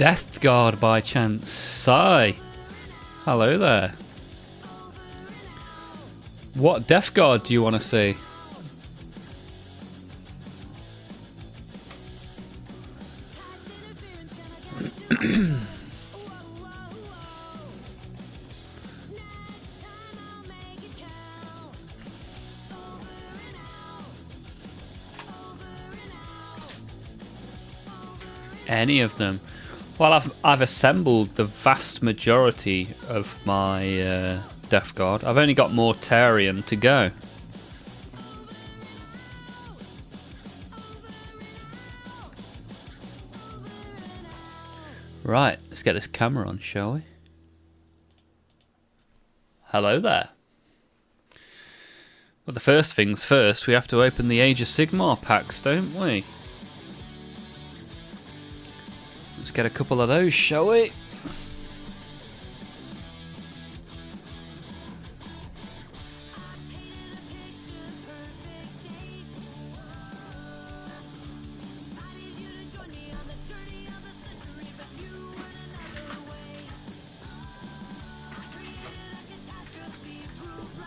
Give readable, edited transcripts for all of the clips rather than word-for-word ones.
Death Guard by chance? Sigh. Hello there. What Death Guard do you want to see? Any of them? Well, I've assembled the vast majority of my Death Guard. I've only got Mortarion to go. Right, let's get this camera on, shall we? Hello there. Well, the first things first, we have to open the Age of Sigmar packs, don't we? Let's get a couple of those, shall we?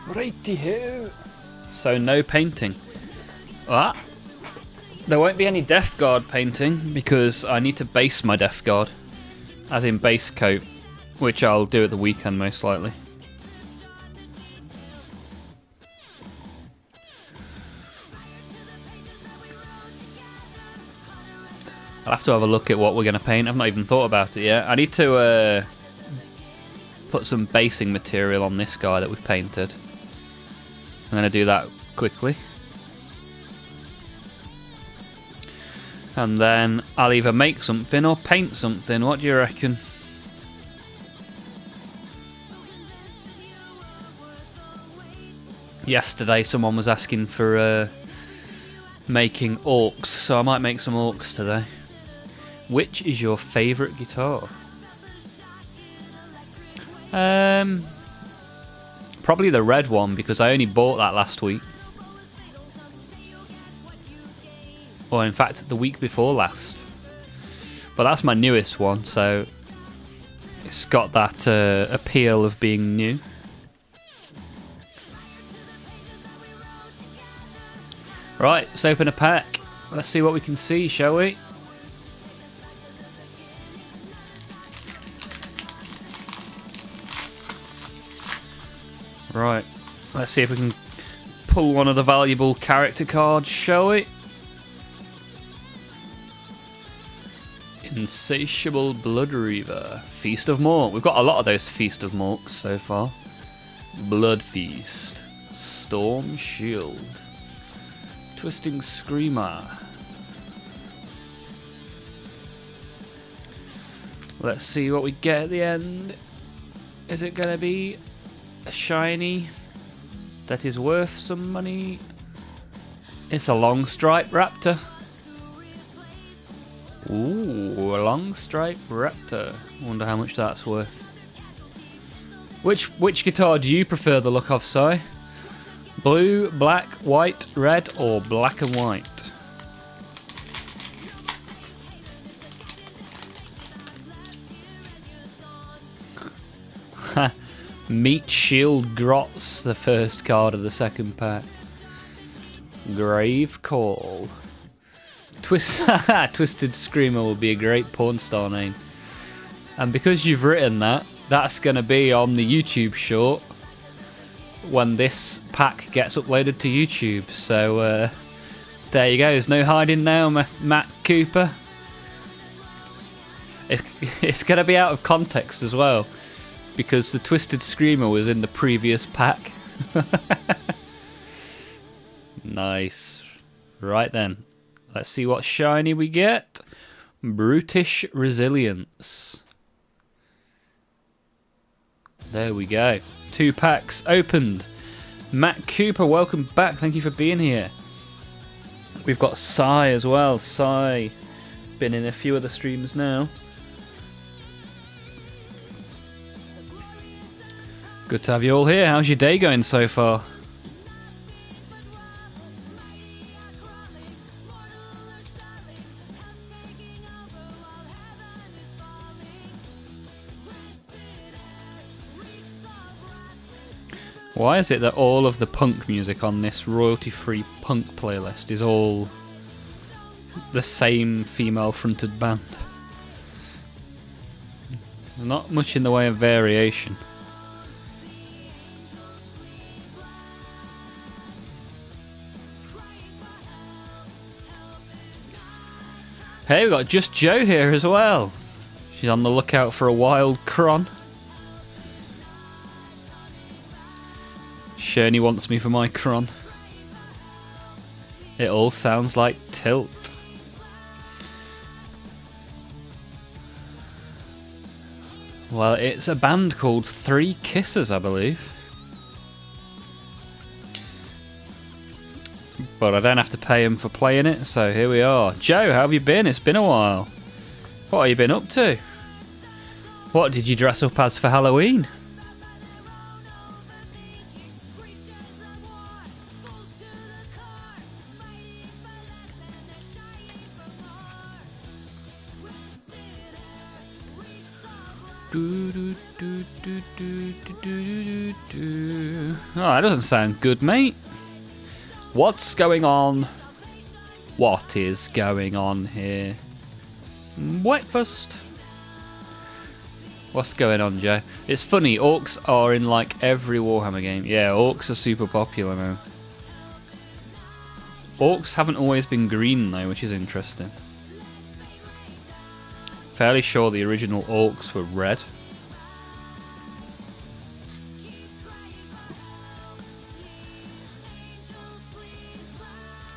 Righty-ho. So no painting. What? There won't be any Death Guard painting because I need to base my Death Guard, as in base coat, which I'll do at the weekend most likely. I'll have to have a look at what we're going to paint. I've not even thought about it yet. I need to put some basing material on this guy that we've painted. I'm going to do that quickly. And then I'll either make something or paint something. What do you reckon? Yesterday someone was asking for making orcs, so I might make some orcs today. Which is your favourite guitar? Probably the red one, because I only bought that last week. Or in fact, the week before last. But that's my newest one, so it's got that appeal of being new. Right, let's open a pack. Let's see what we can see, shall we? Right, let's see if we can pull one of the valuable character cards, shall we? Insatiable Blood Reaver. Feast of Mork. We've got a lot of those Feast of Morks so far. Blood Feast. Storm Shield. Twisting Screamer. Let's see what we get at the end. Is it going to be a shiny that is worth some money? It's a long stripe raptor. Ooh, a long stripe raptor. Wonder how much that's worth. Which guitar do you prefer the look of, Si? Blue, black, white, red, or black and white? Meat Shield Grots, the first card of the second pack. Grave Call. Twisted Screamer will be a great porn star name. And because you've written that, that's going to be on the YouTube short when this pack gets uploaded to YouTube. So there you go. There's no hiding now, Matt Cooper. It's going to be out of context as well, because the Twisted Screamer was in the previous pack. Nice. Right then. Let's see what shiny we get. Brutish Resilience. There we go. 2 packs opened. Matt Cooper, welcome back. Thank you for being here. We've got Sai as well. Sai, been in a few of the streams now. Good to have you all here. How's your day going so far? Why is it that all of the punk music on this royalty-free punk playlist is all the same female-fronted band? Not much in the way of variation. Hey, we've got Just Joe here as well. She's on the lookout for a wild cron. Sherney wants me for my cron. It all sounds like Tilt. Well, it's a band called Three Kisses, I believe. But I don't have to pay him for playing it, so here we are. Joe, how have you been? It's been a while. What have you been up to? What did you dress up as for Halloween? Oh, that doesn't sound good, mate. What's going on? What is going on here? Breakfast. What's going on, Joe? It's funny, orcs are in like every Warhammer game. Yeah, orcs are super popular now. Orcs haven't always been green though, which is interesting. Fairly sure the original orcs were red.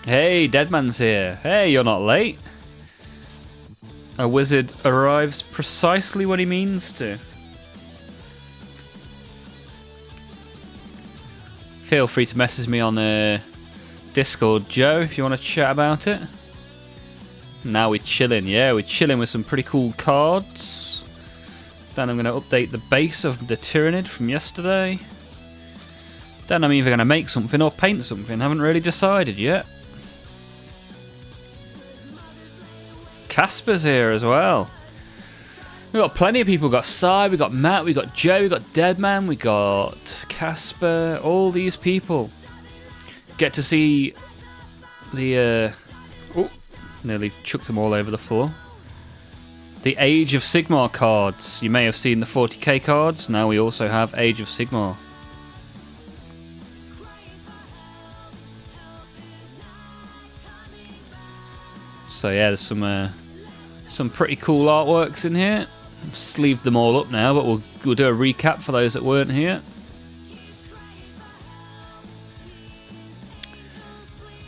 Hey, Deadman's here. Hey, you're not late. A wizard arrives precisely when he means to. Feel free to message me on Discord, Joe, if you want to chat about it. Now we're chilling, yeah, we're chilling with some pretty cool cards. Then I'm going to update the base of the Tyranid from yesterday. Then I'm either going to make something or paint something, haven't really decided yet. Casper's here as well. We've got plenty of people. We've got Sai, we've got Matt, we've got Joe, we've got Deadman, we got Casper, all these people. Get to see the oh, nearly chucked them all over the floor. The Age of Sigmar cards. You may have seen the 40k cards. Now we also have Age of Sigmar. So yeah, there's some pretty cool artworks in here. I've sleeved them all up now, but we'll do a recap for those that weren't here.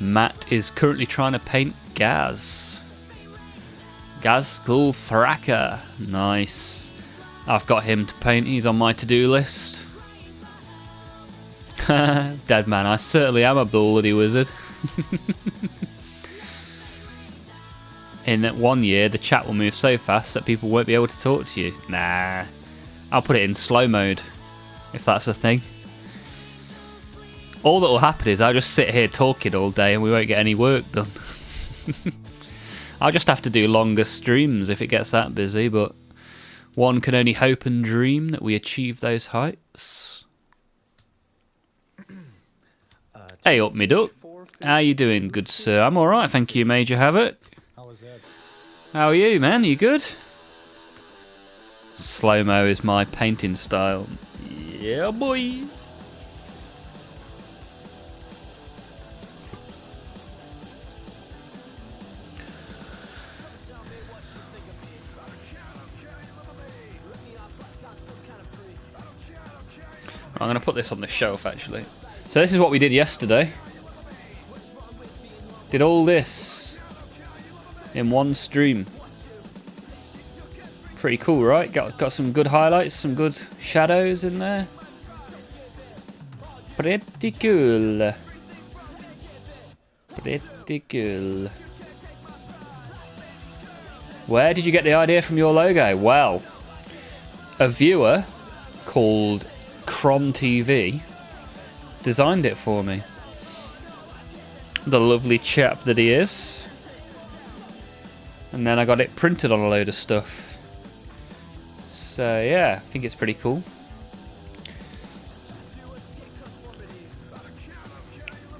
Matt is currently trying to paint Gaz. Gazgul Thraka. Nice. I've got him to paint. He's on my to-do list. Deadman, I certainly am a bloody wizard. In 1 year, the chat will move so fast that people won't be able to talk to you. Nah. I'll put it in slow mode, if that's a thing. All that will happen is I'll just sit here talking all day and we won't get any work done. I'll just have to do longer streams if it gets that busy, but one can only hope and dream that we achieve those heights. Hey up me duck. How you doing, good sir? I'm alright, thank you, Major Havoc. How are you, man? You good? Slow-mo is my painting style. Yeah, boy. I'm going to put this on the shelf, actually. So this is what we did yesterday. Did all this in one stream. Pretty cool, right? Got some good highlights, some good shadows in there. Pretty cool. Pretty cool. Where did you get the idea from your logo? Well, a viewer called Cron TV designed it for me. The lovely chap that he is. And then I got it printed on a load of stuff. So yeah, I think it's pretty cool.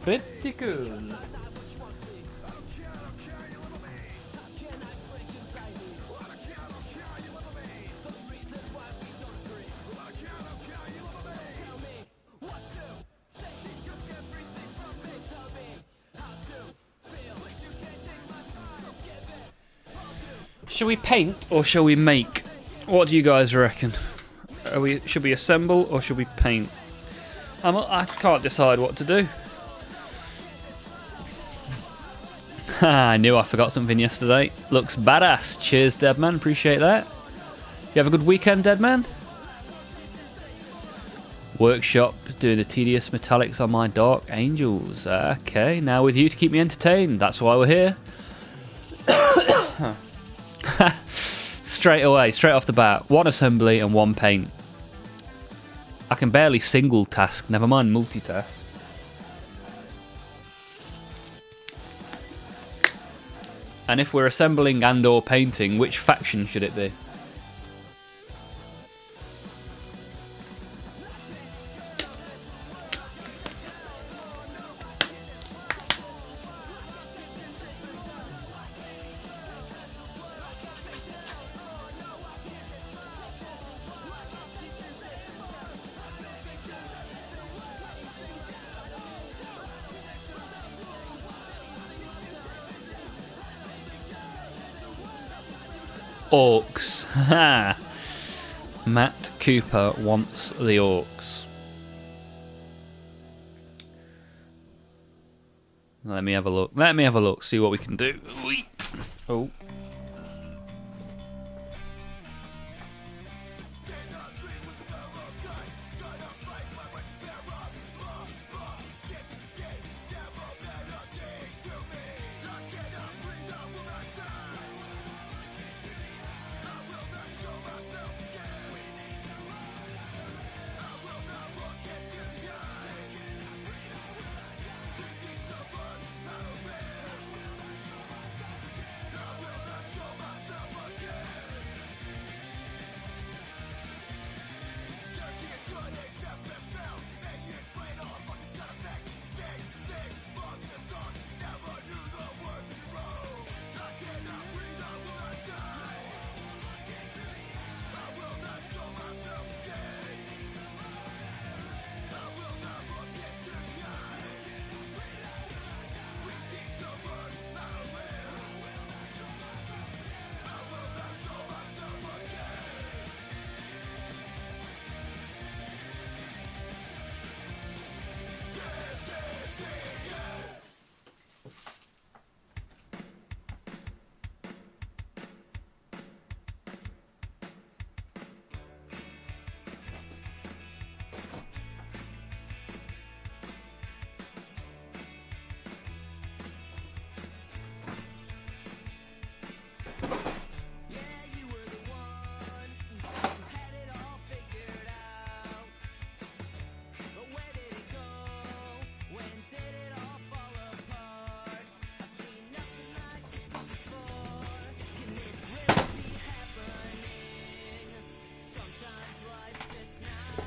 Pretty cool. Shall we paint or shall we make? What do you guys reckon? Should we assemble or should we paint? I can't decide what to do. I knew I forgot something yesterday. Looks badass. Cheers, Deadman. Appreciate that. You have a good weekend, Deadman? Workshop, doing the tedious metallics on my Dark Angels. Okay, now with you to keep me entertained. That's why we're here. Straight away, straight off the bat. One assembly and one paint. I can barely single task, never mind multitask. And if we're assembling and or painting, which faction should it be? Orcs. Ha! Matt Cooper wants the orcs. Let me have a look. Let me have a look. See what we can do. Oh.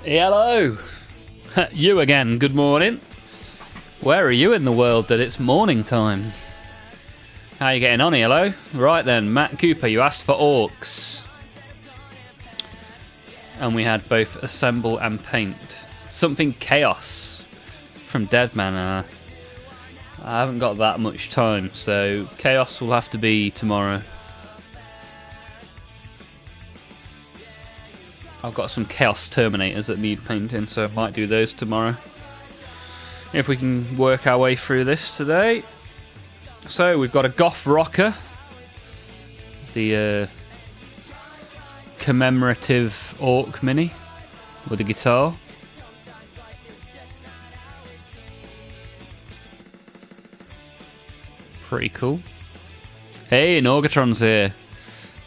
Hello! You again, good morning. Where are you in the world that it's morning time? How are you getting on, hello? Right then, Matt Cooper, you asked for orcs. And we had both assemble and paint. Something chaos from Deadman. I haven't got that much time, so chaos will have to be tomorrow. I've got some Chaos Terminators that need painting, so I might do those tomorrow. If we can work our way through this today. So, we've got a Goth Rocker. The commemorative Orc Mini with a guitar. Pretty cool. Hey, Norgatron's here.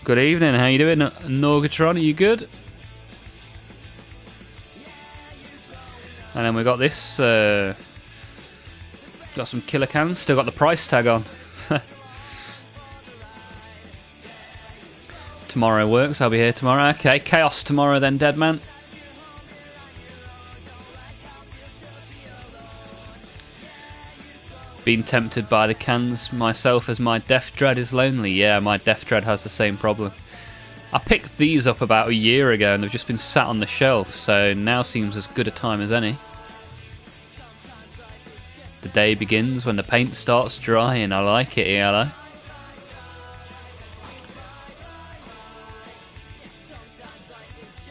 Good evening, how you doing, Norgatron? Are you good? And then we got this, got some killer cans, still got the price tag on. Tomorrow works, I'll be here tomorrow. Okay, Chaos tomorrow then, Deadman. Been tempted by the cans myself as my Death Dread is lonely. Yeah, my Death Dread has the same problem. I picked these up about a year ago and they've just been sat on the shelf, so now seems as good a time as any. The day begins when the paint starts drying. I like it, ELO.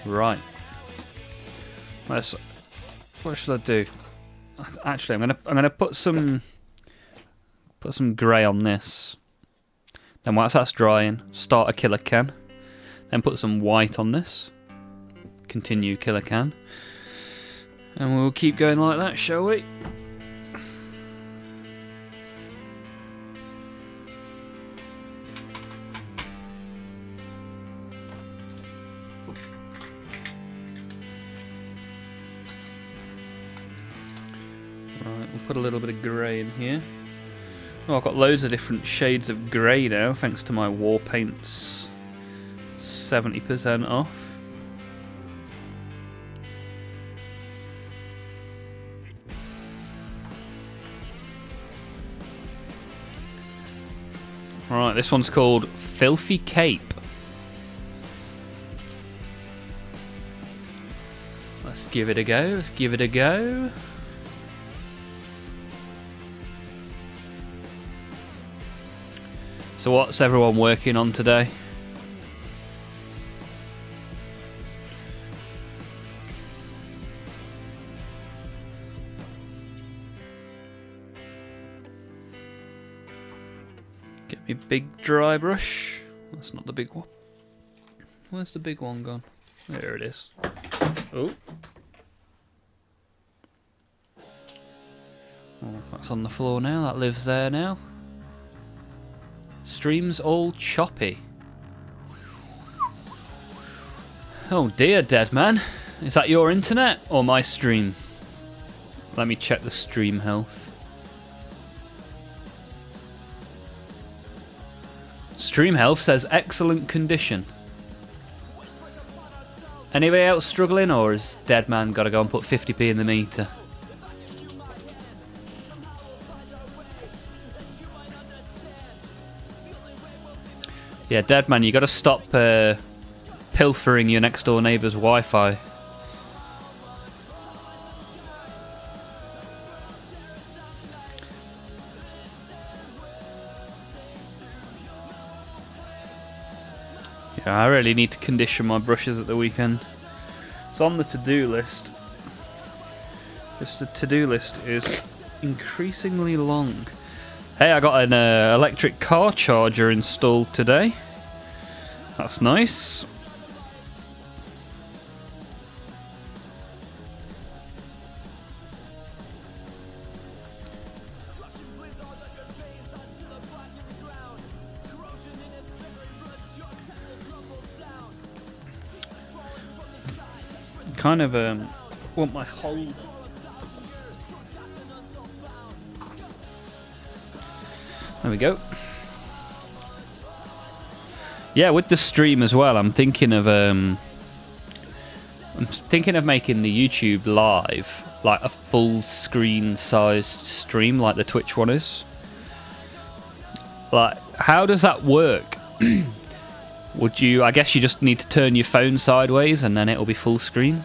Right. What should I do? Actually, I'm gonna put some grey on this. Then once that's drying, start a killer can. Then put some white on this. Continue killer can. And we'll keep going like that, shall we? Right, we'll put a little bit of grey in here. Oh, I've got loads of different shades of grey now, thanks to my war paints 70% off. Right, this one's called Filthy Cape. Let's give it a go, let's give it a go. So what's everyone working on today? Get me big dry brush. That's not the big one. Where's the big one gone? There it is. Oh. Oh, that's on the floor now. That lives there now. Stream's all choppy. Oh dear, dead man. Is that your internet or my stream? Let me check the stream health. Stream health says excellent condition. Anybody else struggling, or has dead man got to go and put 50p in the meter? Yeah, dead man, you got to stop pilfering your next door neighbour's Wi-Fi. Yeah, I really need to condition my brushes at the weekend. It's on the to-do list. Just the to-do list is increasingly long. Hey, I got an electric car charger installed today. That's nice. Kind of want my whole... There we go. Yeah, with the stream as well, I'm thinking of making the YouTube live like a full screen sized stream like the Twitch one is. Like, how does that work? Would you? I guess you just need to turn your phone sideways and then it'll be full screen.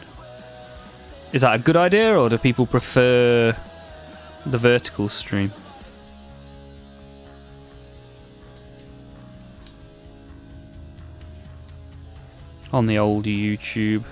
Is that a good idea, or do people prefer the vertical stream? On the old YouTube.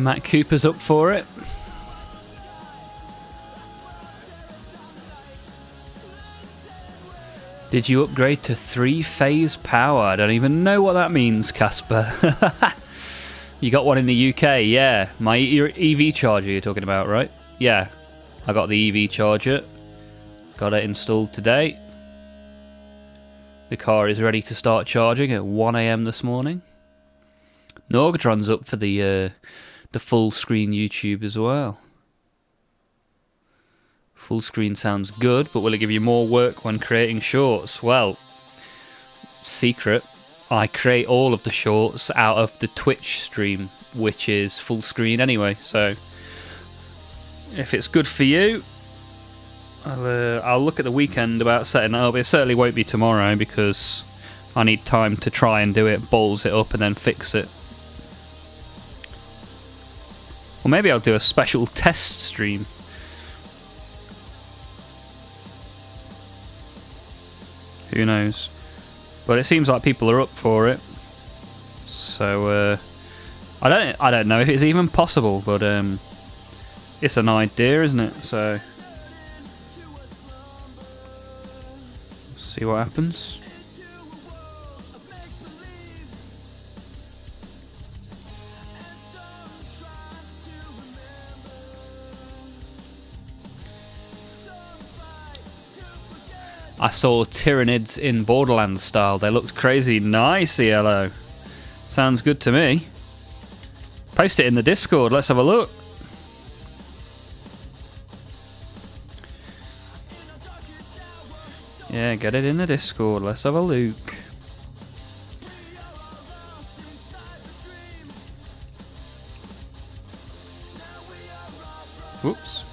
Matt Cooper's up for it. Did you upgrade to 3-phase power? I don't even know what that means, Casper. You got one in the UK, yeah. My EV charger you're talking about, right? Yeah, I got the EV charger. Got it installed today. The car is ready to start charging at 1 AM this morning. Norgatron's up for the full screen YouTube as well. Full screen sounds good, but will it give you more work when creating shorts? Well, secret, I create all of the shorts out of the Twitch stream, which is full screen anyway, so if it's good for you, I'll look at the weekend about setting it up. It certainly won't be tomorrow because I need time to try and do it, balls it up and then fix it. Or maybe I'll do a special test stream. Who knows? But it seems like people are up for it. So I don't know if it's even possible, but it's an idea, isn't it? So see what happens. I saw Tyranids in Borderlands style. They looked crazy nice, ELO. Sounds good to me. Post it in the Discord. Let's have a look. Yeah, get it in the Discord. Let's have a look. Whoops.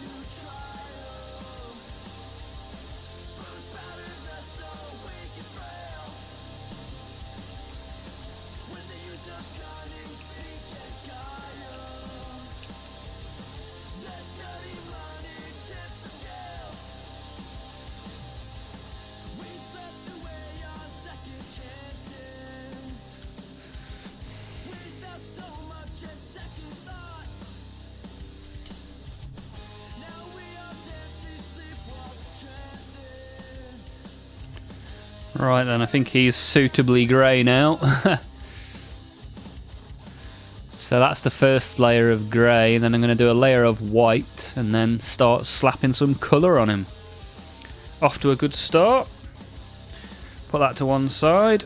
Right then, I think he's suitably grey now. So that's the first layer of grey, and then I'm going to do a layer of white and then start slapping some colour on him. Off to a good start. Put that to one side.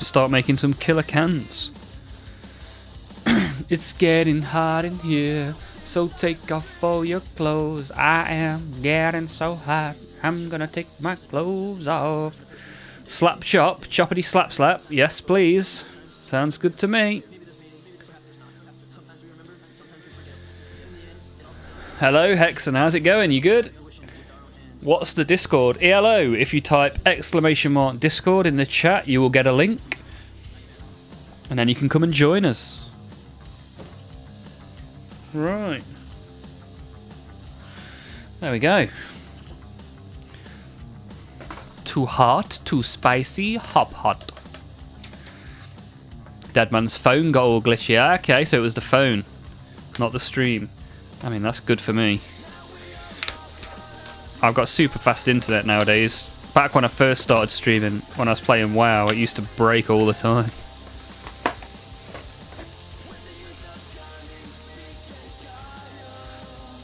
Start making some killer cans. It's getting hot in here, so take off all your clothes. I am getting so hot, I'm gonna take my clothes off. Slap chop, choppity slap slap. Yes, please. Sounds good to me. Hello, Hexen. How's it going? You good? What's the Discord? ELO. If you type !Discord in the chat, you will get a link. And then you can come and join us. Right. There we go. Too hot, too spicy, hop hot. Deadman's phone got all glitchy. Yeah, okay, so it was the phone, not the stream. I mean, that's good for me. I've got super fast internet nowadays. Back when I first started streaming, when I was playing WoW, it used to break all the time.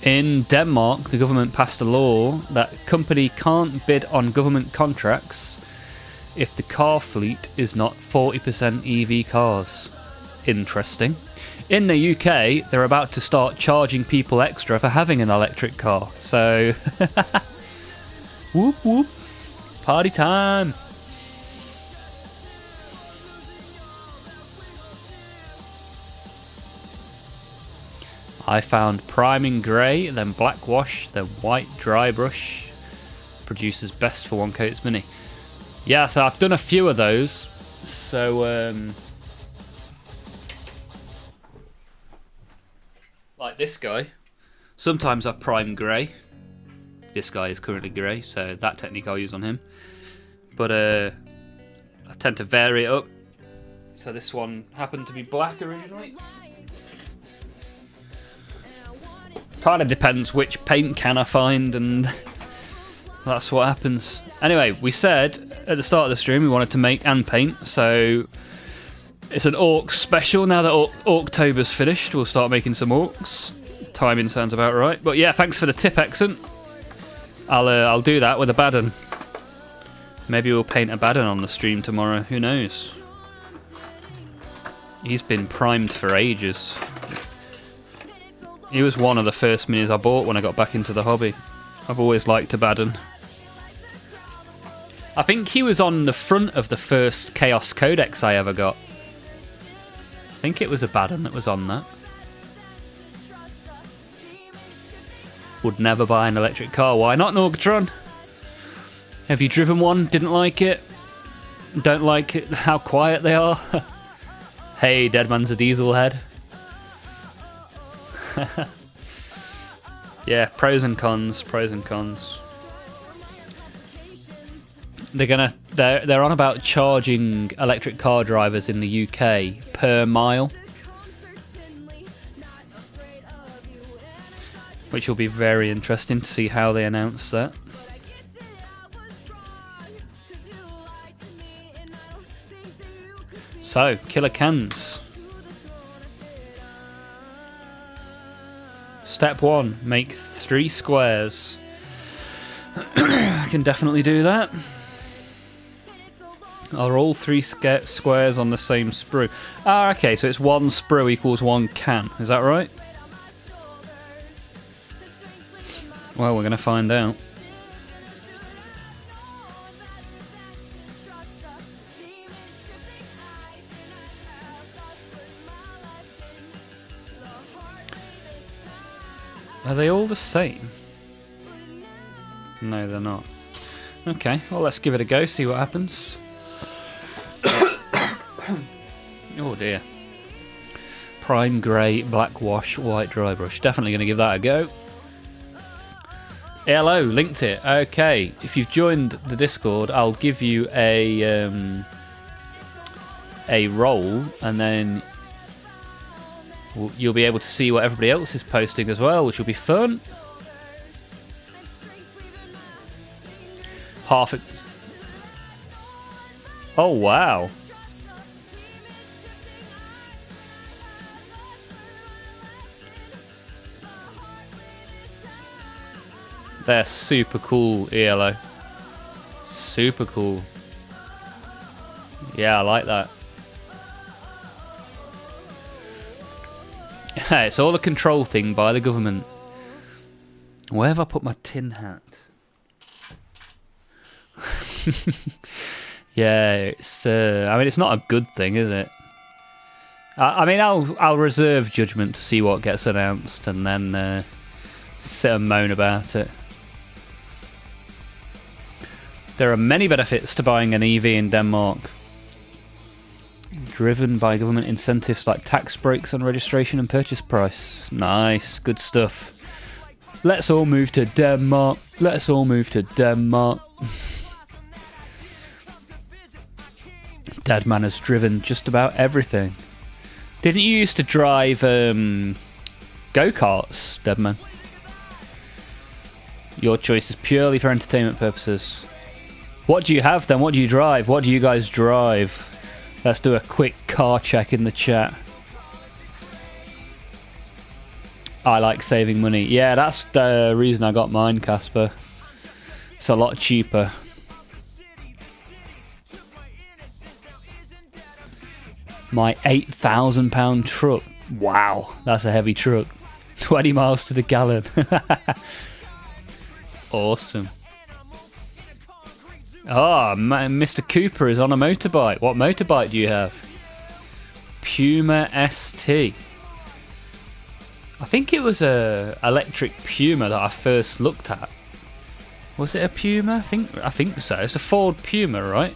In Denmark, the government passed a law that a company can't bid on government contracts if the car fleet is not 40% EV cars. Interesting. In the UK, they're about to start charging people extra for having an electric car. So, whoop whoop, party time. I found priming grey, then black wash, then white dry brush. Produces best for one coats mini. Yeah, so I've done a few of those. So, like this guy. Sometimes I prime grey. This guy is currently grey, so that technique I'll use on him. But I tend to vary it up. So this one happened to be black originally. Kind of depends which paint can I find, and that's what happens. Anyway, we said at the start of the stream we wanted to make and paint, so it's an Orcs special. Now that Orktober's finished, we'll start making some Orcs. Timing sounds about right. But yeah, thanks for the tip, Exant. I'll do that with a Baden. Maybe we'll paint a Baden on the stream tomorrow. Who knows? He's been primed for ages. He was one of the first minis I bought when I got back into the hobby. I've always liked a Baden. I think he was on the front of the first Chaos Codex I ever got. I think it was a Baden that was on that. Would never buy an electric car. Why not, Norgatron? Have you driven one? Didn't like it? Don't like it, how quiet they are? Hey, Deadman's a diesel head. Yeah, pros and cons, pros and cons. They're on about charging electric car drivers in the UK per mile, which will be very interesting to see how they announce that. So, killer cans. Step 1, make 3 squares. I can definitely do that. Are all 3 squares on the same sprue? Ah, okay, so it's 1 sprue equals 1 can. Is that right? Well, we're going to find out. Are they all the same? No, they're not. Okay, well, let's give it a go, see what happens. Oh dear. Prime grey, black wash, white dry brush. Definitely going to give that a go. Hello, linked it. Okay, if you've joined the Discord, I'll give you a role, and then you'll be able to see what everybody else is posting as well, which will be fun. Oh, wow. They're super cool, ELO. Super cool. Yeah, I like that. It's all a control thing by the government. Where have I put my tin hat? Yeah, it's. I mean, it's not a good thing, is it? I mean, I'll reserve judgment to see what gets announced, and then sit and moan about it. There are many benefits to buying an EV in Denmark. Driven by government incentives like tax breaks on registration and purchase price. Nice, good stuff. Let's all move to Denmark. Let's all move to Denmark. Deadman has driven just about everything. Didn't you used to drive go-karts, Deadman? Your choice is purely for entertainment purposes. What do you have then? What do you drive? What do you guys drive? Let's do a quick car check in the chat. I like saving money. Yeah, that's the reason I got mine, Casper. It's a lot cheaper. My £8,000 truck. Wow, that's a heavy truck. 20 miles to the gallon. Awesome. Oh, Mr. Cooper is on a motorbike. What motorbike do you have? Puma ST. I think it was a electric Puma that I first looked at. Was it a Puma? I think so. It's a Ford Puma, right?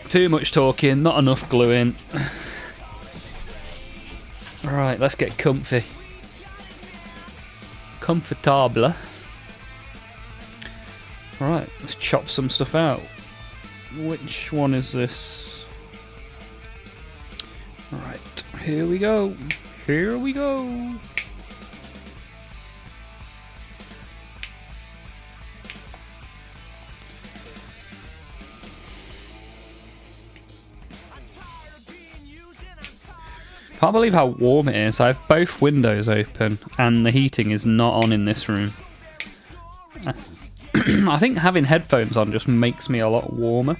Too much talking, not enough gluing. Right, let's get comfy. Comfortable. Alright, let's chop some stuff out. Which one is this? Right, here we go. Here we go. can't believe how warm it is. I have both windows open and the heating is not on in this room. I think having headphones on just makes me a lot warmer.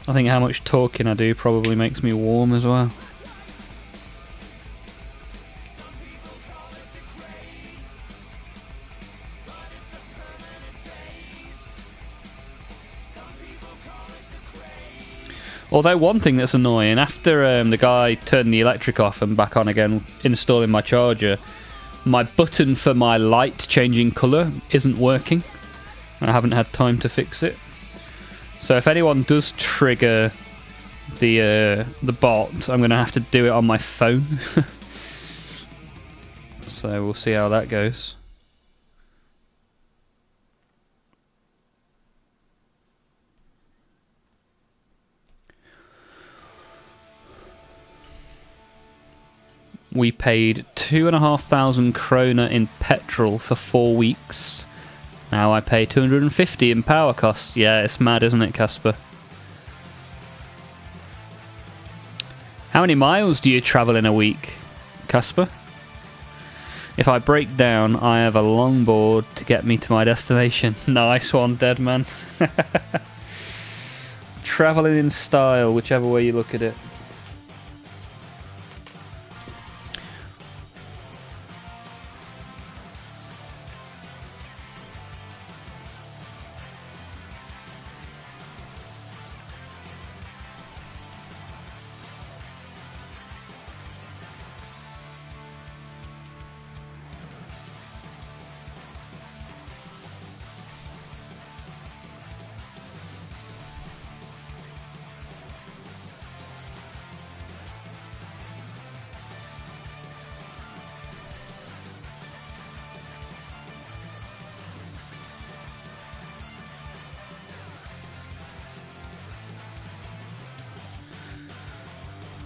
I think how much talking I do probably makes me warm as well. Although one thing that's annoying, after the guy turned the electric off and back on again, installing my charger, my button for my light changing colour isn't working. I haven't had time to fix it. So if anyone does trigger the bot, I'm going to have to do it on my phone. So we'll see how that goes. We paid 2,500 kroner in petrol for 4 weeks. Now I pay 250 in power cost. Yeah, it's mad, isn't it, Casper? How many miles do you travel in a week, Casper? If I break down, I have a longboard to get me to my destination. Nice one, dead man. Travelling in style, whichever way you look at it.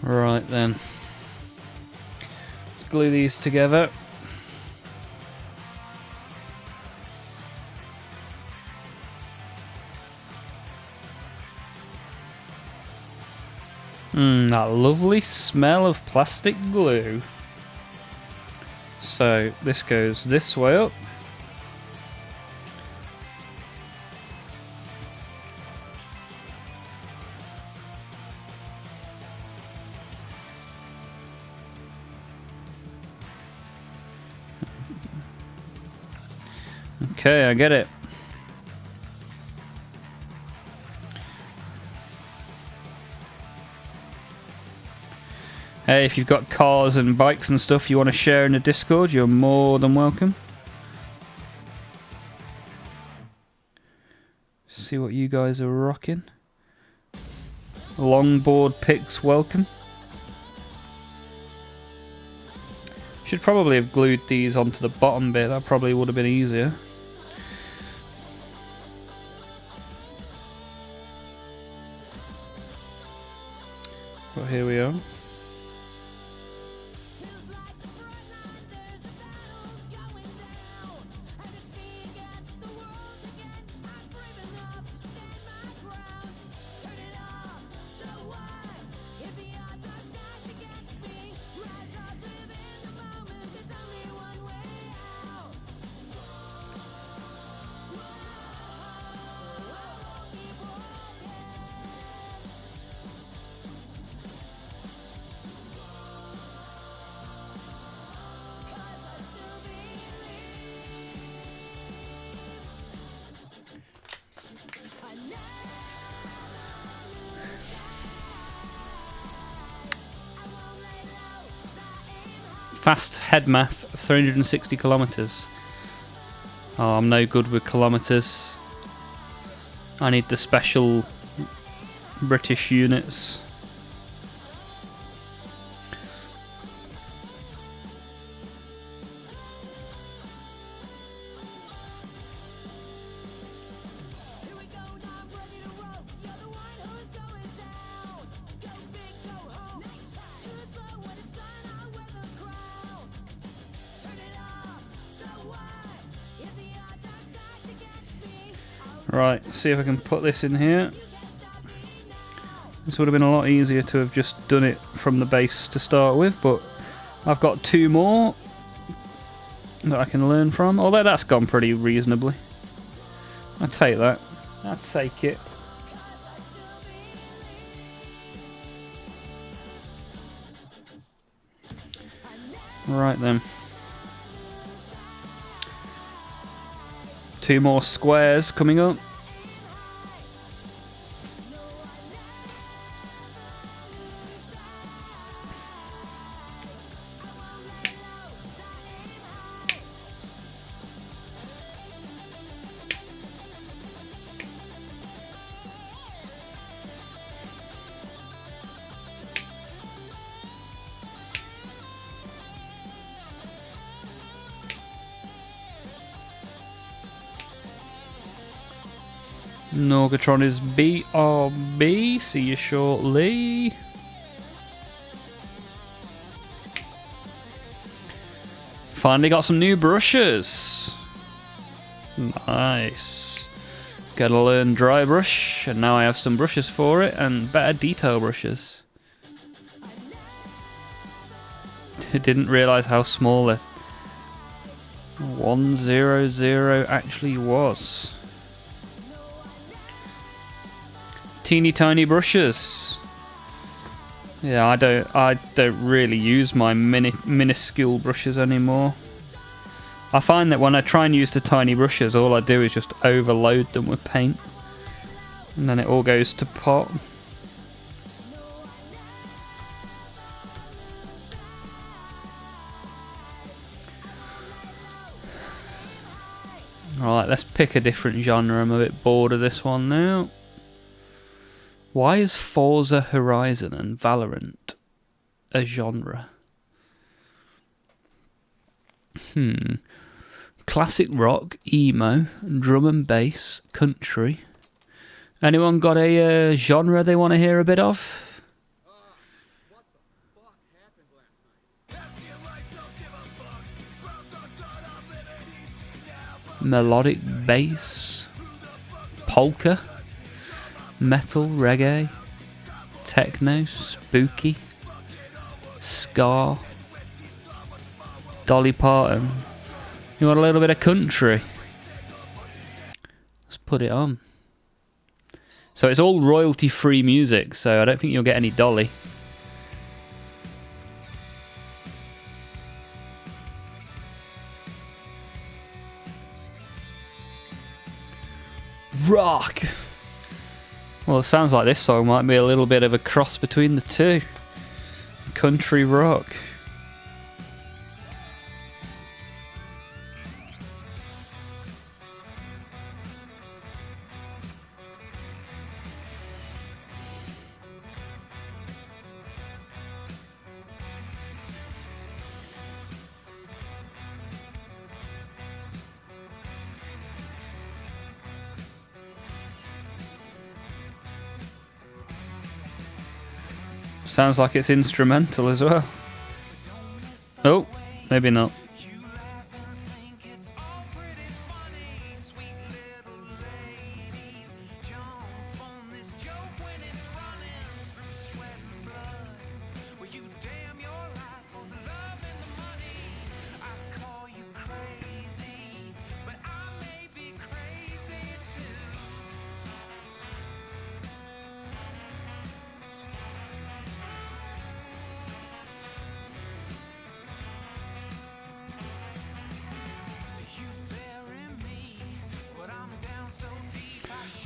Right then, let's glue these together. That lovely smell of plastic glue. So this goes this way up. Okay, I get it. Hey, if you've got cars and bikes and stuff you want to share in the Discord, you're more than welcome. See what you guys are rocking. Longboard pics welcome. Should probably have glued these onto the bottom bit, that probably would have been easier. But here we are. Fast head math, 360 kilometers. Oh, I'm no good with kilometers. I need the special British units. Right, see if I can put this in here. This would have been a lot easier to have just done it from the base to start with, but I've got 2 more that I can learn from, although that's gone pretty reasonably. I'll take that. I'll take it. Right then. 2 more squares coming up. Norgatron is BRB. See you shortly. Finally got some new brushes. Nice. Gotta learn dry brush, and now I have some brushes for it, and better detail brushes. Didn't realise how small the 100 actually was. Teeny tiny brushes. Yeah, I don't really use my minuscule brushes anymore. I find that when I try and use the tiny brushes, all I do is just overload them with paint, and then it all goes to pot. Alright, let's pick a different genre. I'm a bit bored of this one now. Why is Forza Horizon and Valorant a genre? Classic rock, emo, drum and bass, country. Anyone got a genre they want to hear a bit of? Melodic bass, polka, metal, reggae, techno, spooky, ska, Dolly Parton. You want a little bit of country? Let's put it on. So it's all royalty-free music, so I don't think you'll get any Dolly. Rock! Well, it sounds like this song might be a little bit of a cross between the two. Country rock. Sounds like it's instrumental as well. Oh, maybe not.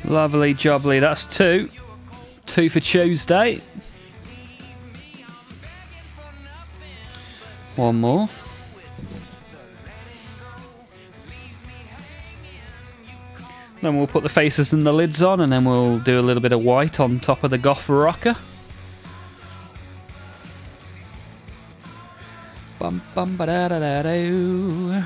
Lovely jubbly, that's 2. 2 for Tuesday. One more. Then we'll put the faces and the lids on, and then we'll do a little bit of white on top of the goth rocker. Bum bum ba da da da do.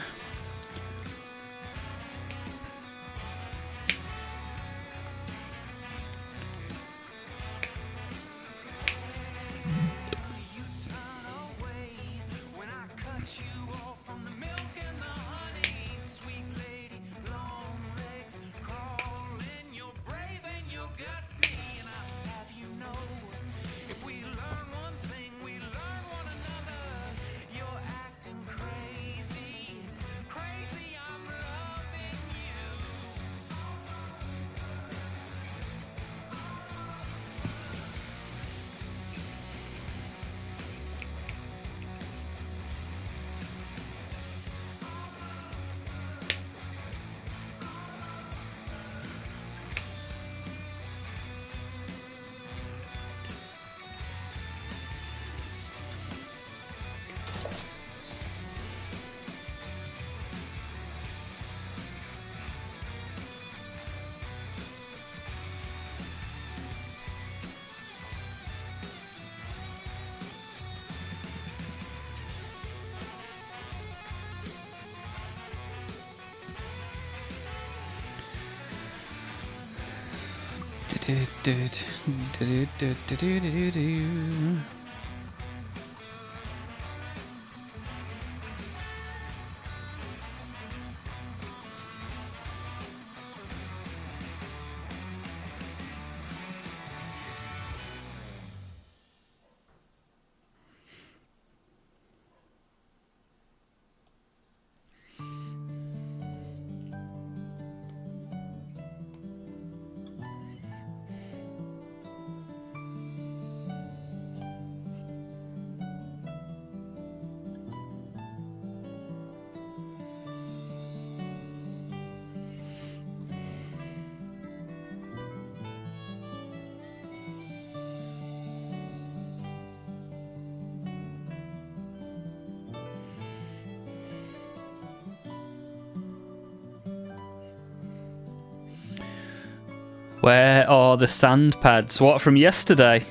Where are the sand pads? What, from yesterday?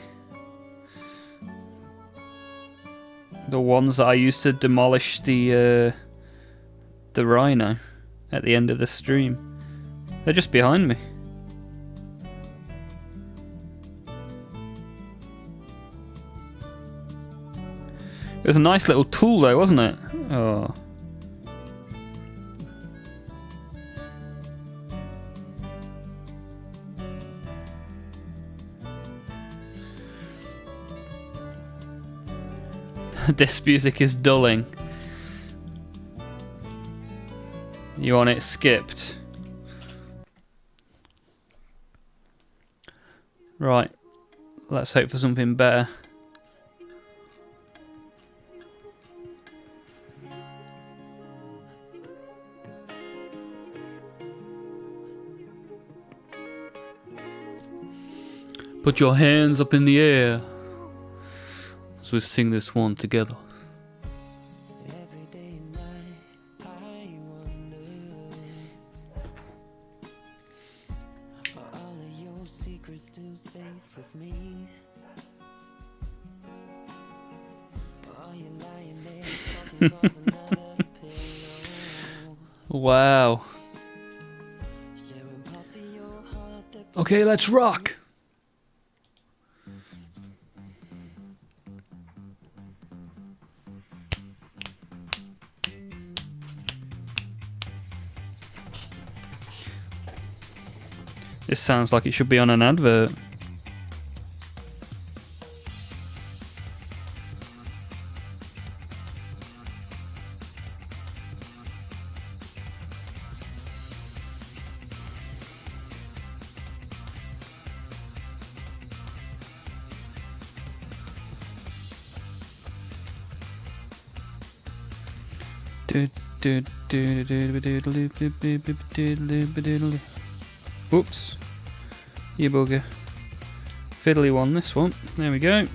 The ones that I used to demolish the rhino at the end of the stream. They're just behind me. It was a nice little tool though, wasn't it? Oh. This music is dulling. You want it skipped? Right. Let's hope for something better. Put your hands up in the air. We sing this one together. Every day and night, I wonder, are all of your secrets still safe with me? Are you lying there talking towards another pillow? Wow. Sharing parts of your heart that Okay, let's rock. This sounds like it should be on an advert. Whoops. You bugger. Fiddly one, this one. There we go.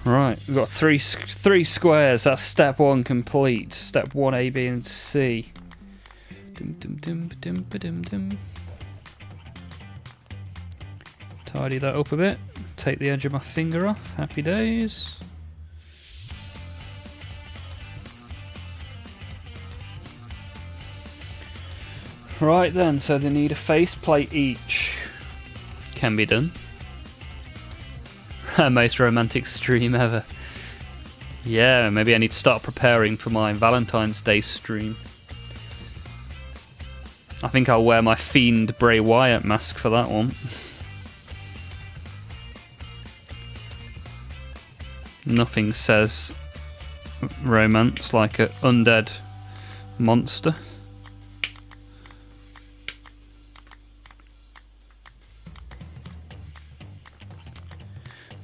Right, we've got three squares. That's step one complete. Step 1, A, B, and C. Tidy that up a bit. Take the edge of my finger off. Happy days. Right then, so they need a faceplate each. Can be done. Most romantic stream ever. Yeah, maybe I need to start preparing for my Valentine's Day stream. I think I'll wear my Fiend Bray Wyatt mask for that one. Nothing says romance like an undead monster.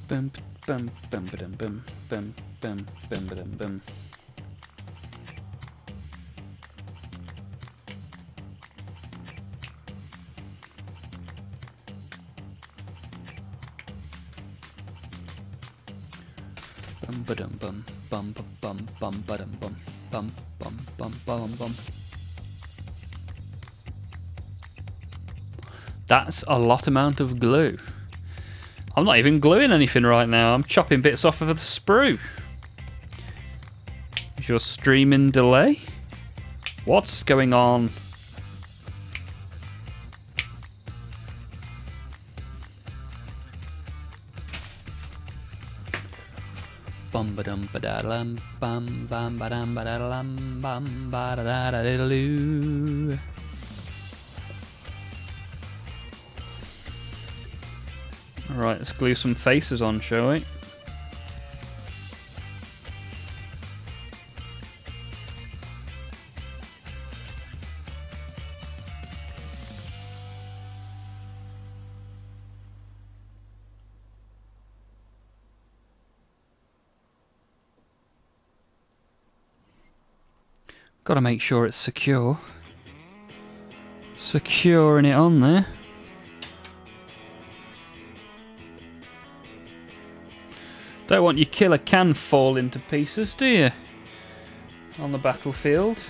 Bum bum bum bum bum bum bum bum bum bum. Bum bum bum bum bum bum bum bum bum bum bum bum bum. That's a lot amount of glue. I'm not even gluing anything right now. I'm chopping bits off of the sprue. Is your stream in delay? What's going on? Bum ba dum ba da lam bum bum ba dum ba da lam bum ba da da da diddle doo. Right, let's glue some faces on, shall we? Got to make sure it's secure. Securing it on there. Don't want your killer can fall into pieces, do you? On the battlefield.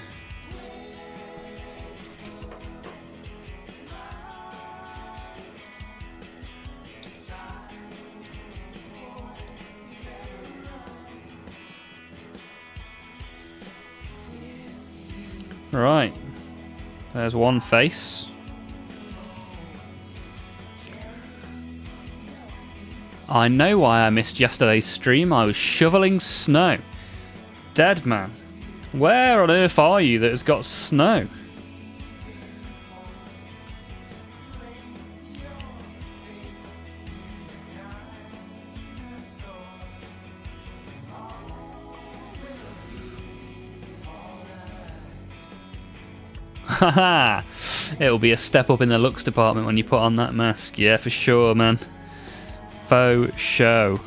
Right. There's one face. I know why I missed yesterday's stream. I was shoveling snow. Dead man. Where on earth are you that has got snow? Haha! It'll be a step up in the looks department when you put on that mask. Yeah, for sure, man. Faux show.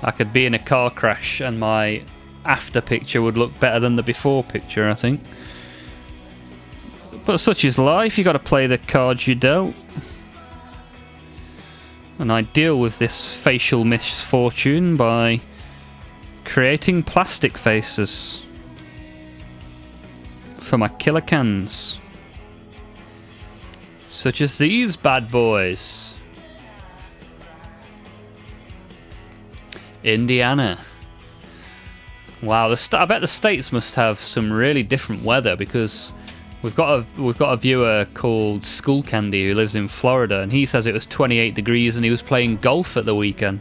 I could be in a car crash and my after picture would look better than the before picture, I think. But such is life, you got to play the cards you dealt. And I deal with this facial misfortune by creating plastic faces for my killer cans. Such as these bad boys. Indiana. Wow, I bet the States must have some really different weather, because we've got a viewer called School Candy who lives in Florida, and he says it was 28 degrees and he was playing golf at the weekend.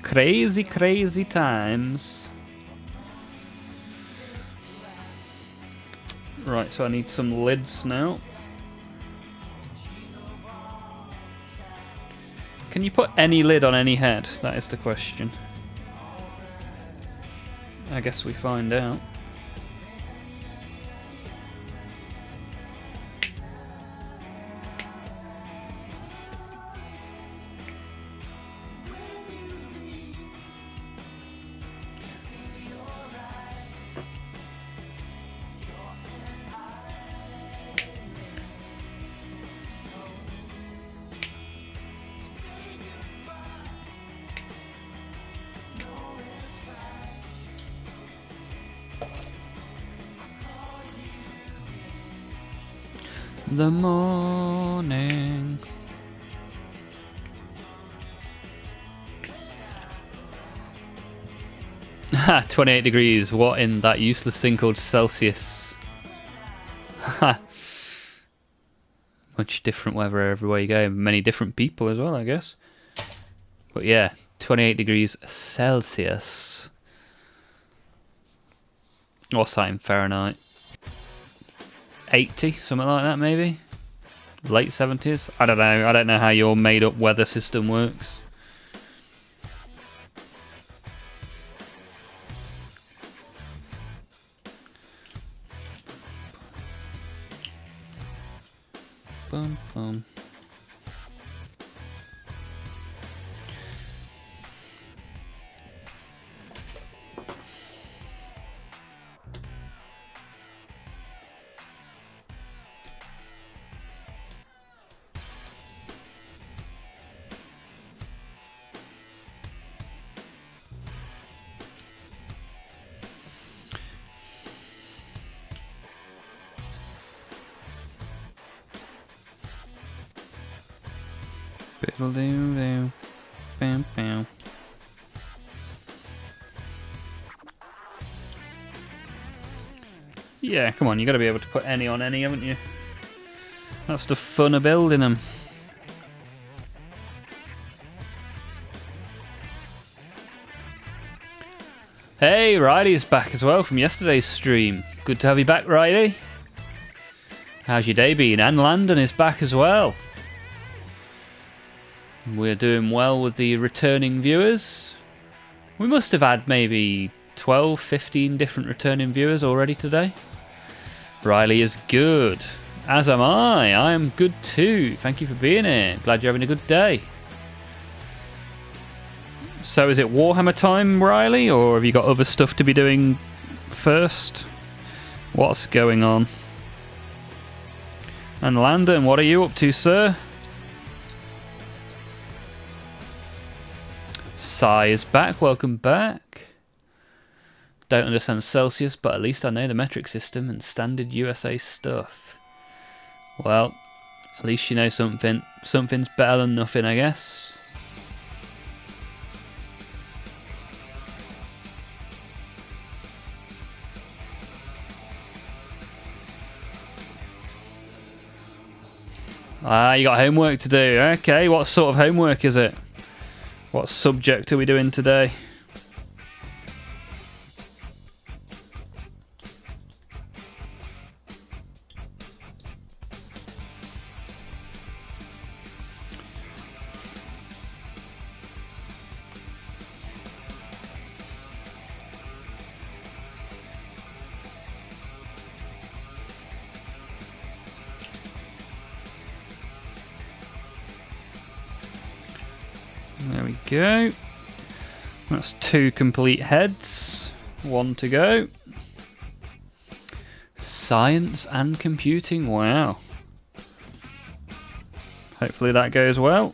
Crazy, crazy times. Right, so I need some lids now. Can you put any lid on any head? That is the question. I guess we find out. The morning. Ha, 28 degrees. What in that useless thing called Celsius? Ha. Much different weather everywhere you go. Many different people as well, I guess. But yeah, 28 degrees Celsius. What's that in Fahrenheit? 80, something like that, maybe? Late 70s? I don't know. I don't know how your made-up weather system works. Bum, bum. Biddle-doo-doo. Bam, bam. Yeah, come on, you got to be able to put any on any, haven't you? That's the fun of building them. Hey, Riley's back as well from yesterday's stream. Good to have you back, Riley. How's your day been? And Landon is back as well. We're doing well with the returning viewers. We must have had maybe 12, 15 different returning viewers already today. Riley is good. As am I. I am good too. Thank you for being here. Glad you're having a good day. So is it Warhammer time, Riley, or have you got other stuff to be doing first? What's going on? And Landon, what are you up to, sir? Sai is back. Welcome back. Don't understand Celsius, but at least I know the metric system and standard USA stuff. Well, at least you know something. Something's better than nothing, I guess. Ah, you got homework to do. Okay, what sort of homework is it? What subject are we doing today? There we go. That's 2 complete heads. 1 to go. Science and computing. Wow. Hopefully that goes well.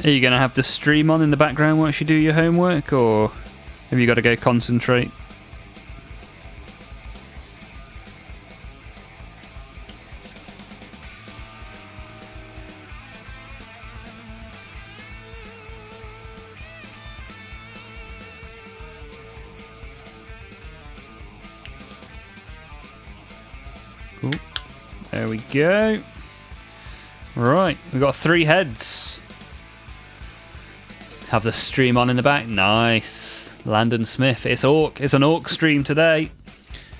Are you going to have the stream on in the background once you do your homework, or have you got to go concentrate? Cool. There we go. Right, we've got 3 heads. Have the stream on in the back. Nice. Landon Smith. It's Orc. It's an Orc stream today.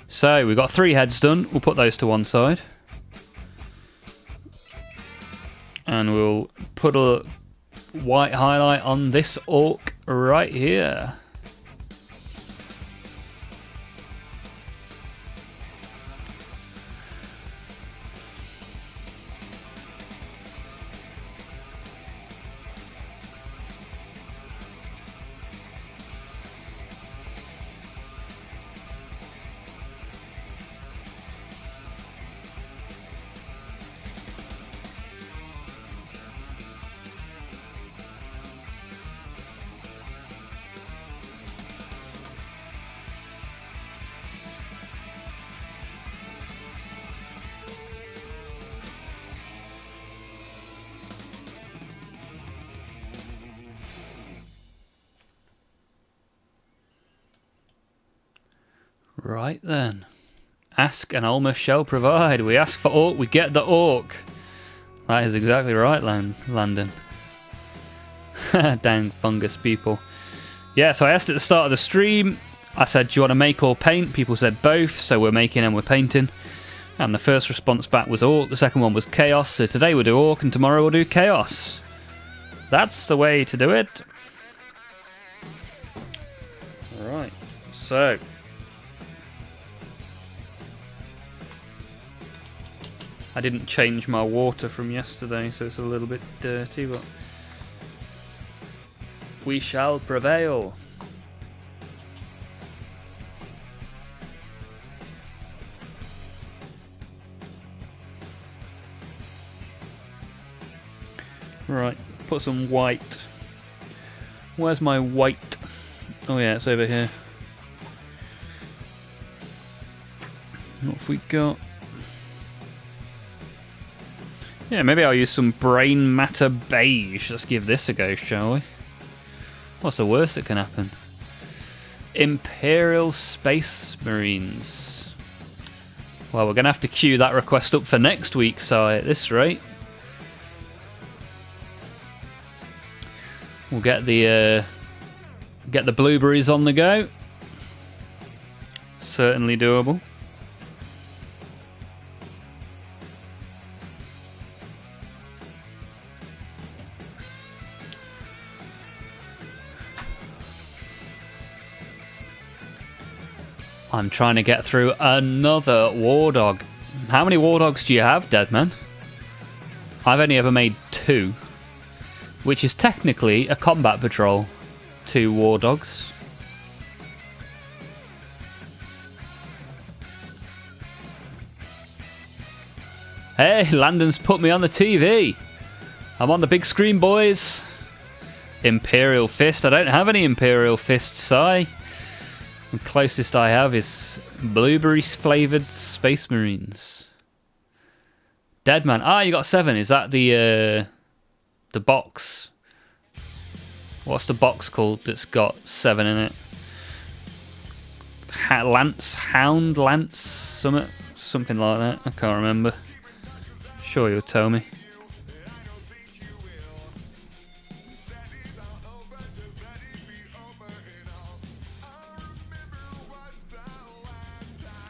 So we've got 3 heads done. We'll put those to one side. And we'll put a white highlight on this Orc right here. Right then. Ask and Alma shall provide. We ask for Orc, we get the Orc. That is exactly right, Landon. Dang fungus people. Yeah, so I asked at the start of the stream, I said, do you want to make or paint? People said both, so we're making and we're painting. And the first response back was Orc, the second one was Chaos. So today we'll do Orc and tomorrow we'll do Chaos. That's the way to do it. Right, so... I didn't change my water from yesterday, so it's a little bit dirty, but we shall prevail. Right, put some white Where's my white? Oh yeah, it's over here. What have we got? Yeah, maybe I'll use some brain matter beige. Let's give this a go, shall we? What's the worst that can happen? Imperial Space Marines. Well, we're going to have to queue that request up for next week, so at this rate. We'll get the blueberries on the go. Certainly doable. I'm trying to get through another war dog. How many war dogs do you have, Deadman? I've only ever made 2, which is technically a combat patrol. 2 war dogs. Hey, Landon's put me on the TV. I'm on the big screen, boys. Imperial Fist. I don't have any Imperial Fists, Si. The closest I have is blueberry-flavoured Space Marines. Deadman. Ah, you got 7. Is that the box? What's the box called that's got 7 in it? Hound Lance, something like that. I can't remember. Sure, you'll tell me.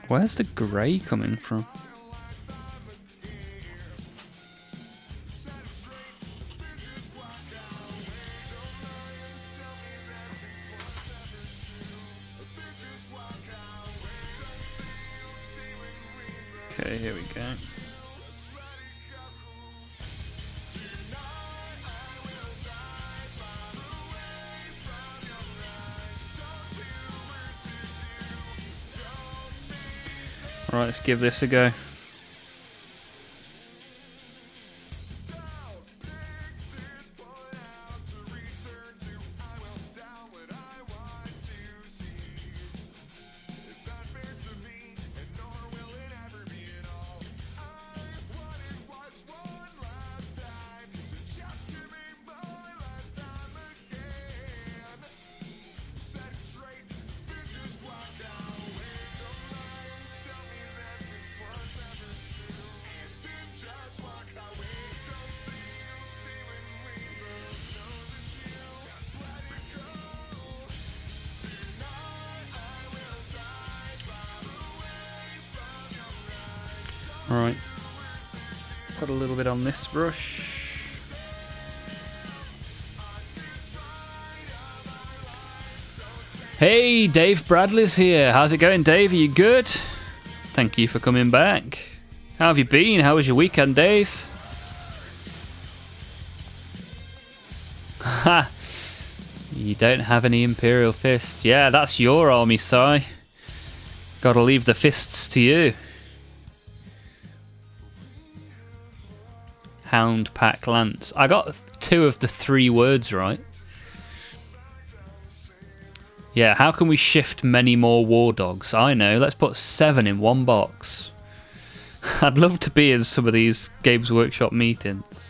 Where's the grey coming from? Okay, here we go. Alright, let's give this a go. Alright, put a little bit on this brush. Hey, Dave Bradley's here. How's it going, Dave? Are you good? Thank you for coming back. How have you been? How was your weekend, Dave? Ha! You don't have any Imperial Fists. Yeah, that's your army, Si. Gotta leave the fists to you. Hound Pack Lance. I got 2 of the 3 words right. Yeah, how can we shift many more war dogs? I know, let's put 7 in one box. I'd love to be in some of these Games Workshop meetings.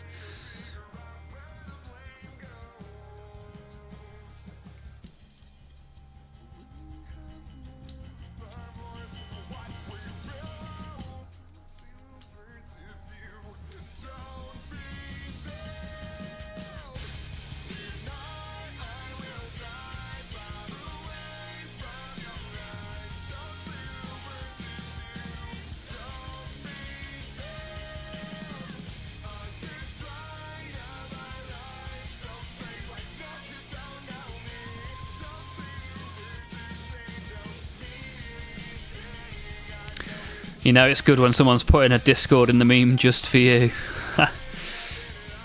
You know, it's good when someone's putting a Discord in the meme just for you.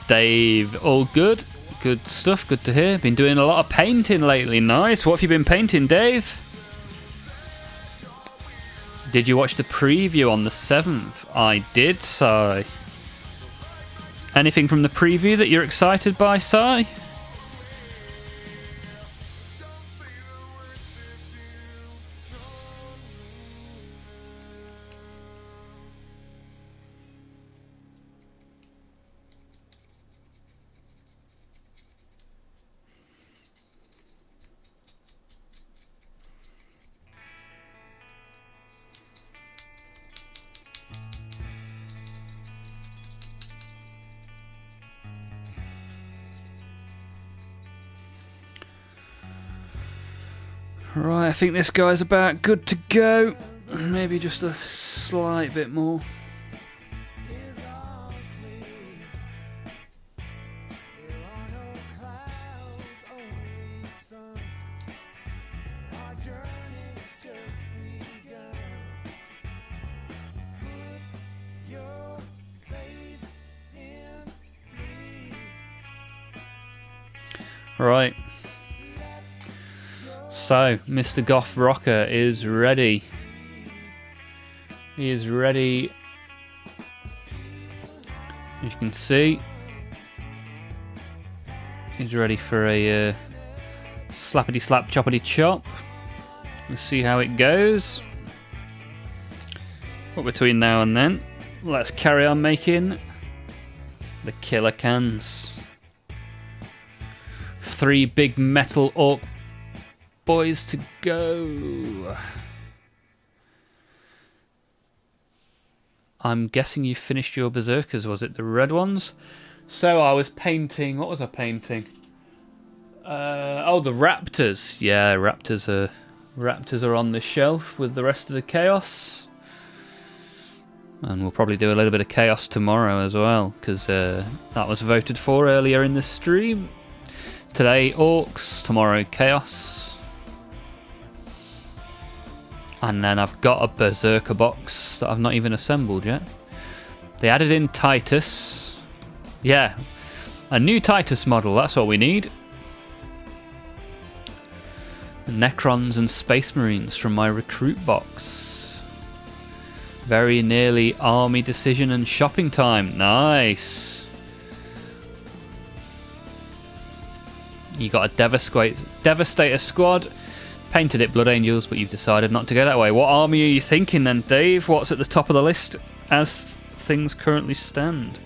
Dave, all good? Good stuff, good to hear. Been doing a lot of painting lately. Nice. What have you been painting, Dave? Did you watch the preview on the 7th? I did, Si. Anything from the preview that you're excited by, Si? Right, I think this guy's about good to go. Maybe just a slight bit more. Right. So, Mr. Goth Rocker is ready. He is ready. As you can see, he's ready for a slappity slap choppity chop. Let's see how it goes. But between now and then, let's carry on making the killer cans. 3 big metal orc boys to go. I'm guessing you finished your berserkers, was it the red ones? So I was painting, what was I painting? Oh, the raptors. Yeah, raptors are on the shelf with the rest of the chaos. And we'll probably do a little bit of chaos tomorrow as well, because that was voted for earlier in the stream. Today orcs, tomorrow chaos. And then I've got a berserker box that I've not even assembled yet. They added in Titus. Yeah, a new Titus model, that's what we need. Necrons and Space Marines from my recruit box. Very nearly army decision and shopping time. Nice. You got a Devastator squad. Painted it Blood Angels, but you've decided not to go that way. What army are you thinking then, Dave? What's at the top of the list as things currently stand?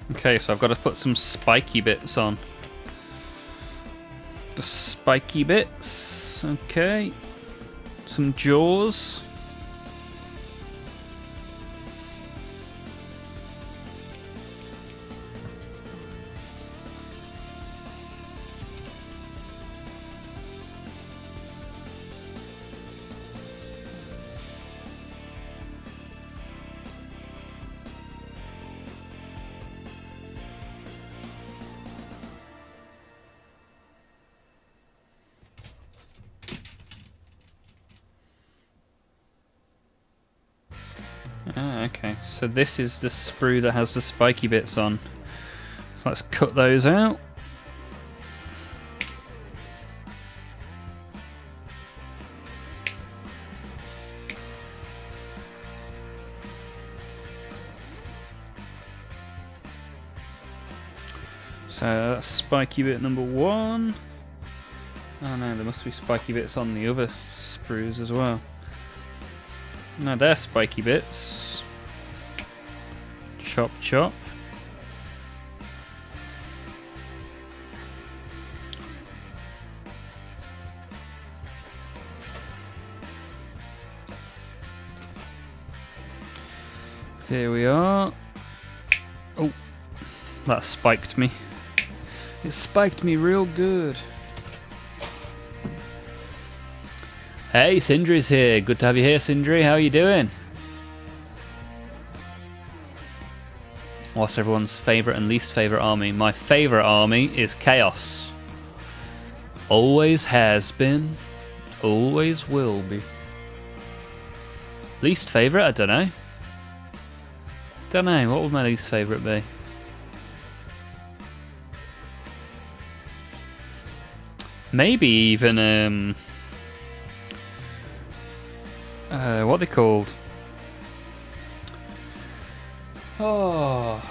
Okay, so I've got to put some spiky bits on. The spiky bits, okay. Some jaws. Ah, okay. So this is the sprue that has the spiky bits on. So let's cut those out. So that's spiky bit number 1. Oh no, there must be spiky bits on the other sprues as well. No, they're spiky bits. Chop, chop. Here we are. Oh, that spiked me. It spiked me real good. Hey, Sindri's here. Good to have you here, Sindri. How are you doing? What's everyone's favourite and least favourite army? My favourite army is Chaos. Always has been. Always will be. Least favourite? I don't know. Don't know. What would my least favourite be? Maybe even what are they called? Oh,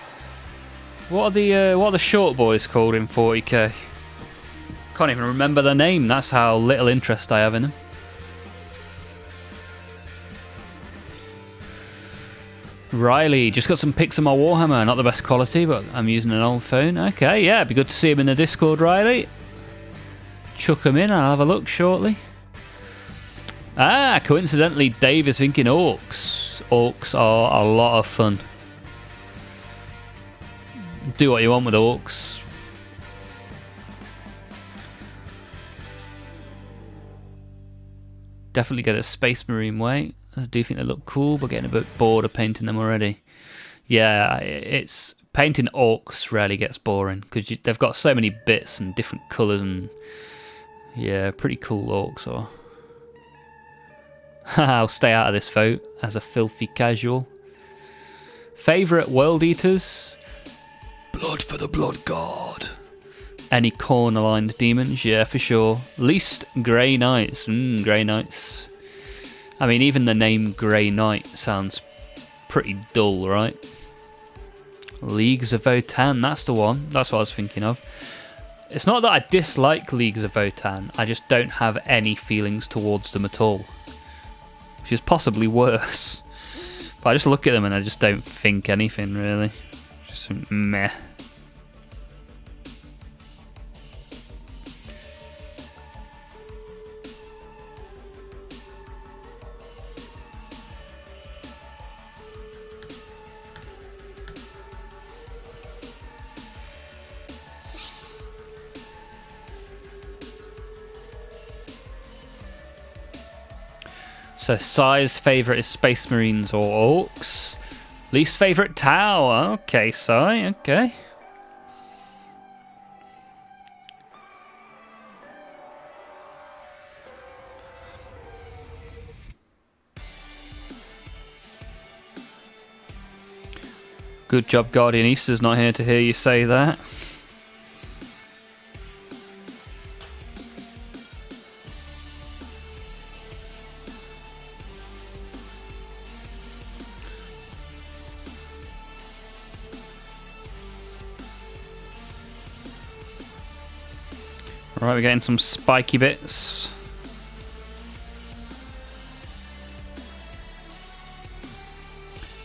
what are the short boys called in 40k? Can't even remember their name. That's how little interest I have in them. Riley, just got some pics of my Warhammer. Not the best quality, but I'm using an old phone. Okay, yeah, it'd be good to see him in the Discord, Riley. Chuck him in, I'll have a look shortly. Ah, coincidentally, Dave is thinking orcs. Orcs are a lot of fun. Do what you want with orcs. Definitely get a Space Marine way. I do think they look cool, but getting a bit bored of painting them already. Yeah, it's painting orcs rarely gets boring because they've got so many bits and different colours and yeah, pretty cool orcs are. I'll stay out of this vote as a filthy casual. Favourite world eaters? Blood for the Blood God. Any corner-lined demons? Yeah, for sure. Least Grey Knights. Grey Knights. I mean, even the name Grey Knight sounds pretty dull, right? Leagues of Votan, that's the one. That's what I was thinking of. It's not that I dislike Leagues of Votan, I just don't have any feelings towards them at all. Which is possibly worse. But I just look at them and I just don't think anything, really. Just meh. So size favourite is Space Marines or Orcs. Least favourite Tau. Okay, Sai, okay. Good job, Guardian Easter's not here to hear you say that. Alright, we're getting some spiky bits.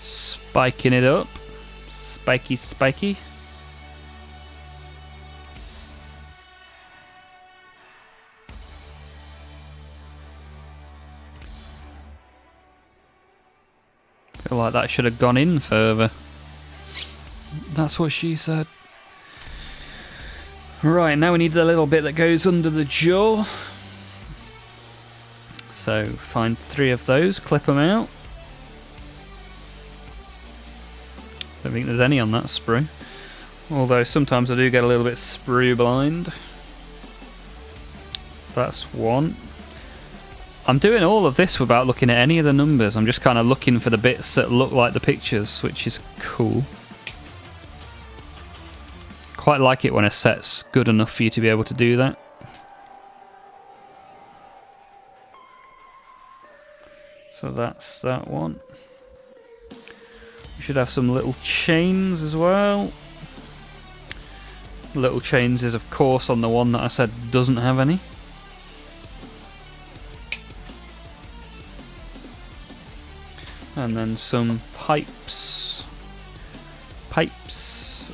Spiking it up. Spiky, spiky. Feel like that should have gone in further. That's what she said. Right, now we need the little bit that goes under the jaw. So find 3 of those, clip them out. Don't think there's any on that sprue. Although sometimes I do get a little bit sprue blind. That's 1. I'm doing all of this without looking at any of the numbers. I'm just kind of looking for the bits that look like the pictures, which is cool. Quite like it when a set's good enough for you to be able to do that. So that's that one. We should have some little chains as well. Little chains is of course on the one that I said doesn't have any. And then some pipes. Pipes,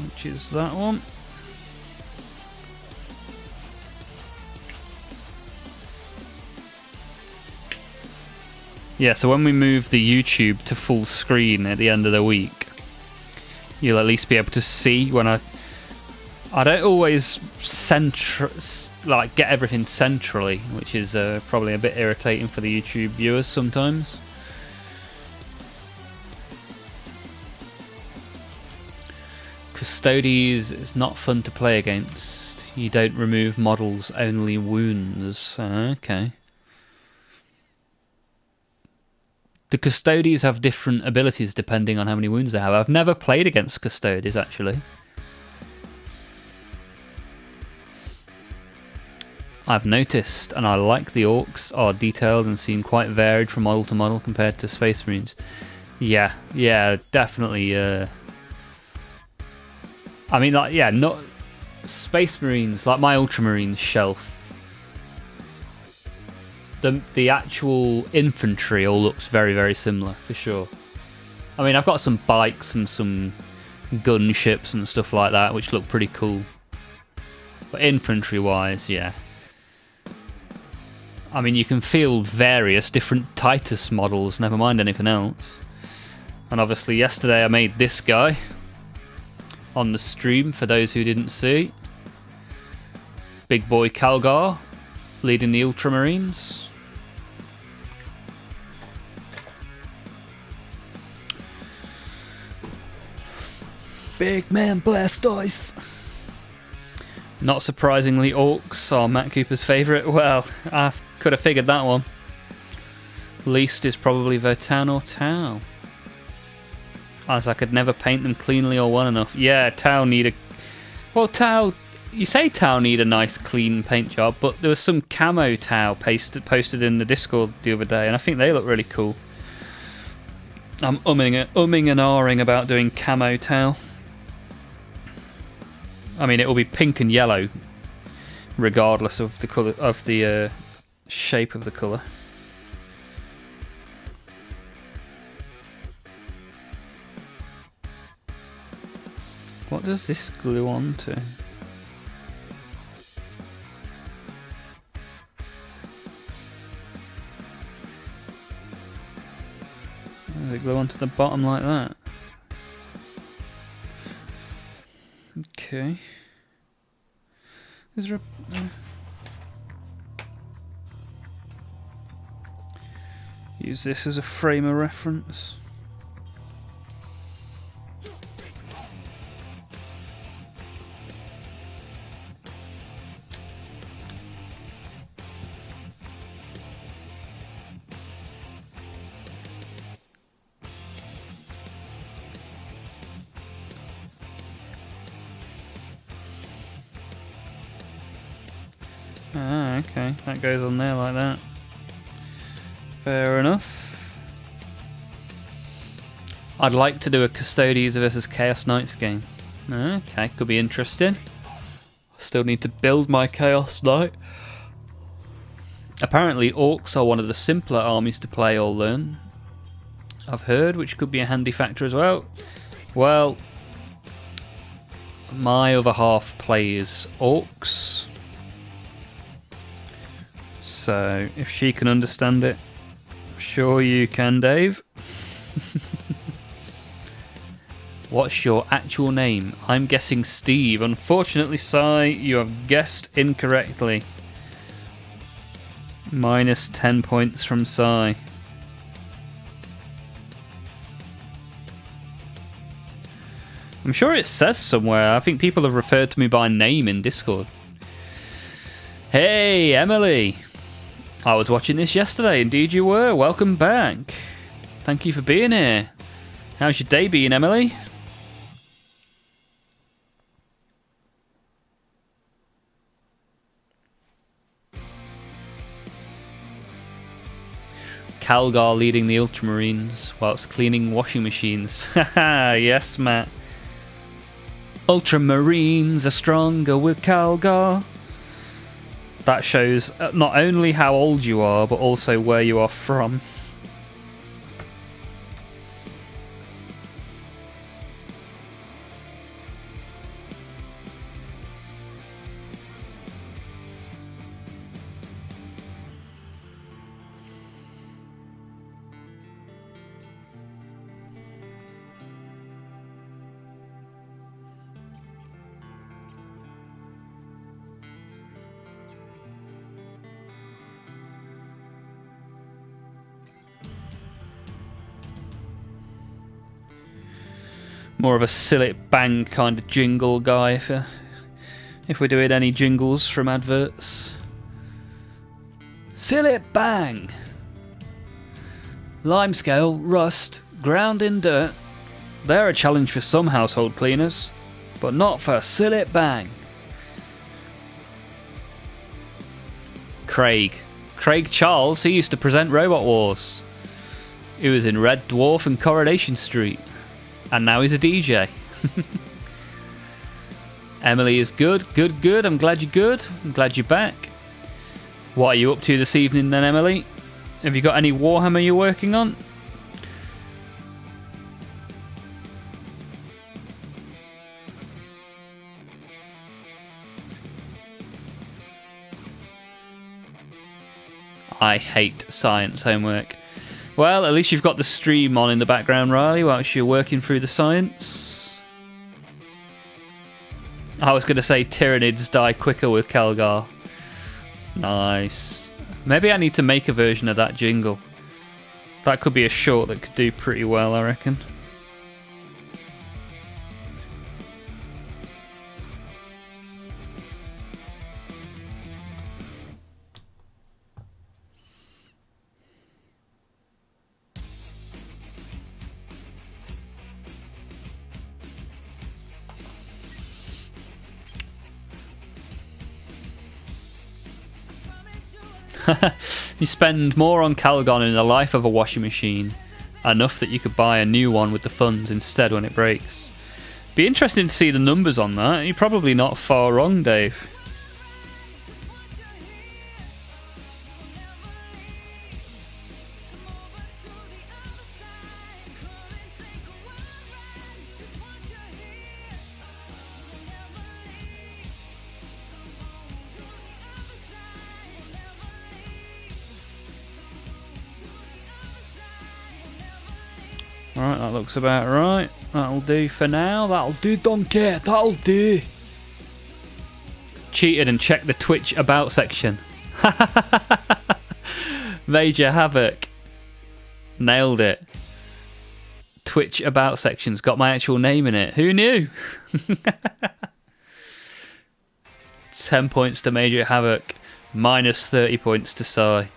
which is that one. Yeah, so when we move the YouTube to full screen at the end of the week, you'll at least be able to see when I don't always get everything centrally, which is probably a bit irritating for the YouTube viewers sometimes. Custodes is not fun to play against. You don't remove models, only wounds. Okay. The Custodes have different abilities depending on how many wounds they have. I've never played against Custodes, actually. I've noticed, and I like the orcs are detailed and seem quite varied from model to model compared to Space Marines. Yeah, definitely. I mean, like, yeah, not Space Marines, like my Ultramarines shelf. The actual infantry all looks very, very similar, for sure. I mean, I've got some bikes and some gunships and stuff like that, which look pretty cool. But infantry-wise, yeah. I mean, you can field various different Titus models, never mind anything else. And obviously yesterday I made this guy on the stream, for those who didn't see. Big boy Calgar, leading the Ultramarines. Big man Blastoise. Not surprisingly, Orcs are Matt Cooper's favourite. Well, I could have figured that one. Least is probably Votan or Tau. As I could never paint them cleanly or well enough. Yeah, Tau need a... Well, Tau... You say Tau need a nice clean paint job, but there was some camo Tau posted in the Discord the other day, and I think they look really cool. I'm umming and ahhing about doing camo Tau. I mean, it will be pink and yellow, regardless of the colour of the shape of the colour. What does this glue on to? Does it glue onto the bottom like that? Okay. Is there a... Use this as a frame of reference. Ah, okay. That goes on there like that. Fair enough. I'd like to do a Custodians versus Chaos Knights game. Okay, could be interesting. Still need to build my Chaos Knight. Apparently Orcs are one of the simpler armies to play or learn, I've heard, which could be a handy factor as well. Well, my other half plays Orcs, so if she can understand it, I'm sure you can, Dave. What's your actual name? I'm guessing Steve. Unfortunately, Sai, you have guessed incorrectly. Minus 10 points from Sai. I'm sure it says somewhere. I think people have referred to me by name in Discord. Hey, Emily. I was watching this yesterday. Indeed you were. Welcome back. Thank you for being here. How's your day been, Emily? Calgar leading the Ultramarines whilst cleaning washing machines. Haha, yes, Matt. Ultramarines are stronger with Calgar. That shows not only how old you are, but also where you are from. More of a Sillet Bang kind of jingle guy if we're doing any jingles from adverts. Sillet Bang! Limescale, rust, ground in dirt. They're a challenge for some household cleaners, but not for Sillet Bang. Craig Charles, he used to present Robot Wars. He was in Red Dwarf and Coronation Street. And now he's a DJ. Emily is good. I'm glad you're good. I'm glad you're back. What are you up to this evening then, Emily? Have you got any Warhammer you're working on? I hate science homework. Well, at least you've got the stream on in the background, Riley, whilst you're working through the science. I was going to say Tyranids die quicker with Calgar. Nice. Maybe I need to make a version of that jingle. That could be a short that could do pretty well, I reckon. You spend more on Calgon in the life of a washing machine, enough that you could buy a new one with the funds instead when it breaks. Be interesting to see the numbers on that. You're probably not far wrong, Dave. Alright, that looks about right. That'll do for now. That'll do, donkey. That'll do. Cheated and checked the Twitch about section. Major Havoc. Nailed it. Twitch about section's got my actual name in it. Who knew? 10 points to Major Havoc. Minus 30 points to Sai.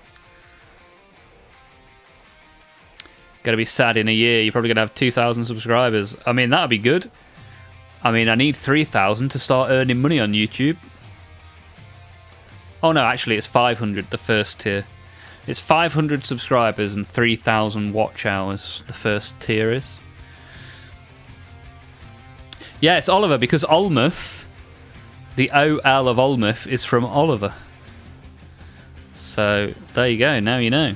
Gonna be sad in a year. You're probably gonna have 2,000 subscribers. I mean, that'd be good. I mean, I need 3,000 to start earning money on YouTube. Oh no, actually, it's 500, the first tier. It's 500 subscribers and 3,000 watch hours, the first tier is. Yeah, it's Oliver, because Olmouth, the OL of Olmouth, is from Oliver. So, there you go, now you know.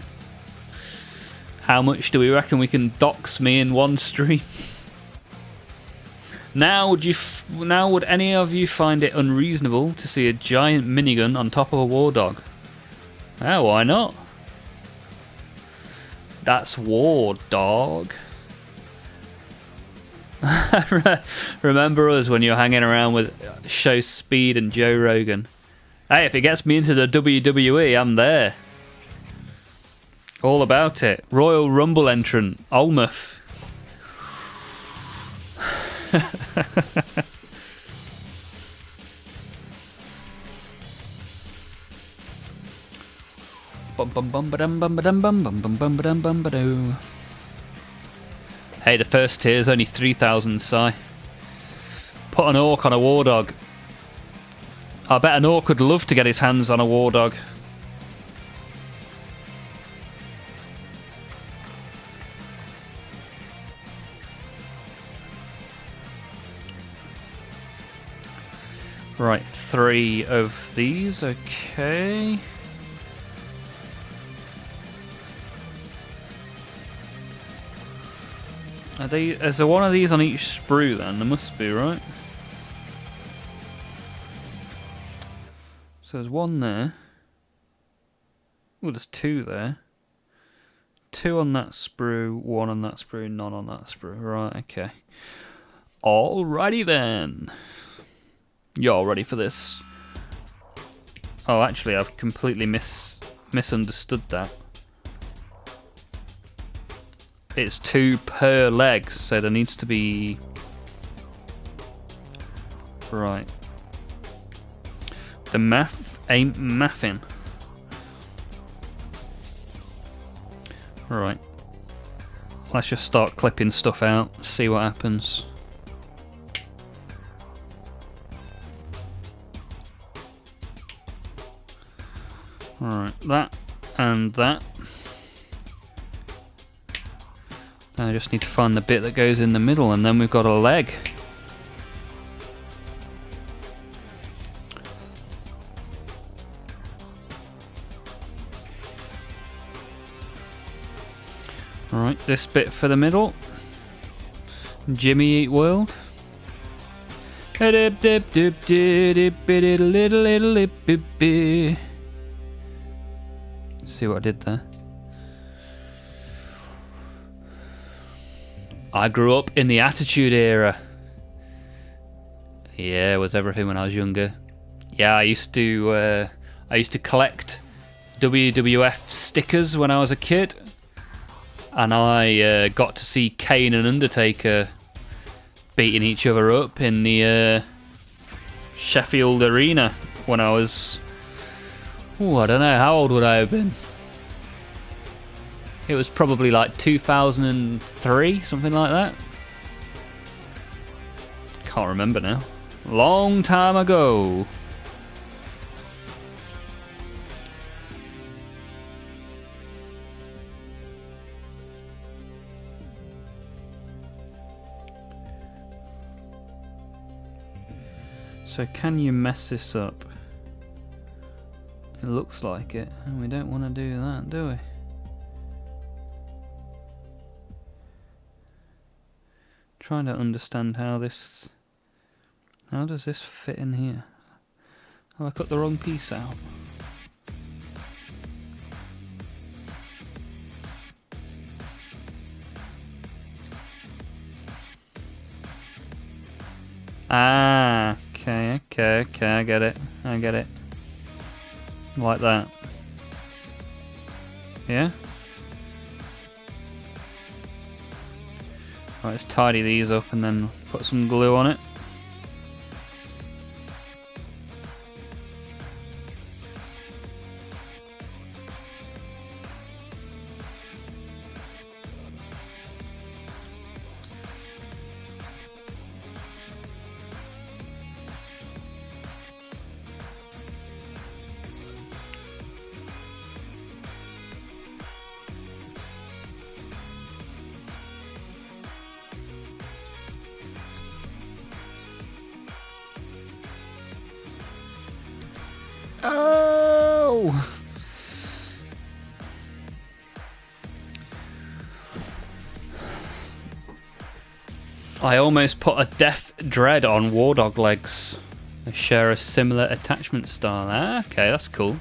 How much do we reckon we can dox me in one stream? Now would any of you find it unreasonable to see a giant minigun on top of a war dog? Oh, why not? That's war dog. Remember us when you're hanging around with Show Speed and Joe Rogan. Hey, if it gets me into the WWE, I'm there. All about it. Royal Rumble entrant, Olmouth. Hey, the first tier is only 3,000 Sai. Put an orc on a war dog. I bet an orc would love to get his hands on a war dog. Right, 3 of these, okay. Is there one of these on each sprue then? There must be, right? So there's one there. Oh, there's 2 there. 2 on that sprue, 1 on that sprue, none on that sprue. Right, okay. Alrighty then. You're ready for this. Oh, actually, I've completely misunderstood that. It's 2 per leg, so there needs to be... Right. The math ain't mathing. Right. Let's just start clipping stuff out, see what happens. Alright, that and that. I just need to find the bit that goes in the middle, and then we've got a leg. Alright, this bit for the middle. Jimmy Eat World. See what I did there? I grew up in the Attitude Era. Yeah, it was everything when I was younger. Yeah, I used to collect WWF stickers when I was a kid, and I got to see Kane and Undertaker beating each other up in the Sheffield Arena when I was, I don't know, how old would I have been? It was probably like 2003, something like that. Can't remember now. Long time ago. So can you mess this up? It looks like it, and we don't want to do that, do we? Trying to understand how does this fit in here? Have I cut the wrong piece out? Ah, okay, I get it. Like that. Yeah? Right, let's tidy these up and then put some glue on it. Oh! I almost put a Death Dread on War Dog legs. They share a similar attachment style. Ah, okay, that's cool.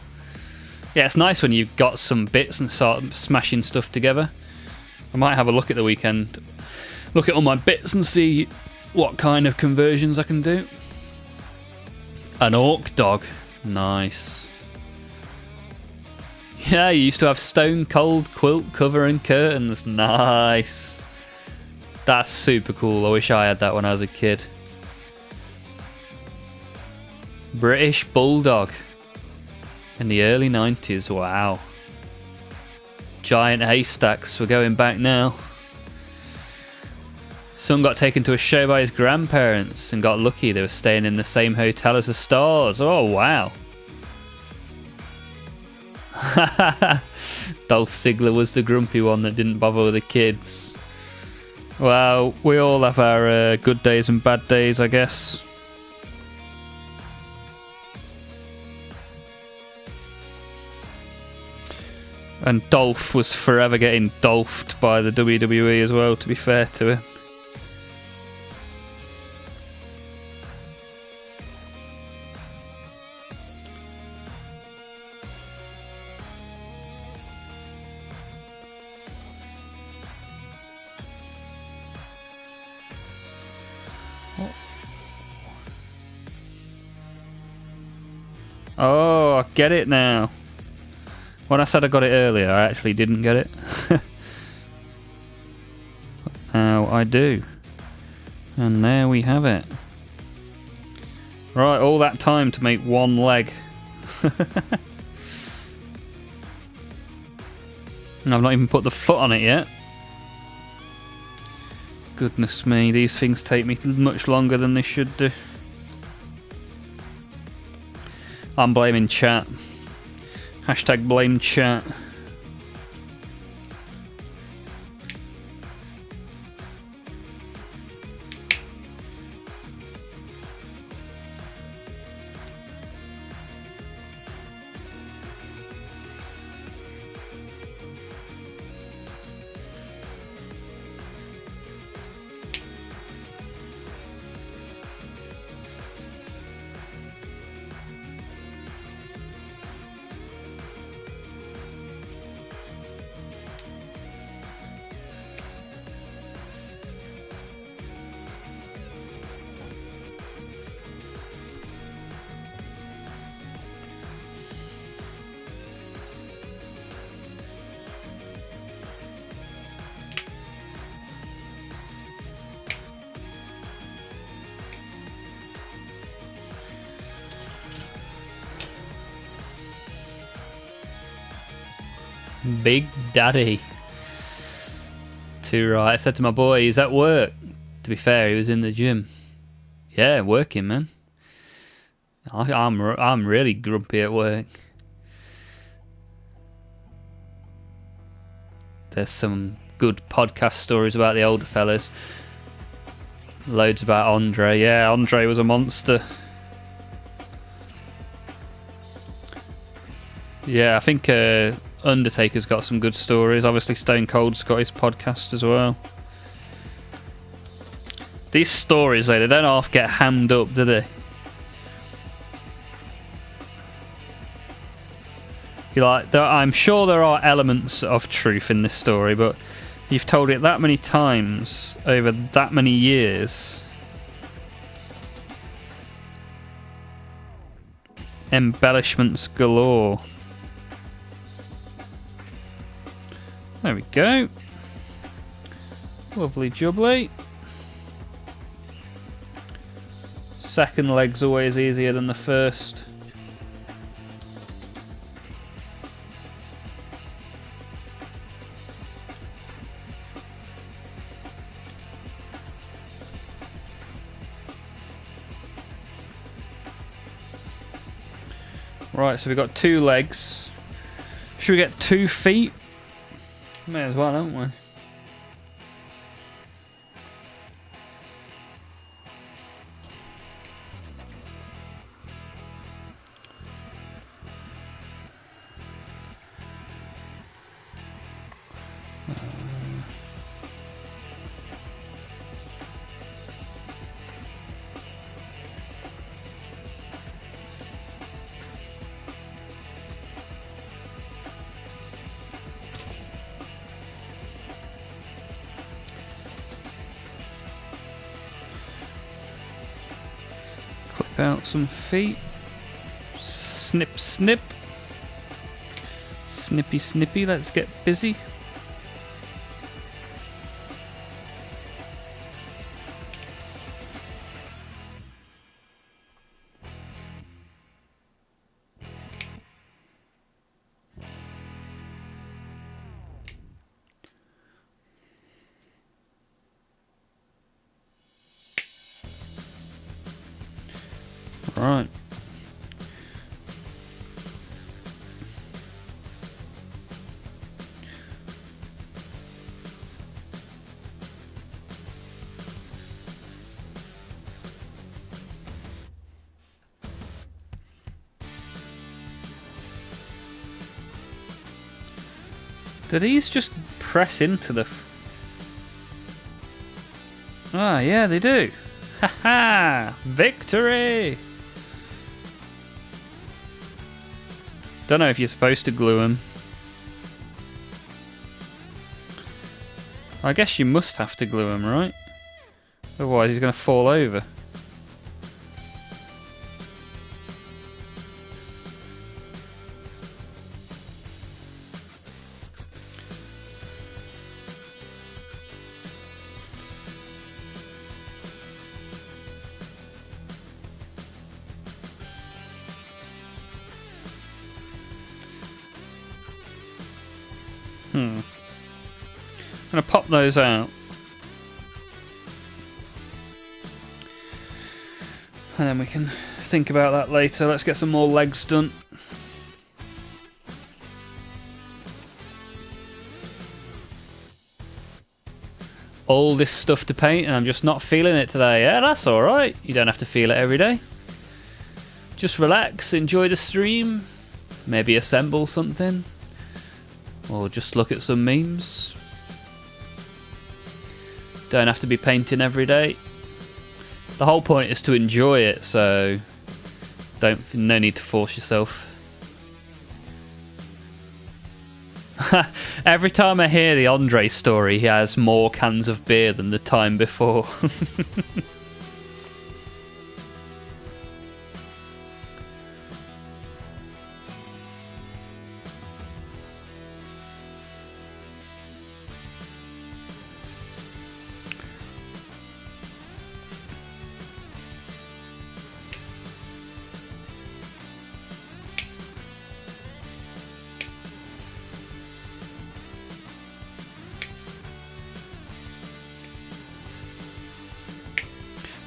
Yeah, it's nice when you've got some bits and start smashing stuff together. I might have a look at the weekend. Look at all my bits and see what kind of conversions I can do. An Orc Dog. Nice. Yeah, you used to have Stone Cold quilt cover and curtains. Nice. That's super cool. I wish I had that when I was a kid. British Bulldog. In the early 90s. Wow. Giant haystacks. We're going back now. Son got taken to a show by his grandparents and got lucky. They were staying in the same hotel as the stars. Oh, wow. Dolph Ziggler was the grumpy one that didn't bother with the kids. Well, we all have our good days and bad days, I guess. And Dolph was forever getting dolphed by the WWE as well, to be fair to him. Oh, I get it now. When I said I got it earlier, I actually didn't get it. Now I do. And there we have it. Right, all that time to make one leg. And I've not even put the foot on it yet. Goodness me, these things take me much longer than they should do. I'm blaming chat. Hashtag blame chat. Big Daddy. Too right. I said to my boy, he's at work. To be fair, he was in the gym. Yeah, working, man. I'm really grumpy at work. There's some good podcast stories about the older fellas. Loads about Andre. Yeah, Andre was a monster. Yeah, I think Undertaker's got some good stories. Obviously, Stone Cold's got his podcast as well. These stories, though, they don't half get hammed up, do they? I'm sure there are elements of truth in this story, but you've told it that many times over that many years. Embellishments galore. There we go. Lovely jubbly. Second leg's always easier than the first. Right, so we've got 2 legs. Should we get 2 feet? May as well, don't we? Clip out some feet. Snip, snip. Snippy, snippy. Let's get busy. Right. Do these just press into the... Ah, yeah, they do. Ha ha! Victory! Don't know if you're supposed to glue them. I guess you must have to glue them, right? Otherwise he's going to fall over. I'm going to pop those out. And then we can think about that later. Let's get some more legs done. All this stuff to paint and I'm just not feeling it today. Yeah, that's alright. You don't have to feel it every day. Just relax, enjoy the stream. Maybe assemble something. Or just look at some memes. Don't have to be painting every day. The whole point is to enjoy it, so no need to force yourself. Every time I hear the Andre story, he has more cans of beer than the time before.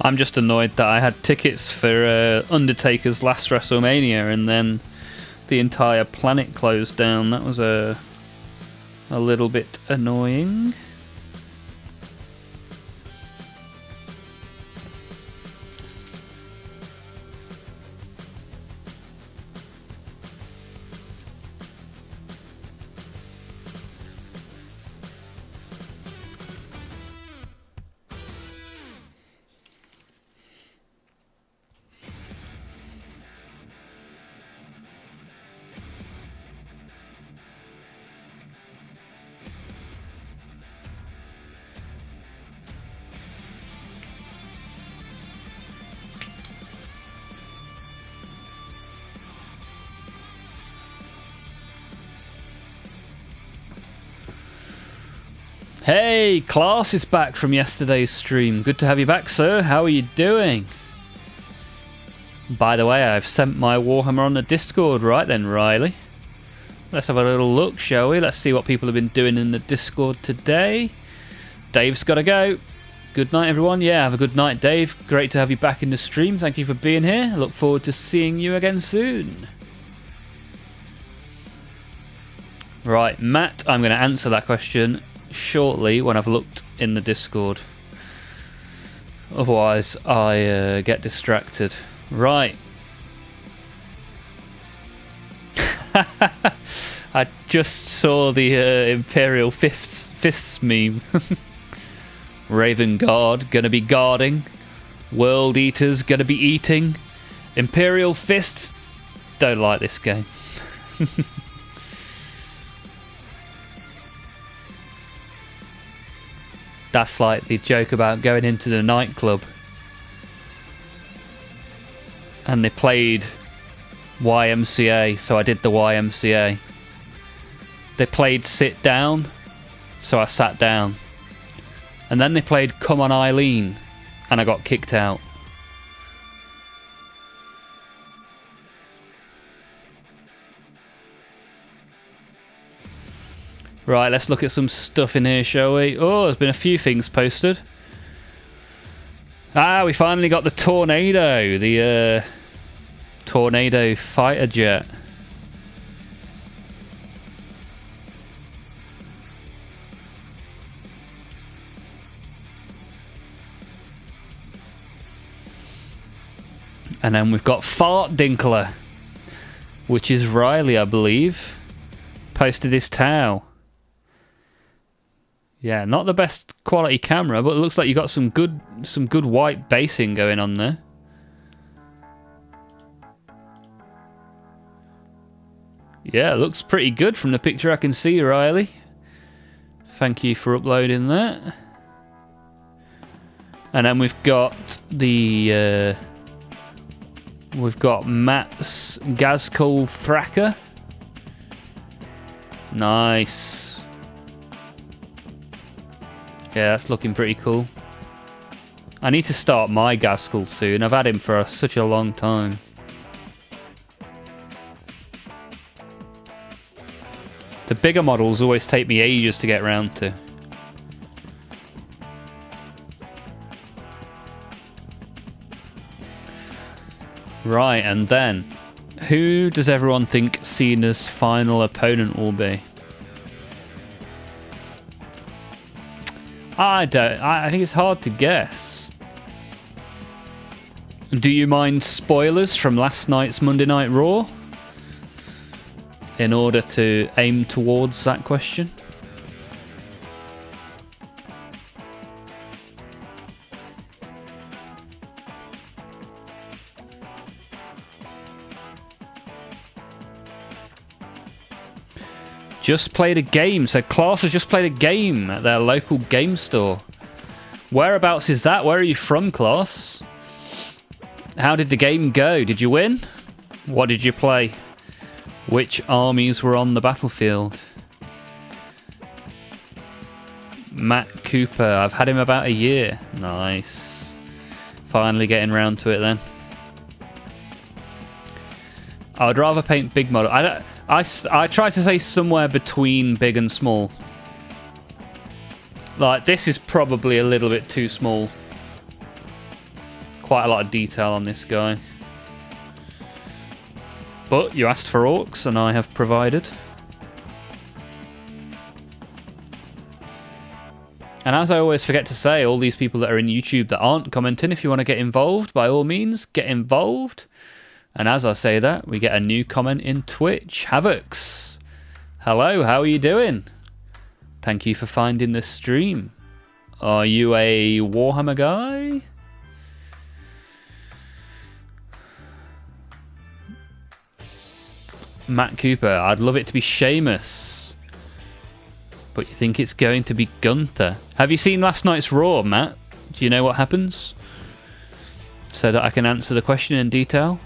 I'm just annoyed that I had tickets for Undertaker's last WrestleMania and then the entire planet closed down. That was a little bit annoying. Hey, Klaus is back from yesterday's stream. Good to have you back, sir. How are you doing? By the way, I've sent my Warhammer on the Discord. Right then, Riley. Let's have a little look, shall we? Let's see what people have been doing in the Discord today. Dave's got to go. Good night, everyone. Yeah, have a good night, Dave. Great to have you back in the stream. Thank you for being here. I look forward to seeing you again soon. Right, Matt, I'm going to answer that question shortly when I've looked in the Discord. Otherwise, I get distracted. Right. I just saw the Imperial Fists meme. Raven Guard, gonna be guarding. World Eaters, gonna be eating. Imperial Fists, don't like this game. That's like the joke about going into the nightclub and they played YMCA, so I did the YMCA. They played Sit Down, so I sat down. And then they played Come On Eileen, and I got kicked out. Right, let's look at some stuff in here, shall we? Oh, there's been a few things posted. Ah, we finally got the Tornado, the Tornado fighter jet. And then we've got Fart Dinkler, which is Riley, I believe. Posted his towel. Yeah, not the best quality camera, but it looks like you got some good white basing going on there. Yeah, it looks pretty good from the picture I can see, Riley. Thank you for uploading that. And then we've got the we've got Matt's Gazcoal Thracker. Nice. Yeah, that's looking pretty cool. I need to start my Gaskell soon. I've had him for such a long time. The bigger models always take me ages to get around to. Right, and then, who does everyone think Cena's final opponent will be? I think it's hard to guess. Do you mind spoilers from last night's Monday Night Raw? In order to aim towards that question. Just played a game. So Klaus has just played a game at their local game store. Whereabouts is that? Where are you from, Klaus? How did the game go? Did you win? What did you play? Which armies were on the battlefield? Matt Cooper. I've had him about a year. Nice. Finally getting round to it then. I would rather paint big model. I try to say somewhere between big and small. Like, this is probably a little bit too small. Quite a lot of detail on this guy. But you asked for orcs, and I have provided. And as I always forget to say, all these people that are in YouTube that aren't commenting, if you want to get involved, by all means, get involved. And as I say that, we get a new comment in Twitch. Havocs. Hello, how are you doing? Thank you for finding this stream. Are you a Warhammer guy? Matt Cooper, I'd love it to be Seamus. But you think it's going to be Gunther. Have you seen last night's Raw, Matt? Do you know what happens? So that I can answer the question in detail.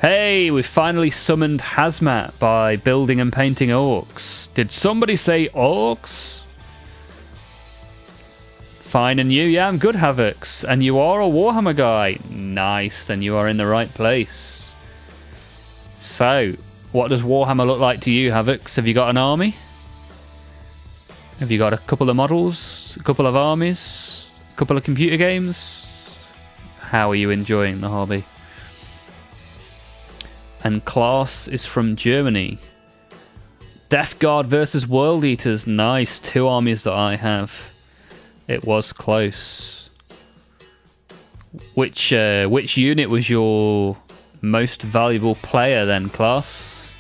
Hey, we've finally summoned Hazmat by building and painting orcs. Did somebody say orcs? Fine, and you? Yeah, I'm good, Havocs. And you are a Warhammer guy. Nice, then you are in the right place. So, what does Warhammer look like to you, Havocs? Have you got an army? Have you got a couple of models, a couple of armies, a couple of computer games? How are you enjoying the hobby? And Klaus is from Germany. Death Guard versus World Eaters. Nice, 2 armies that I have. It was close. Which unit was your most valuable player then, Klaus?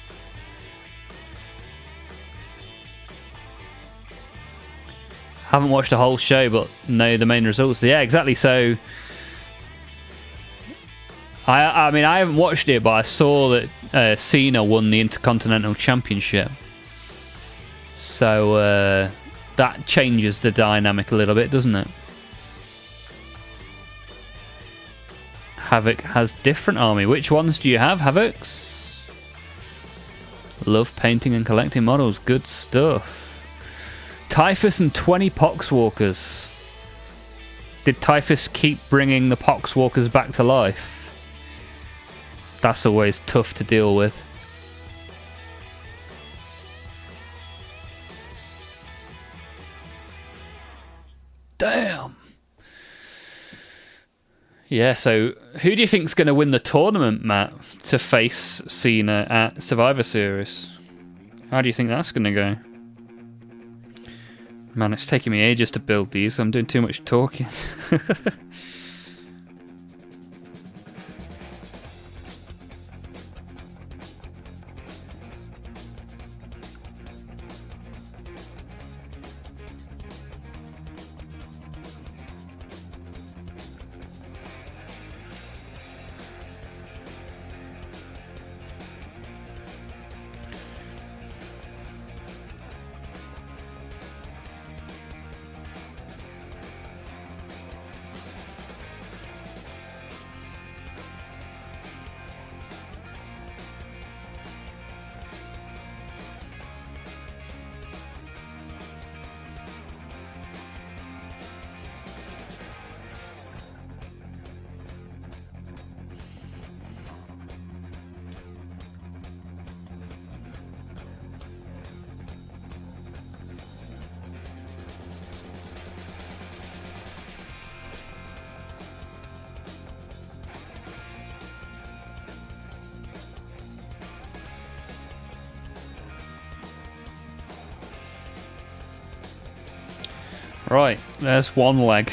Haven't watched the whole show, but know the main results. Yeah, exactly. So, I mean, I haven't watched it, but I saw that Cena won the Intercontinental Championship. So, that changes the dynamic a little bit, doesn't it? Havoc has different army. Which ones do you have, Havocs? Love painting and collecting models. Good stuff. Typhus and 20 Poxwalkers. Did Typhus keep bringing the Poxwalkers back to life? That's always tough to deal with. Damn. Yeah, so who do you think's going to win the tournament, Matt, to face Cena at Survivor Series? How do you think that's going to go? Man, it's taking me ages to build these. I'm doing too much talking. Right, there's one leg.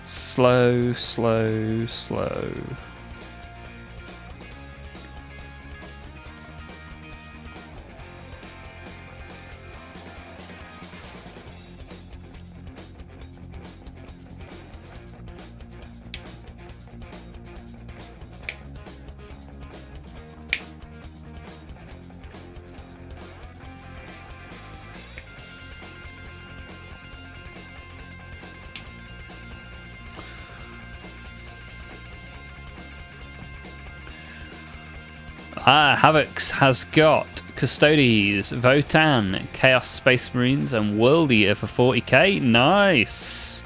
Slow, slow, slow. Havocs has got Custodes, Votan, Chaos Space Marines, and World Eater for 40k. Nice!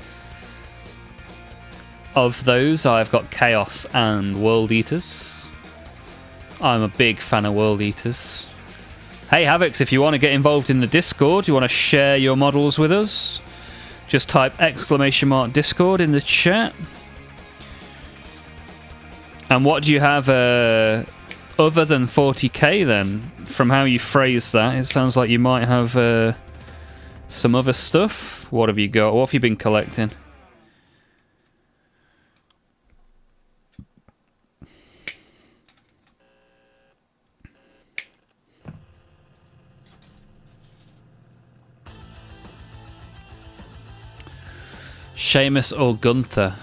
Of those, I've got Chaos and World Eaters. I'm a big fan of World Eaters. Hey Havocs, if you want to get involved in the Discord, you want to share your models with us, just type !Discord in the chat. And what do you have other than 40k then? From how you phrase that, it sounds like you might have some other stuff. What have you got? What have you been collecting? Seamus or Gunther?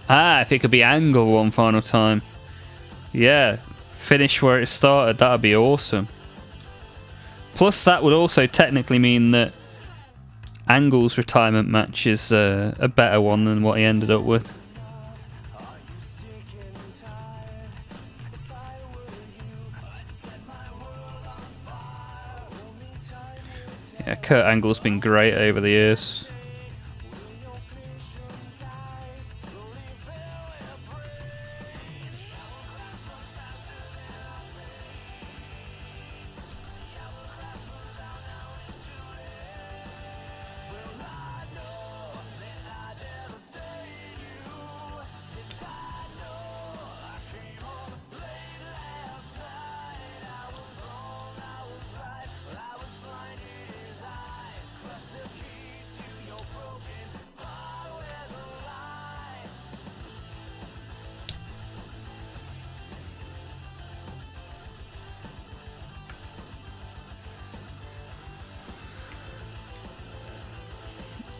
Ah, if it could be Angle one final time. Yeah, finish where it started, that'd be awesome. Plus, that would also technically mean that Angle's retirement match is a better one than what he ended up with. Yeah, Kurt Angle's been great over the years.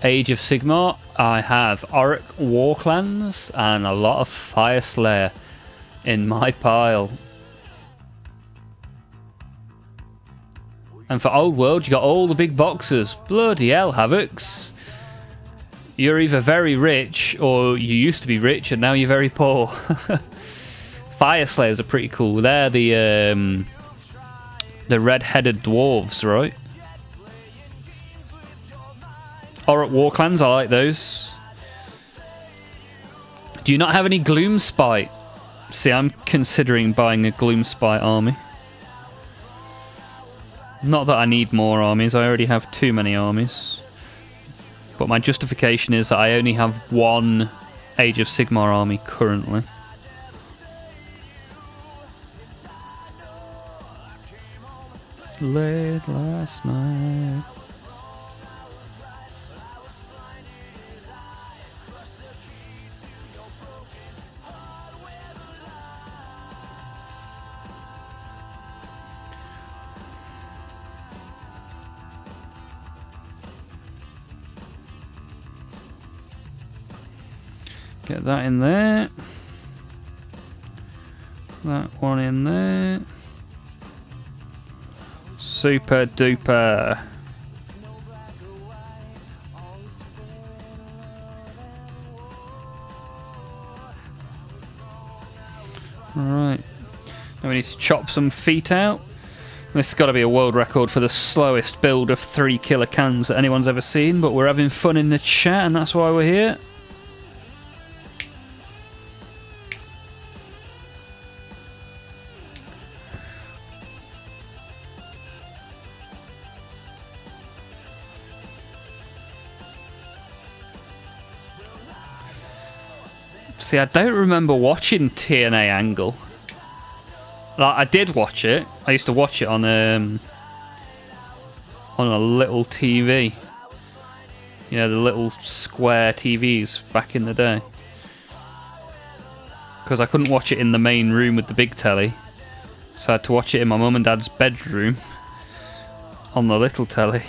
Age of Sigmar, I have Auric Warclans and a lot of Fire Slayer in my pile. And for Old World, you got all the big boxes. Bloody hell, Havocs. You're either very rich, or you used to be rich, and now you're very poor. Fire Slayers are pretty cool. They're the red-headed dwarves, right? Auric Warclans, I like those. Do you not have any Gloomspite? See, I'm considering buying a Gloomspite army. Not that I need more armies, I already have too many armies. But my justification is that I only have one Age of Sigmar army currently. Late last night. Get that in there. That one in there. Super duper. Alright. Now we need to chop some feet out. This has got to be a world record for the slowest build of 3 killer cans that anyone's ever seen, but we're having fun in the chat and that's why we're here. See, I don't remember watching TNA Angle. Like, I did watch it. I used to watch it on a little TV. You know, the little square TVs back in the day. Because I couldn't watch it in the main room with the big telly. So I had to watch it in my mum and dad's bedroom on the little telly.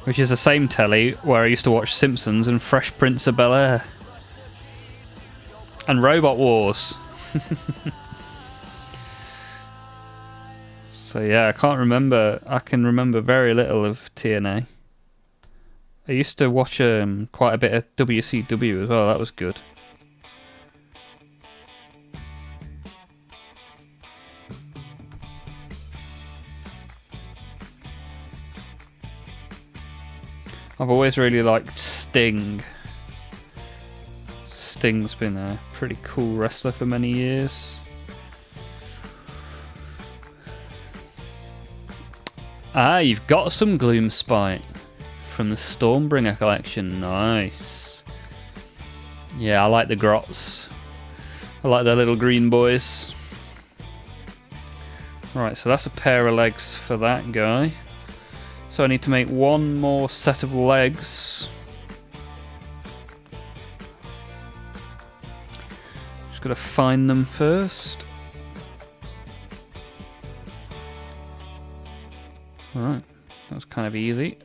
Which is the same telly where I used to watch Simpsons and Fresh Prince of Bel-Air. And Robot Wars. So yeah, I can't remember. I can remember very little of TNA. I used to watch quite a bit of WCW as well. That was good. I've always really liked Sting. Sting's been a pretty cool wrestler for many years. Ah, you've got some Gloomspite from the Stormbringer collection. Nice. Yeah, I like the grots. I like their little green boys. Right, so that's a pair of legs for that guy. So I need to make one more set of legs. Just gotta find them first. Alright, that was kind of easy.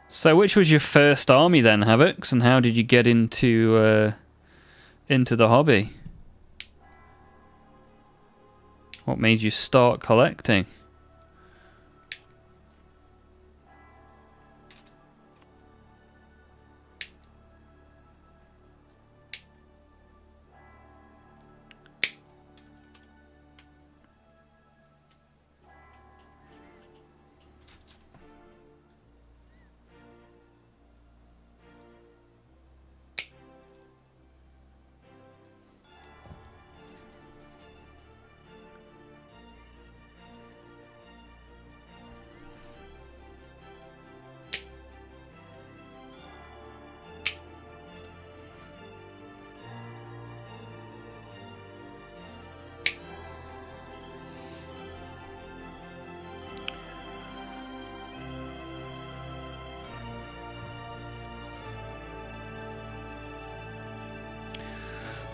So which was your first army then, Havocs, and how did you get into the hobby? What made you start collecting?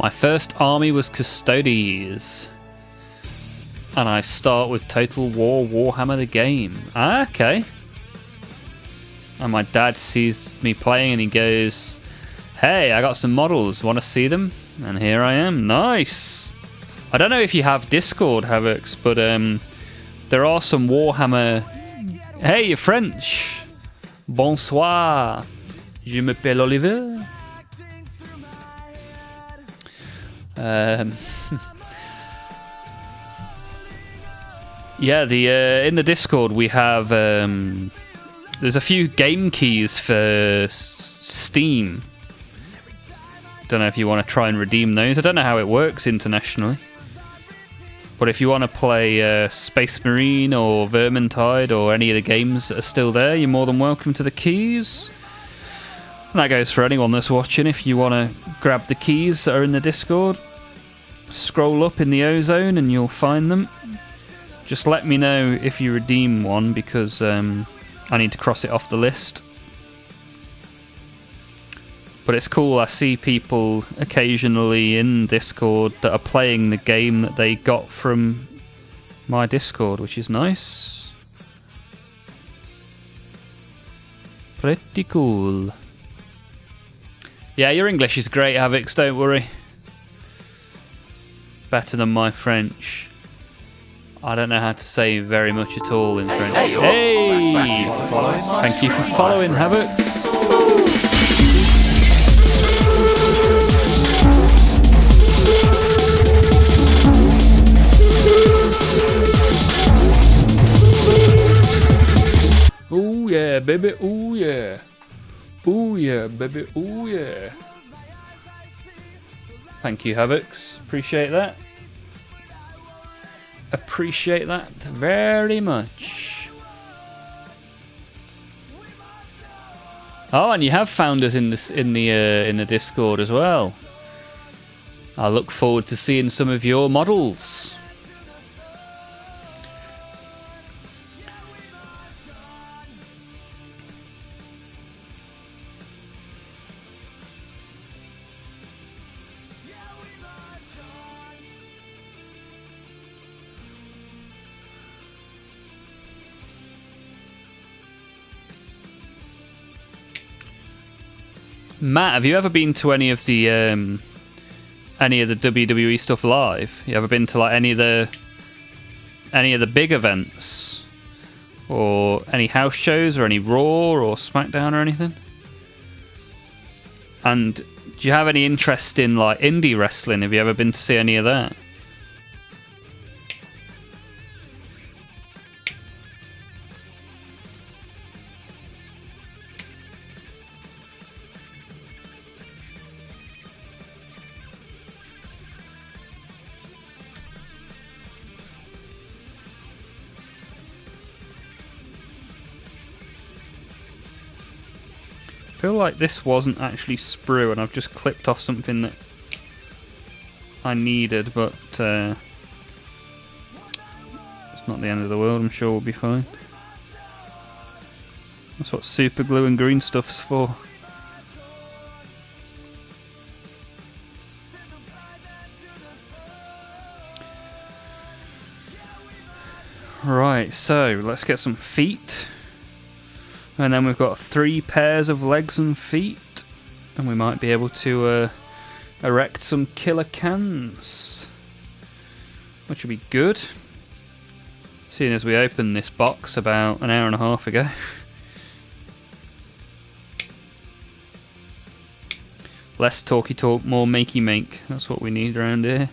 My first army was Custodes. And I start with Total War Warhammer the game. Ah, okay. And my dad sees me playing and he goes, "Hey, I got some models. Want to see them?" And here I am. Nice. I don't know if you have Discord, Havocs, but there are some Warhammer... Hey, you're French. Bonsoir. Je m'appelle Oliver. Yeah, in the Discord we have there's a few game keys for Steam. Don't know if you want to try and redeem those. I don't know how it works internationally, but if you want to play Space Marine or Vermintide or any of the games that are still there, you're more than welcome to the keys. And that goes for anyone that's watching. If you want to grab the keys that are in the Discord, scroll up in the Ozone and you'll find them. Just let me know if you redeem one, because I need to cross it off the list. But it's cool, I see people occasionally in Discord that are playing the game that they got from my Discord, which is nice. Pretty cool. Yeah, your English is great, Havocs, don't worry. Better than my French. I don't know how to say very much at all in French. Hey! Thank you for following, Havocs. Oh yeah, baby, oh yeah. Oh yeah, baby, oh yeah. Thank you, Havocs. Appreciate that. Appreciate that very much. Oh, and you have found us in the Discord as well. I look forward to seeing some of your models. Matt, have you ever been to any of the WWE stuff live? You ever been to like any of the big events, or any house shows, or any Raw or SmackDown or anything? And do you have any interest in like indie wrestling? Have you ever been to see any of that? feel like this wasn't actually sprue and I've just clipped off something that I needed, but it's not the end of the world. I'm sure we'll be fine. That's what super glue and green stuff's for. Right, so let's get some feet. And then we've got 3 pairs of legs and feet. And we might be able to erect some killer cans. Which would be good. Seeing as we opened this box about an hour and a half ago. Less talky talk, more makey make. That's what we need around here.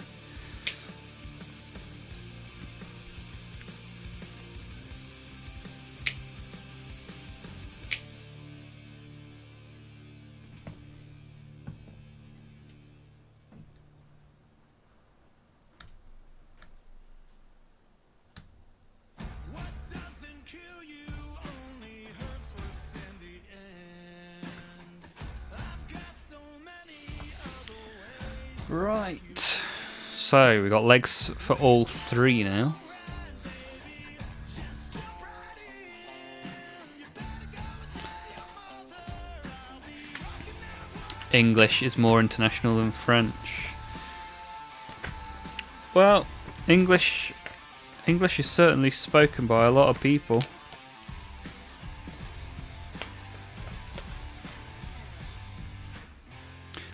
Right, so we've got legs for all 3 now. English is more international than French. Well, English is certainly spoken by a lot of people.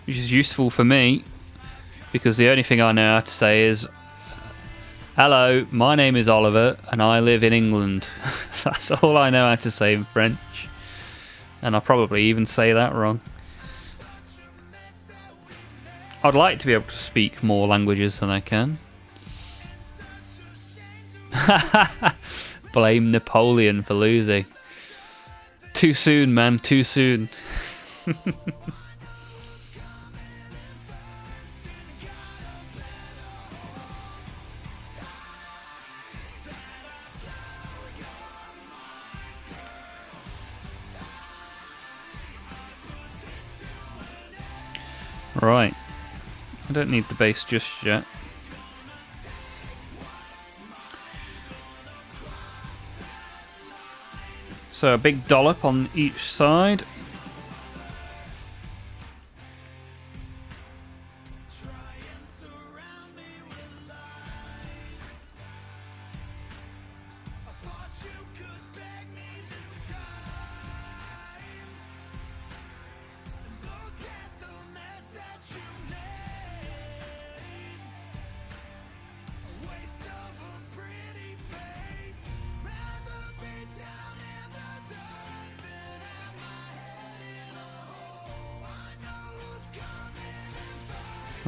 Which is useful for me. Because the only thing I know how to say is, hello, my name is Oliver and I live in England. That's all I know how to say in French. And I probably even say that wrong. I'd like to be able to speak more languages than I can. Blame Napoleon for losing. Too soon, man, too soon. Right, I don't need the base just yet. So a big dollop on each side.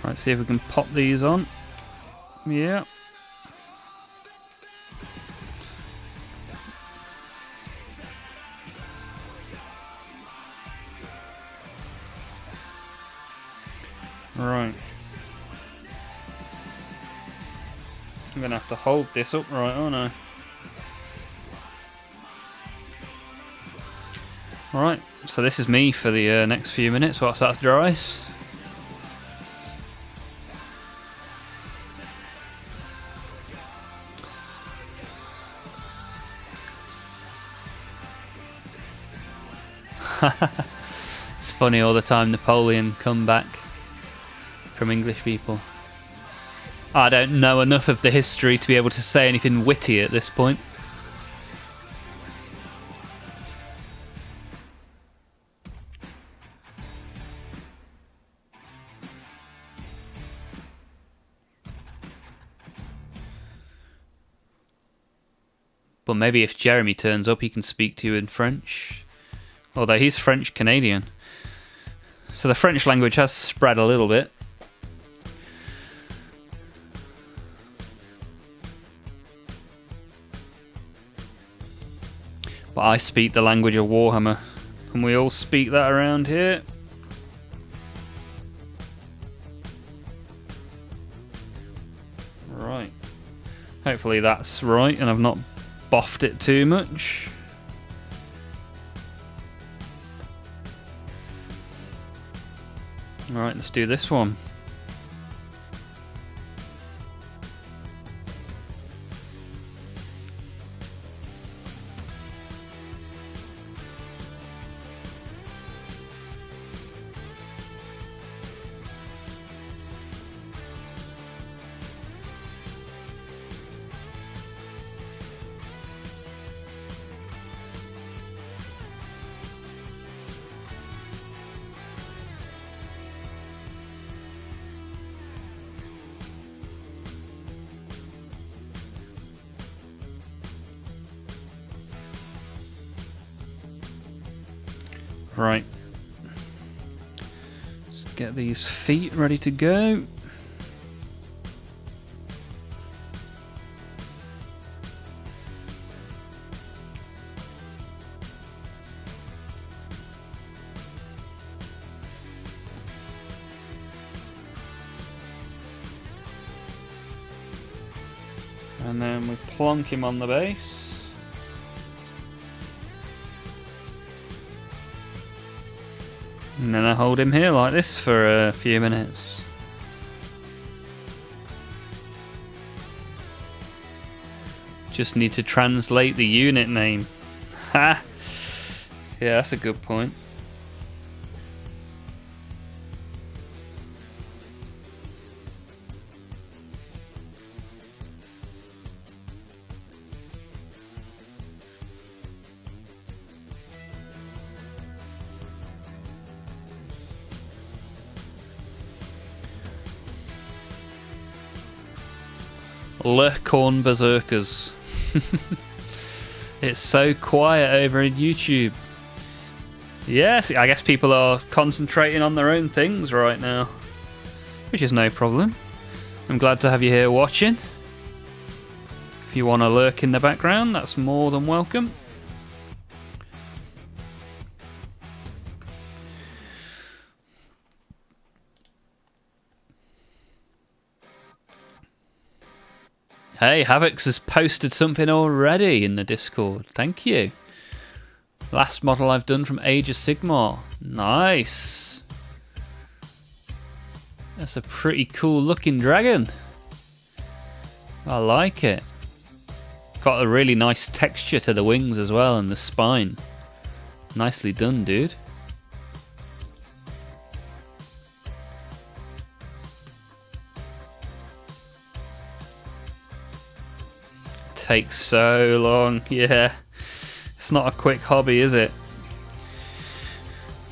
Right, see if we can pop these on. Yeah. Right. I'm gonna have to hold this upright, aren't I? Right, so this is me for the next few minutes whilst that dries. It's funny all the time Napoleon come back from English people. I don't know enough of the history to be able to say anything witty at this point. But maybe if Jeremy turns up he can speak to you in French. Although he's French-Canadian. So the French language has spread a little bit. But I speak the language of Warhammer. And we all speak that around here. Right. Hopefully that's right and I've not boffed it too much. Alright, let's do this one. Right. Let's get these feet ready to go. And then we plonk him on the base. And then I hold him here like this for a few minutes. Just need to translate the unit name. Ha! Yeah, that's a good point. Lurkhorn Berserkers. It's so quiet over in YouTube. Yes, I guess people are concentrating on their own things right now, which is no problem. I'm glad to have you here watching. If you want to lurk in the background, that's more than welcome. Hey, Havix has posted something already in the Discord. Thank you. Last model I've done from Age of Sigmar. Nice. That's a pretty cool looking dragon. I like it. Got a really nice texture to the wings as well and the spine. Nicely done, dude. Takes so long. Yeah, it's not a quick hobby, is it?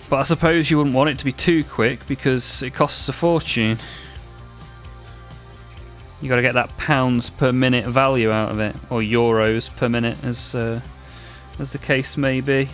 But I suppose you wouldn't want it to be too quick because it costs a fortune. You got to get that pounds per minute value out of it, or euros per minute, as the case may be.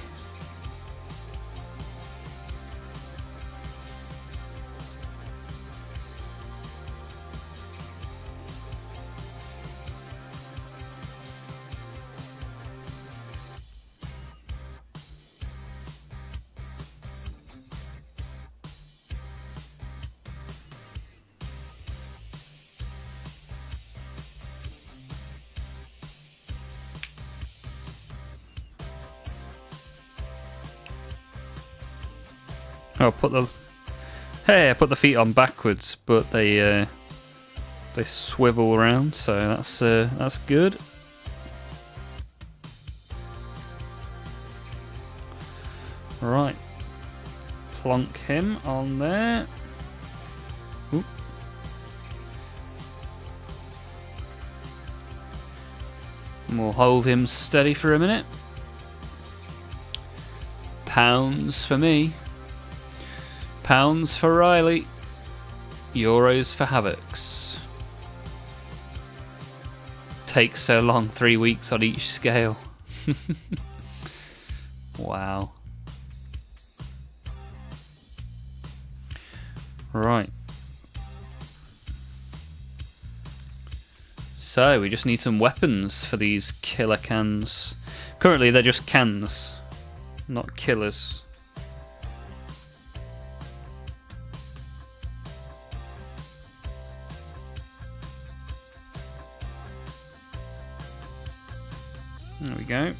Oh, I put the feet on backwards, but they swivel around, so that's good. Right, plonk him on there. Oop. And we'll hold him steady for a minute. Pounds for me. Pounds for Riley. Euros for Havix. Takes so long, 3 weeks on each scale. Wow. Right. So we just need some weapons for these killer cans. Currently they're just cans, not killers. There we go.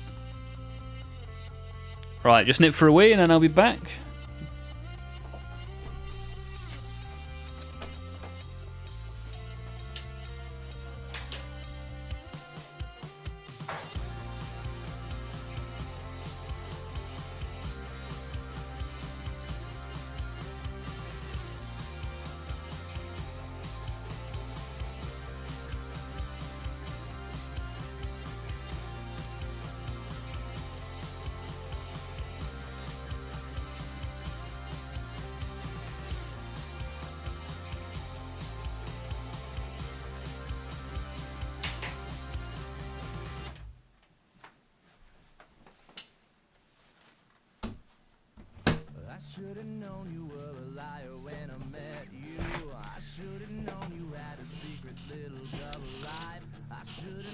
Right, just nip for a wee and then I'll be back.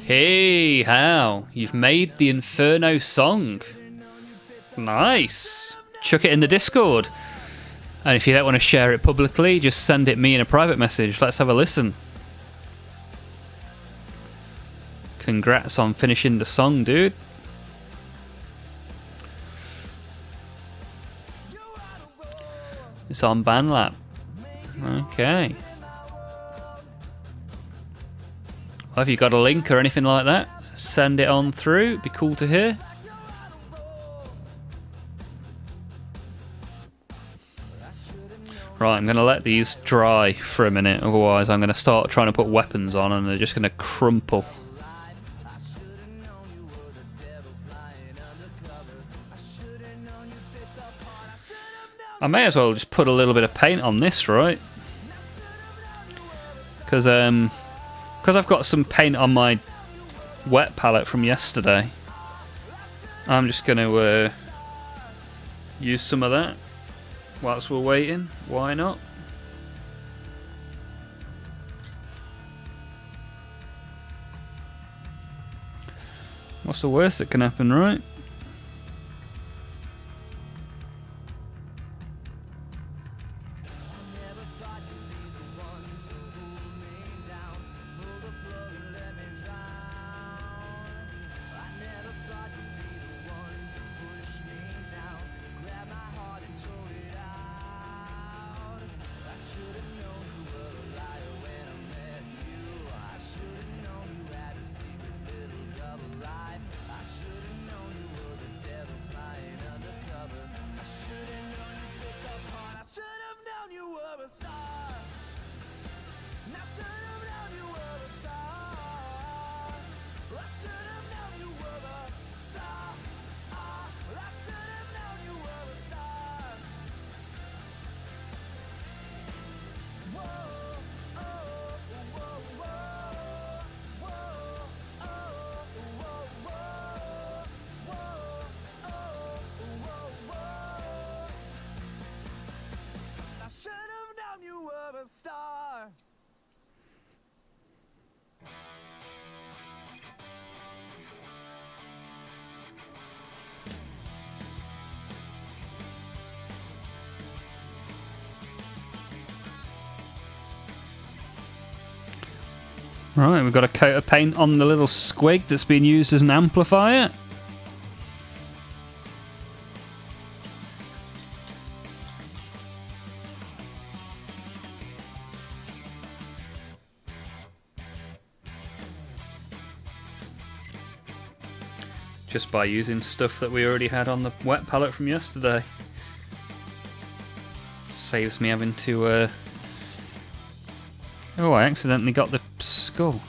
Hey, how? You've made the Inferno song. Nice. Chuck it in the Discord. And if you don't want to share it publicly, just send it me in a private message. Let's have a listen. Congrats on finishing the song, dude. It's on BandLab. Okay. Well, have you got a link or anything like that? Send it on through. It'd be cool to hear. Right, I'm going to let these dry for a minute, otherwise I'm going to start trying to put weapons on and they're just going to crumple. I may as well just put a little bit of paint on this, right? Because I've got some paint on my wet palette from yesterday. I'm just going to use some of that whilst we're waiting. Why not? What's the worst that can happen, right? Right, we've got a coat of paint on the little squig that's been used as an amplifier. Just by using stuff that we already had on the wet palette from yesterday. Saves me having to... Oh, I accidentally got the skull.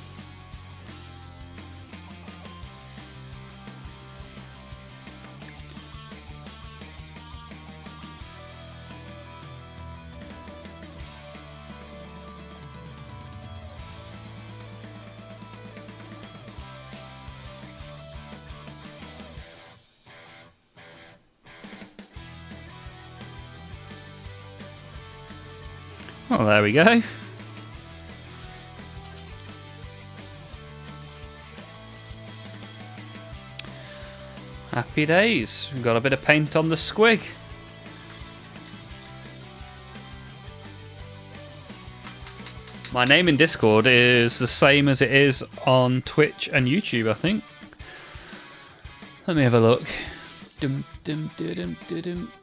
Well, there we go. Happy days. We've got a bit of paint on the squig. My name in Discord is the same as it is on Twitch and YouTube, I think. Let me have a look.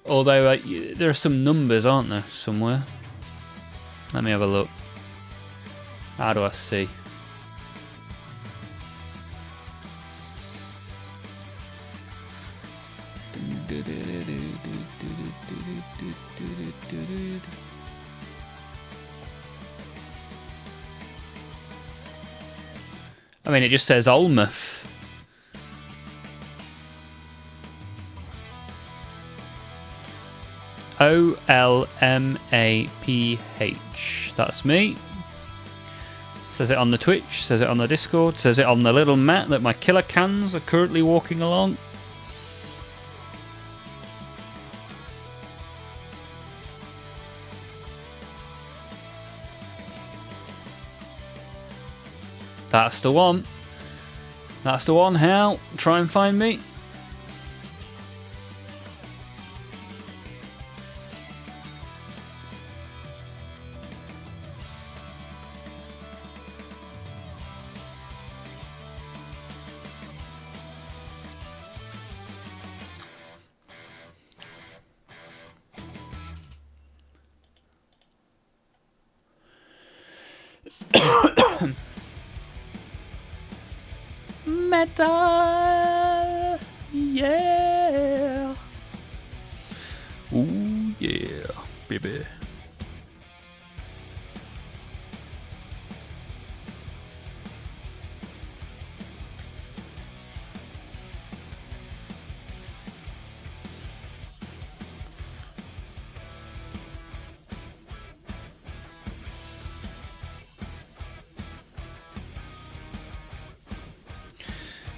Although there are some numbers, aren't there, somewhere? Let me have a look. How do I see? I mean, it just says Olmouth. OLMAPH. That's me. Says it on the Twitch, says it on the Discord, says it on the little mat that my killer cans are currently walking along. That's the one. That's the one, Hal. Try and find me. Metal, yeah. Ooh, yeah, baby.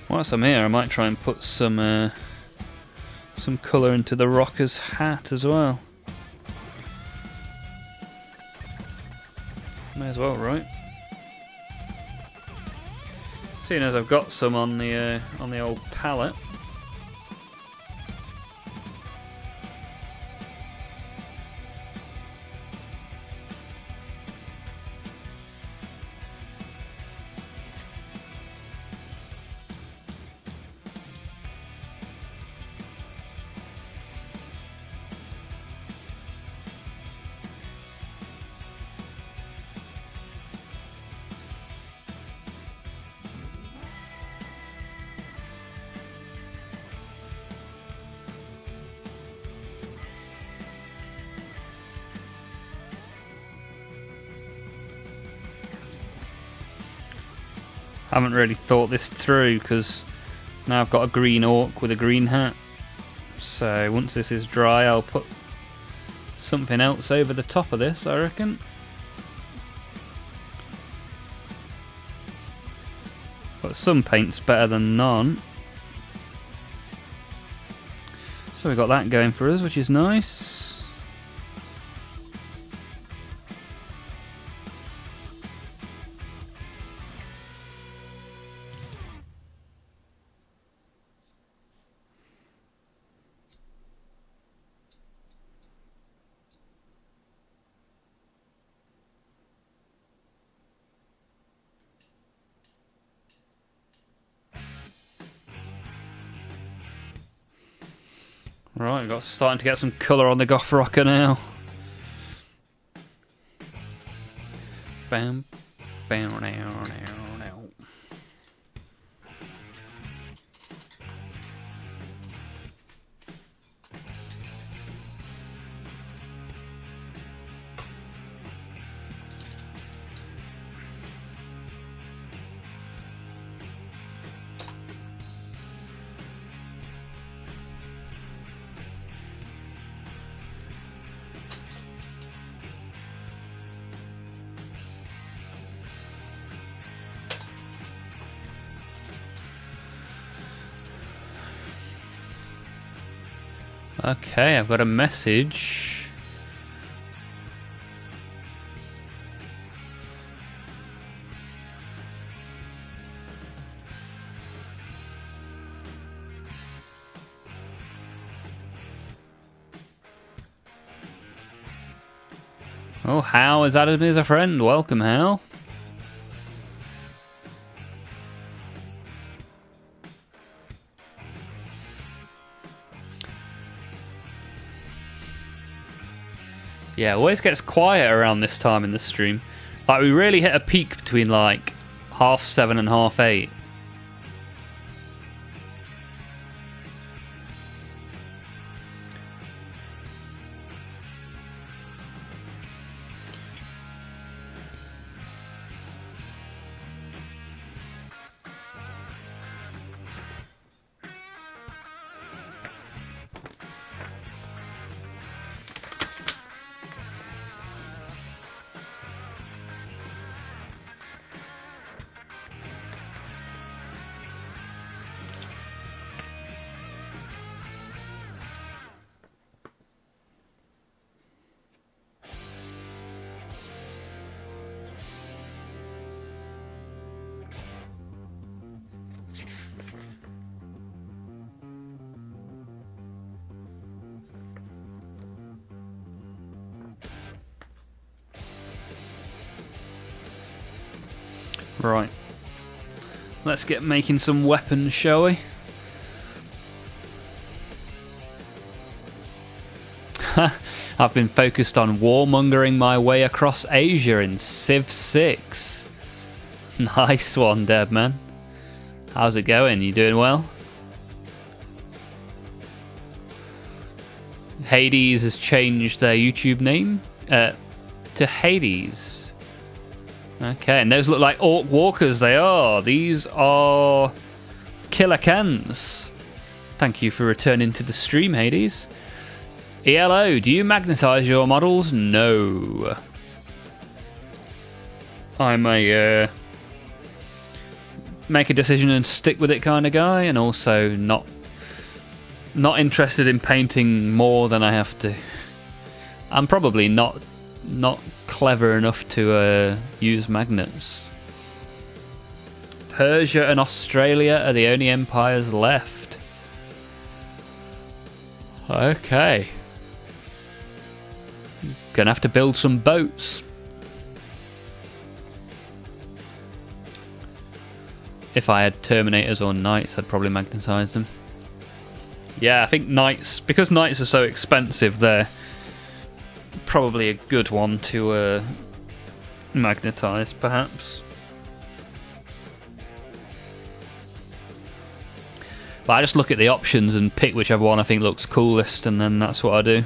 Whilst I'm here, I might try and put some colour into the rocker's hat as well. May as well, right? Seeing as I've got some on the old palette. I haven't really thought this through because now I've got a green orc with a green hat. So once this is dry, I'll put something else over the top of this, I reckon. But some paint's better than none. So we've got that going for us, which is nice. Right, we've got starting to get some colour on the Goth Rocker now. Bam, bam, now, now, now. Okay, I've got a message. Oh, Hal has added me as a friend. Welcome, Hal. Yeah, it always gets quiet around this time in the stream. Like, we really hit a peak between, like, 7:30 and 8:30. Right. Let's get making some weapons, shall we? I've been focused on warmongering my way across Asia in Civ 6. Nice one, Debman. How's it going? You doing well? Hades has changed their YouTube name to Hades. Okay, and those look like orc walkers. They are. These are killer cans. Thank you for returning to the stream, Hades. ELO, do you magnetize your models? No. I'm a make a decision and stick with it kind of guy, and also not interested in painting more than I have to. I'm probably not clever enough to use magnets. Persia and Australia are the only empires left. Okay. Gonna have to build some boats. If I had Terminators or Knights, I'd probably magnetize them. Yeah, I think Knights, because Knights are so expensive, they're probably a good one to magnetize, perhaps. But I just look at the options and pick whichever one I think looks coolest, and then that's what I do.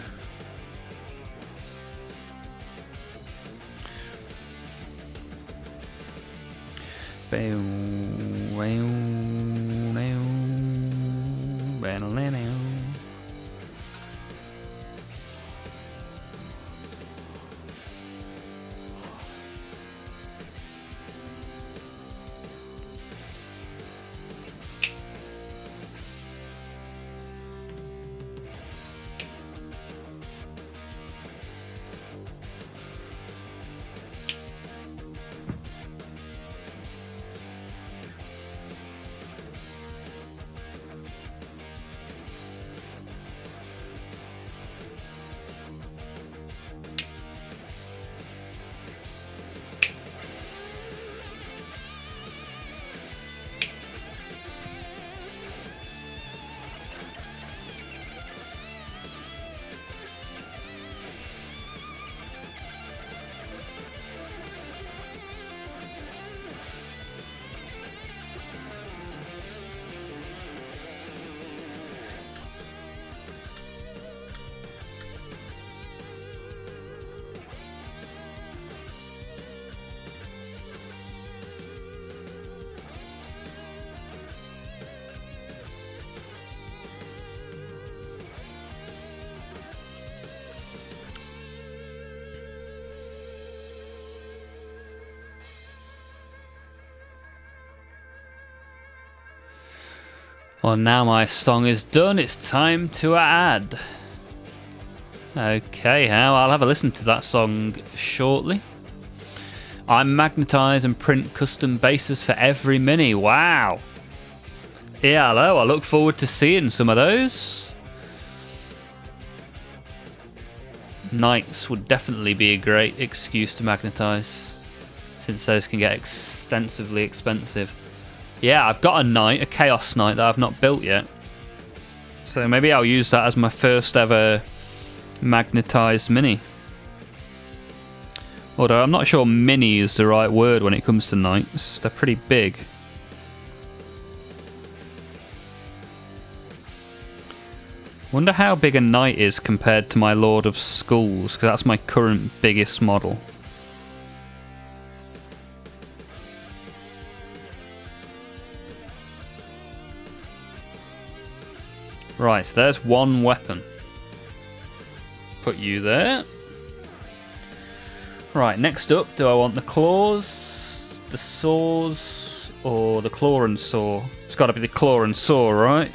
Well, now my song is done, it's time to add. Okay, I'll have a listen to that song shortly. I magnetize and print custom bases for every mini. Wow. Yeah, hello, I look forward to seeing some of those. Knights would definitely be a great excuse to magnetize, since those can get extensively expensive. Yeah, I've got a knight, a Chaos Knight, that I've not built yet. So maybe I'll use that as my first ever magnetized mini. Although I'm not sure mini is the right word when it comes to knights. They're pretty big. Wonder how big a knight is compared to my Lord of Skulls, because that's my current biggest model. Right, so there's one weapon. Put you there. Right, next up, do I want the claws, the saws, or the claw and saw? It's got to be the claw and saw, right?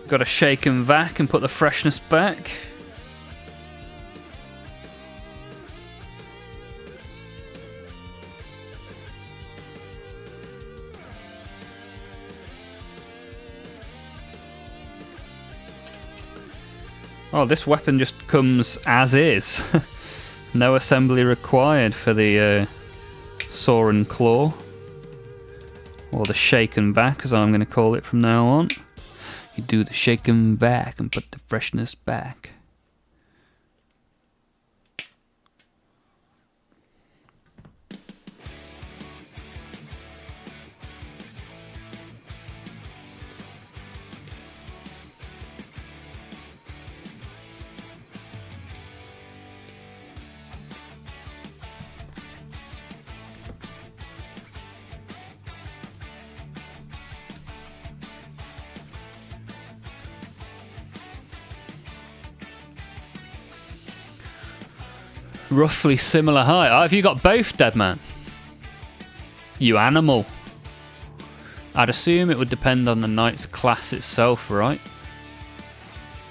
Got to shake and vac and put the freshness back. Oh, this weapon just comes as is. No assembly required for the Saw and Claw. Or the Shake and Back, as I'm going to call it from now on. You do the shake and back and put the freshness back. Roughly similar height. Oh, have you got both, dead man? You animal. I'd assume it would depend on the knight's class itself, right?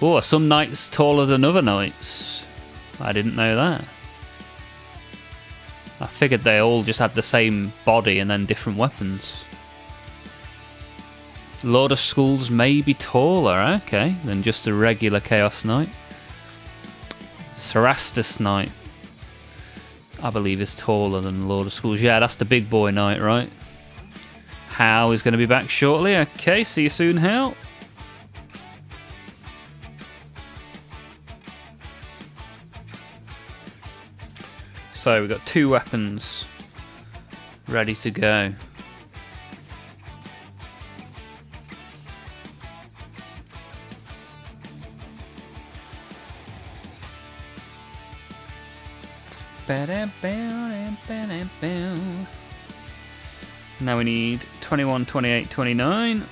Oh, are some knights taller than other knights? I didn't know that. I figured they all just had the same body and then different weapons. Lord of Schools may be taller, okay, than just a regular Chaos Knight. Cerastus Knight, I believe, is taller than Lord of Schools. Yeah, that's the big boy knight, right? Hal is going to be back shortly. Okay, see you soon, Hal. So we've got 2 weapons ready to go. Now we need 21, 28, 29.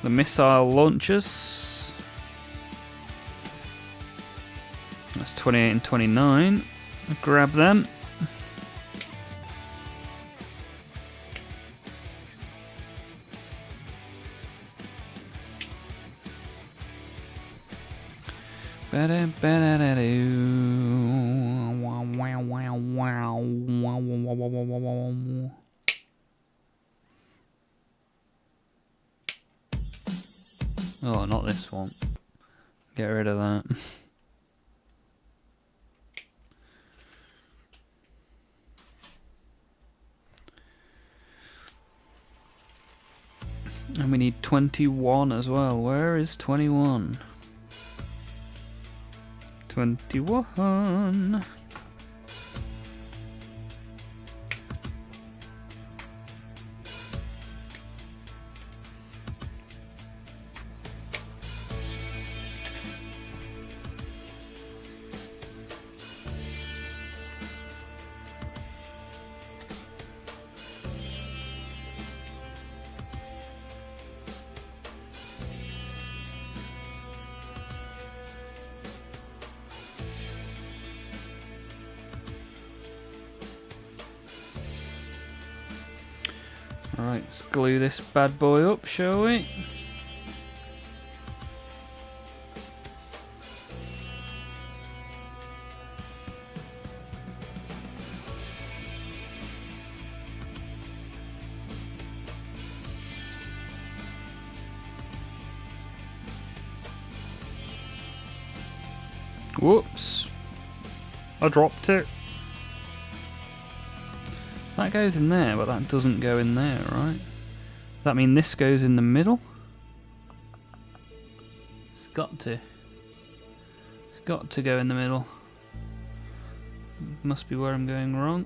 The missile launchers. That's 28 and 29. I'll grab them. Oh, not this one. Get rid of that. And we need 21 as well. Where is 21? 21. Alright, let's glue this bad boy up, shall we? Whoops. I dropped it. That goes in there, but that doesn't go in there, right? Does that mean this goes in the middle? It's got to. It's got to go in the middle. Must be where I'm going wrong.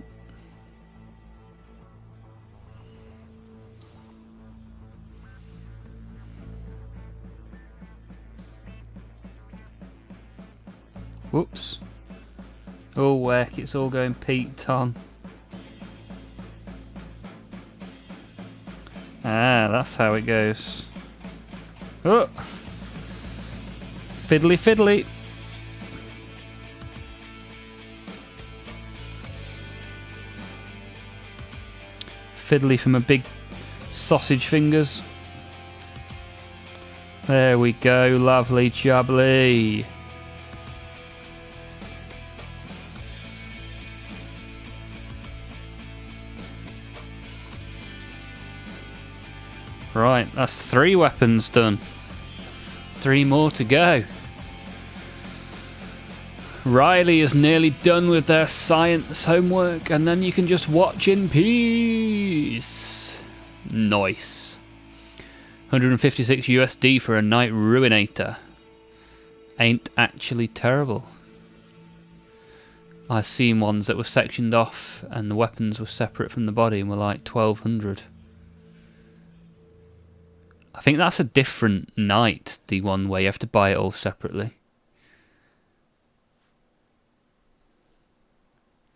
Whoops. Oh, heck, it's all going Pete on. Ah, that's how it goes. Oh! Fiddly fiddly. Fiddly from a big sausage fingers. There we go, lovely jubbly. Right, that's 3 weapons done. 3 more to go. Riley is nearly done with their science homework, and then you can just watch in peace. Nice. 156 USD for a Night Ruinator. Ain't actually terrible. I've seen ones that were sectioned off and the weapons were separate from the body and were like 1200. I think that's a different Knight, the one where you have to buy it all separately.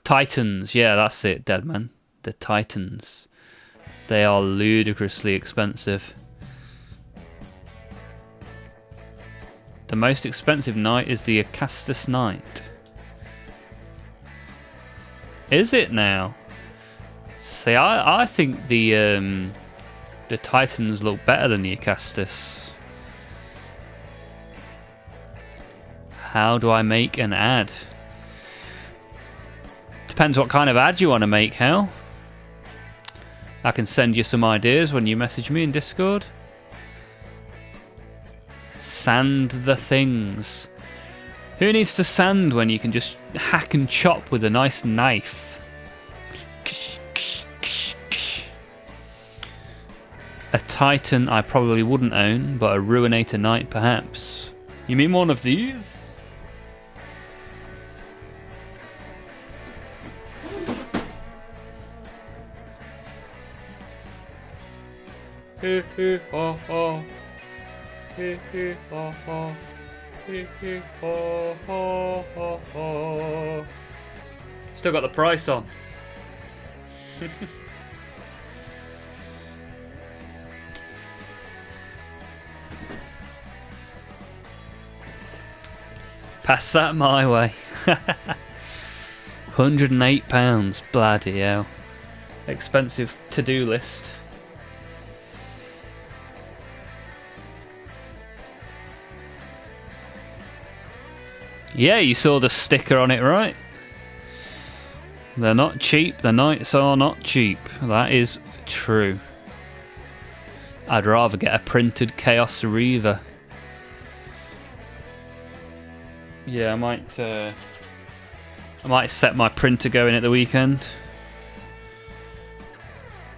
Titans, yeah, that's it, Deadman. The Titans. They are ludicrously expensive. The most expensive Knight is the Acastus Knight. Is it now? See, I think the Titans look better than the Acastus. How do I make an ad? Depends what kind of ad you want to make, Hal. I can send you some ideas when you message me in Discord. Sand the things. Who needs to sand when you can just hack and chop with a nice knife? A Titan I probably wouldn't own, but a Ruinator Knight perhaps. You mean one of these? Still got the price on. Pass that my way. £108, bloody hell. Expensive to-do list. Yeah, you saw the sticker on it, right? They're not cheap. The Knights are not cheap. That is true. I'd rather get a printed Chaos Reaver. Yeah, I might set my printer going at the weekend.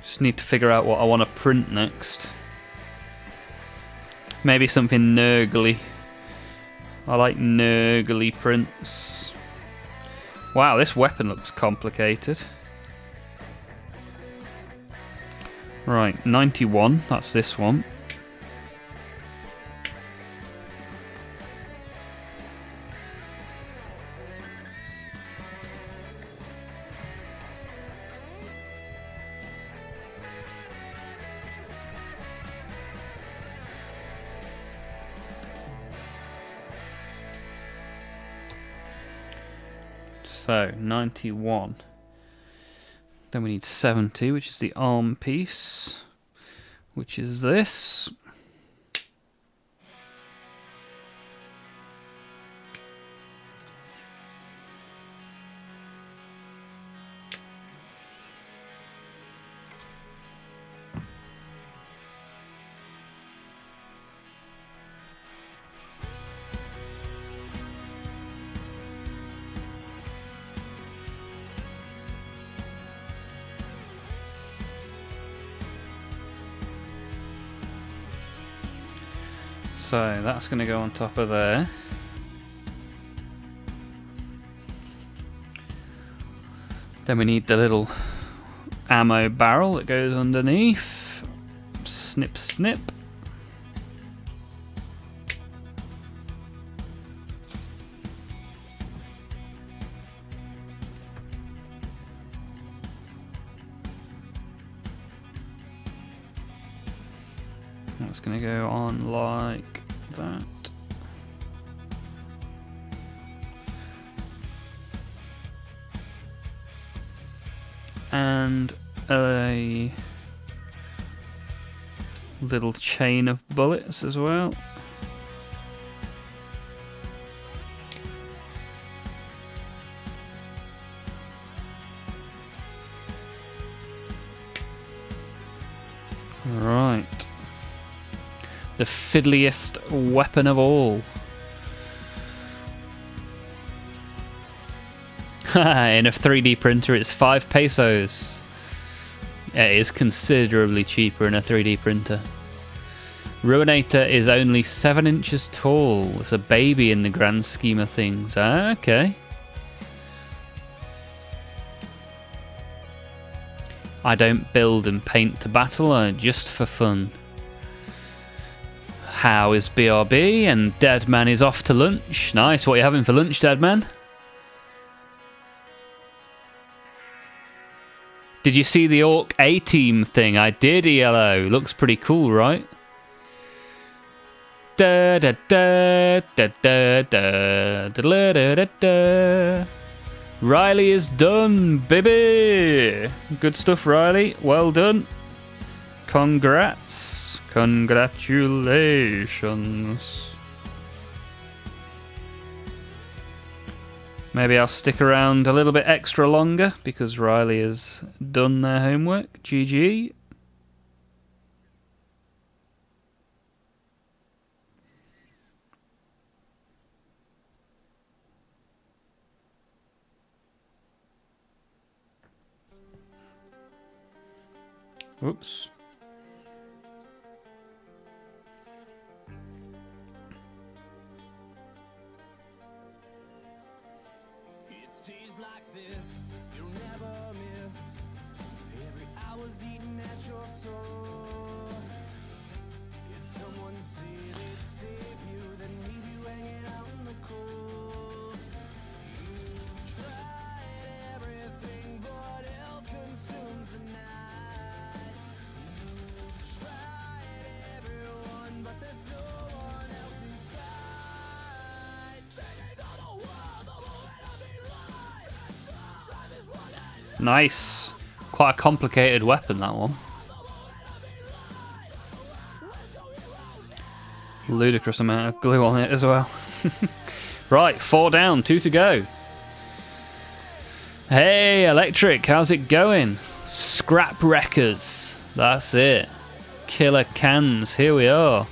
Just need to figure out what I want to print next. Maybe something nurgly. I like nurgly prints. Wow, this weapon looks complicated. Right, 91, that's this one. So, 91. Then we need 70, which is the arm piece, which is this. So that's going to go on top of there. Then we need the little ammo barrel that goes underneath. Snip, snip. That's going to go on like that. And a little chain of bullets as well. Right. The fiddliest weapon of all. In a 3D printer, it's 5 pesos. It is considerably cheaper in a 3D printer. Ruinator is only 7 inches tall. It's a baby in the grand scheme of things. Okay. I don't build and paint to battle, just for fun. How is BRB? And Deadman is off to lunch. Nice. What are you having for lunch, Deadman? Did you see the Orc A-Team thing? I did, ELO. Looks pretty cool, right? Da da da da da da da da da da. Riley is done, baby. Good stuff, Riley. Well done. Congrats. Congratulations. Maybe I'll stick around a little bit extra longer because Riley has done their homework. GG. Oops. Nice. Quite a complicated weapon, that one. Ludicrous amount of glue on it as well. Right, 4 down, 2 to go. Hey, Electric, how's it going? Scrap Wreckers. That's it. Killer Cans, here we are.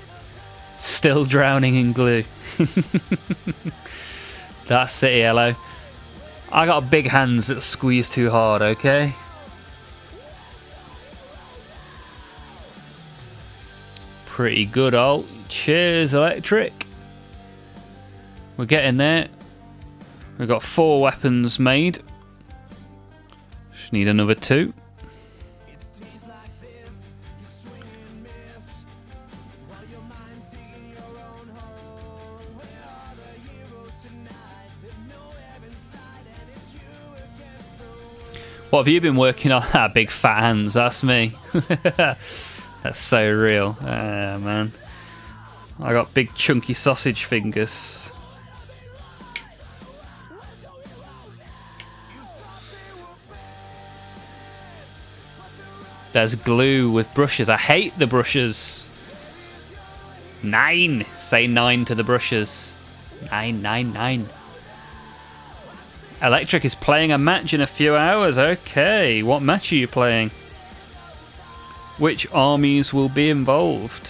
Still drowning in glue. That's it, Yellow. I got big hands that squeeze too hard, okay? Pretty good, ult. Cheers, Electric. We're getting there. We've got 4 weapons made. Just need another 2. What have you been working on? Ah, big fat hands, that's me. That's so real. Ah, man. I got big chunky sausage fingers. There's glue with brushes. I hate the brushes. 9. Say 9 to the brushes. 9, 9, 9. Electric is playing a match in a few hours. Okay, what match are you playing? Which armies will be involved?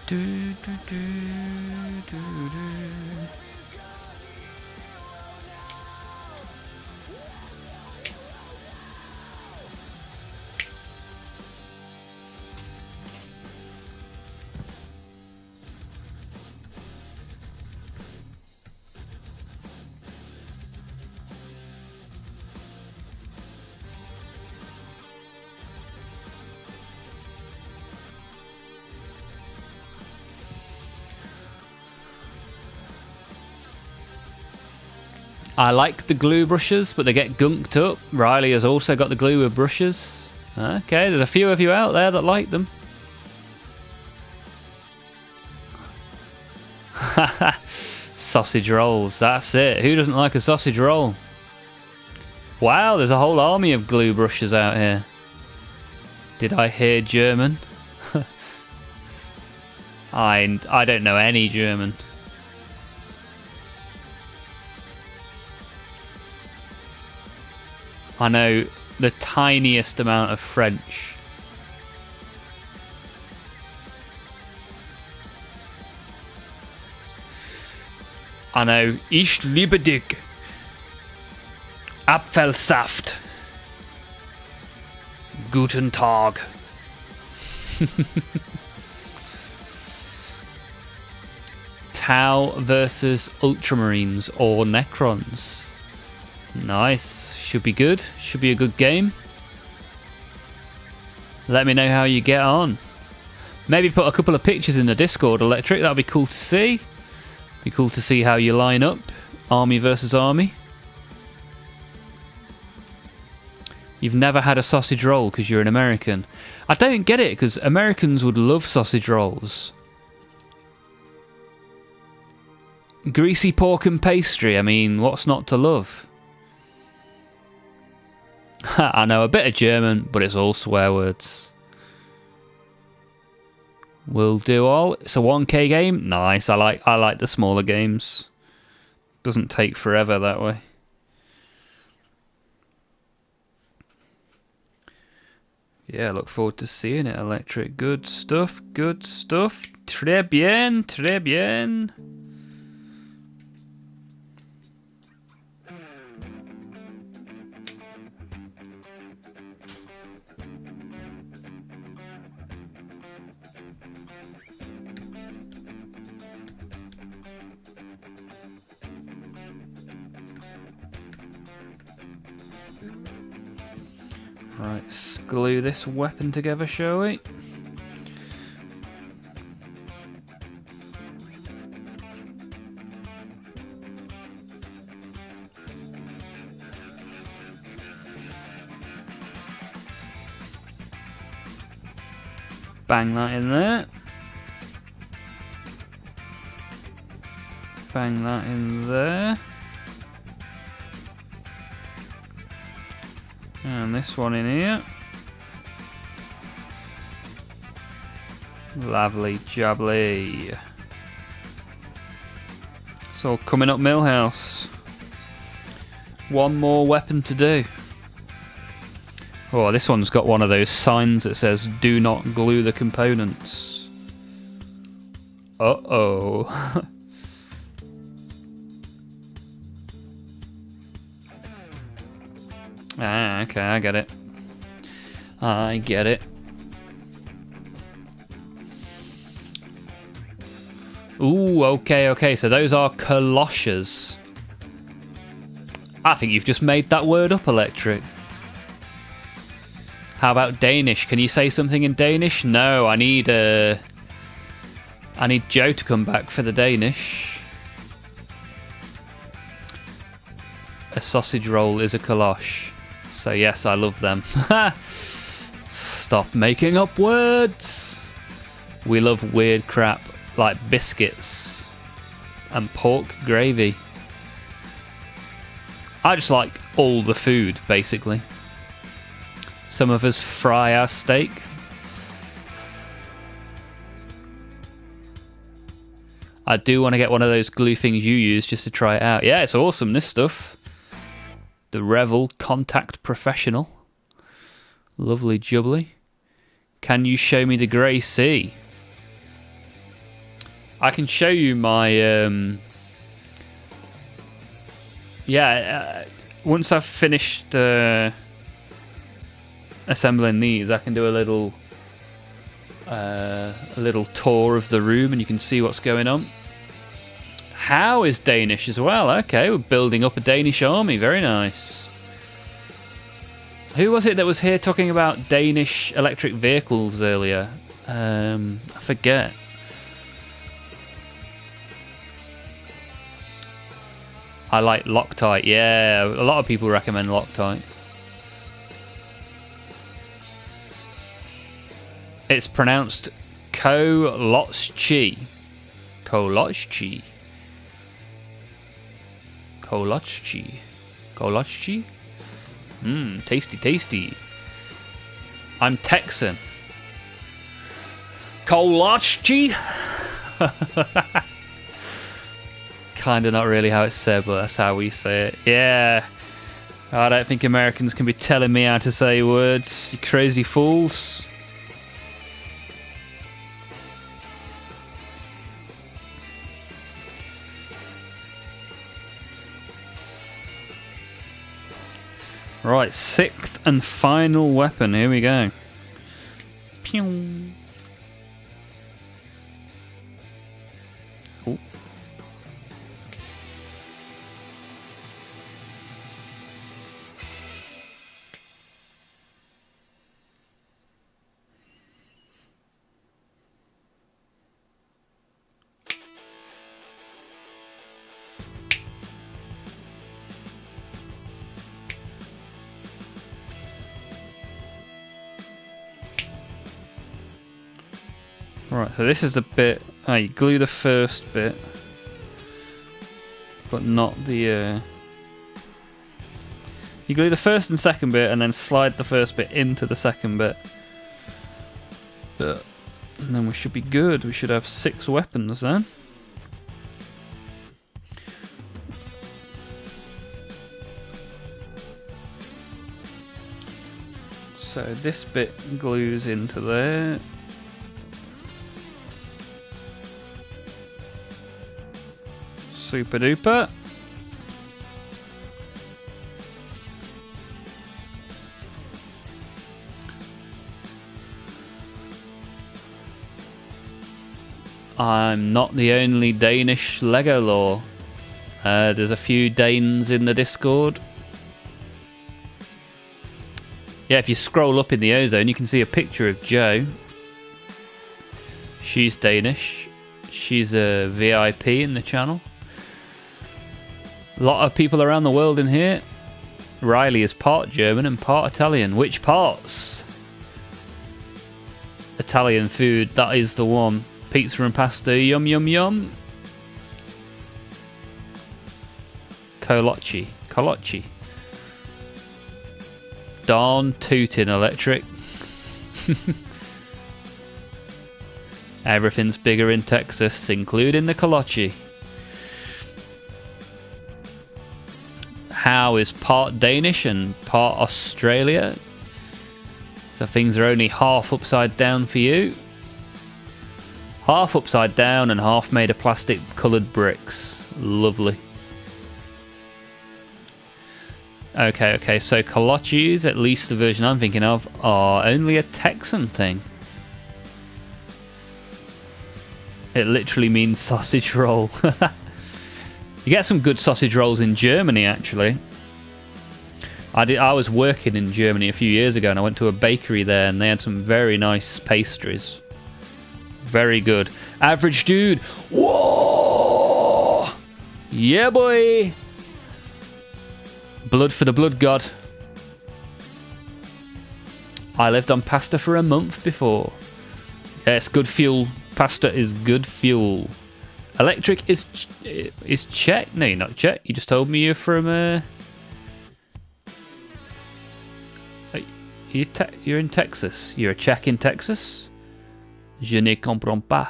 Do, do, do, do, do. I like the glue brushes, but they get gunked up. Riley has also got the glue with brushes. Okay, there's a few of you out there that like them. Sausage rolls, that's it. Who doesn't like a sausage roll? Wow, there's a whole army of glue brushes out here. Did I hear German? I don't know any German. I know the tiniest amount of French. I know Ich liebe dich. Apfelsaft. Guten Tag. Tau versus Ultramarines or Necrons. Nice. Should be good. Should be a good game. Let me know how you get on. Maybe put a couple of pictures in the Discord, Electric. That'd be cool to see. Be cool to see how you line up. Army versus army. You've never had a sausage roll because you're an American. I don't get it, because Americans would love sausage rolls. Greasy pork and pastry. I mean, what's not to love? I know a bit of German, but it's all swear words. Will do all. It's a 1K game. Nice. I like the smaller games. Doesn't take forever that way. Yeah, look forward to seeing it, Electric. Good stuff, good stuff. Très bien, très bien. Right, let's glue this weapon together, shall we? Bang that in there. Bang that in there. And this one in here. Lovely jubbly. It's all coming up Millhouse. One more weapon to do. Oh, this one's got one of those signs that says do not glue the components. Uh-oh. Ah, okay, I get it. I get it. Ooh, okay, so those are Koloshes. I think you've just made that word up, Electric. How about Danish? Can you say something in Danish? No, I need Joe to come back for the Danish. A sausage roll is a kolosh. So yes, I love them. Stop making up words. We love weird crap like biscuits and pork gravy. I just like all the food, basically. Some of us fry our steak. I do want to get one of those glue things you use just to try it out. Yeah, it's awesome, this stuff. The Revel Contact Professional. Lovely jubbly. Can you show me the Grey Sea? I can show you my... once I've finished assembling these, I can do a little tour of the room and you can see what's going on. How is Danish as well? Okay, we're building up a Danish army. Very nice. Who was it that was here talking about Danish electric vehicles earlier? I forget. I like Loctite. Yeah, a lot of people recommend Loctite. It's pronounced Koloschi. Koloschi. Koloschi. Koloschi? Mmm, tasty, tasty. I'm Texan. Koloschi? Kinda not really how it's said, but that's how we say it. Yeah. I don't think Americans can be telling me how to say words, you crazy fools. Right, 6th and final weapon. Here we go. Pew. Oh. Right, so this is the bit. Oh, you glue the first bit, but not the. You glue the first and second bit, and then slide the first bit into the second bit, and then we should be good. We should have 6 weapons then. So this bit glues into there. Super duper. I'm not the only Danish Lego lore. There's a few Danes in the Discord. Yeah, if you scroll up in the ozone, you can see a picture of Jo. She's Danish. She's a VIP in the channel. A lot of people around the world in here. Riley is part German and part Italian. Which parts? Italian food, that is the one. Pizza and pasta, yum yum yum. Colocci. Darn tootin' electric. Everything's bigger in Texas, including the Colocci. How is part Danish and part Australia, so things are only half upside down for you. Half upside down and half made of plastic coloured bricks. Lovely. Okay, so Colocci's, at least the version I'm thinking of, are only a Texan thing. It literally means sausage roll. You get some good sausage rolls in Germany, actually. I was working in Germany a few years ago, and I went to a bakery there, and they had some very nice pastries. Very good. Average dude. Whoa! Yeah, boy! Blood for the blood god. I lived on pasta for a month before. Yes, good fuel. Pasta is good fuel. Electric is Czech. No, you're not Czech. You just told me you're from. You're in Texas. You're a Czech in Texas. Je ne comprends pas.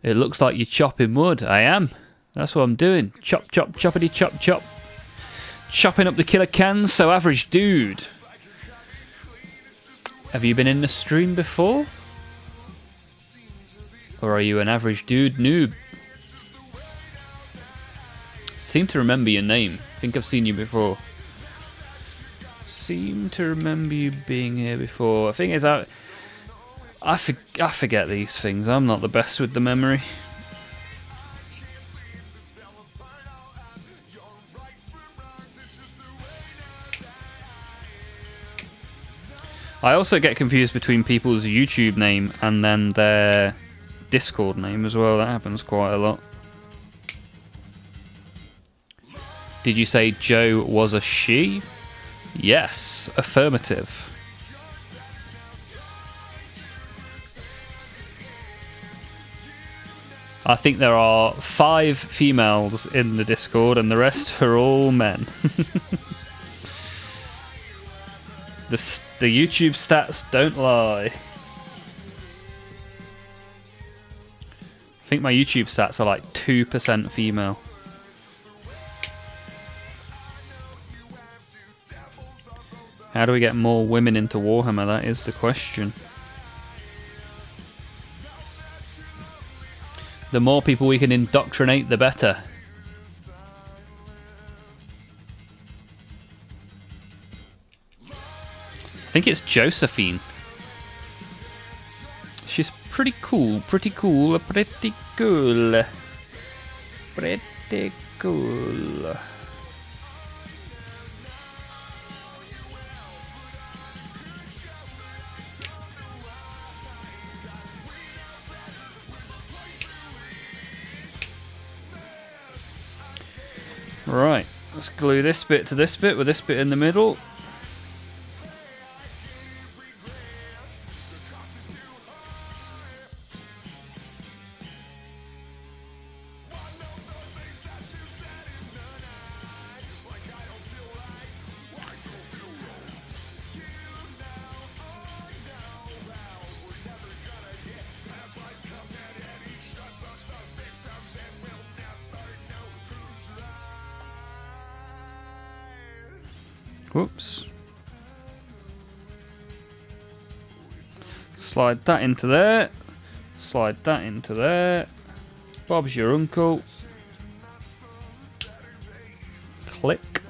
It looks like you're chopping wood. I am. That's what I'm doing. Chop, chop, choppity, chop, chop. Chopping up the killer cans. So average dude. Have you been in the stream before? Or are you an average dude noob? Seem to remember your name. I think I've seen you before. Seem to remember you being here before. The thing is, I forget these things. I'm not the best with the memory. I also get confused between people's YouTube name and then their Discord name as well. That happens quite a lot. Did you say Jo was a she? Yes, affirmative. I think there are 5 females in the Discord and the rest are all men. The YouTube stats don't lie. think my YouTube stats are like 2% female. How do we get more women into Warhammer? That is the question. The more people we can indoctrinate, the better. I think it's Josephine. She's pretty cool, pretty cool, pretty cool. Pretty cool. Right, let's glue this bit to this bit with this bit in the middle. Whoops. Slide that into there. Slide that into there. Bob's your uncle. Click.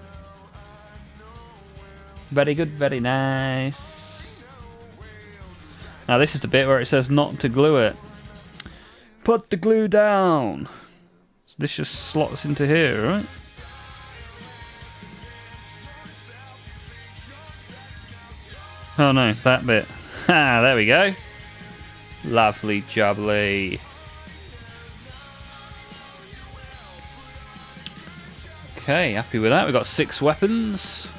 Very good, very nice. Now this is the bit where it says not to glue it. Put the glue down. So this just slots into here, right? Oh no, that bit. Ha, there we go. Lovely jubbly. Okay, happy with that. We've got 6 weapons.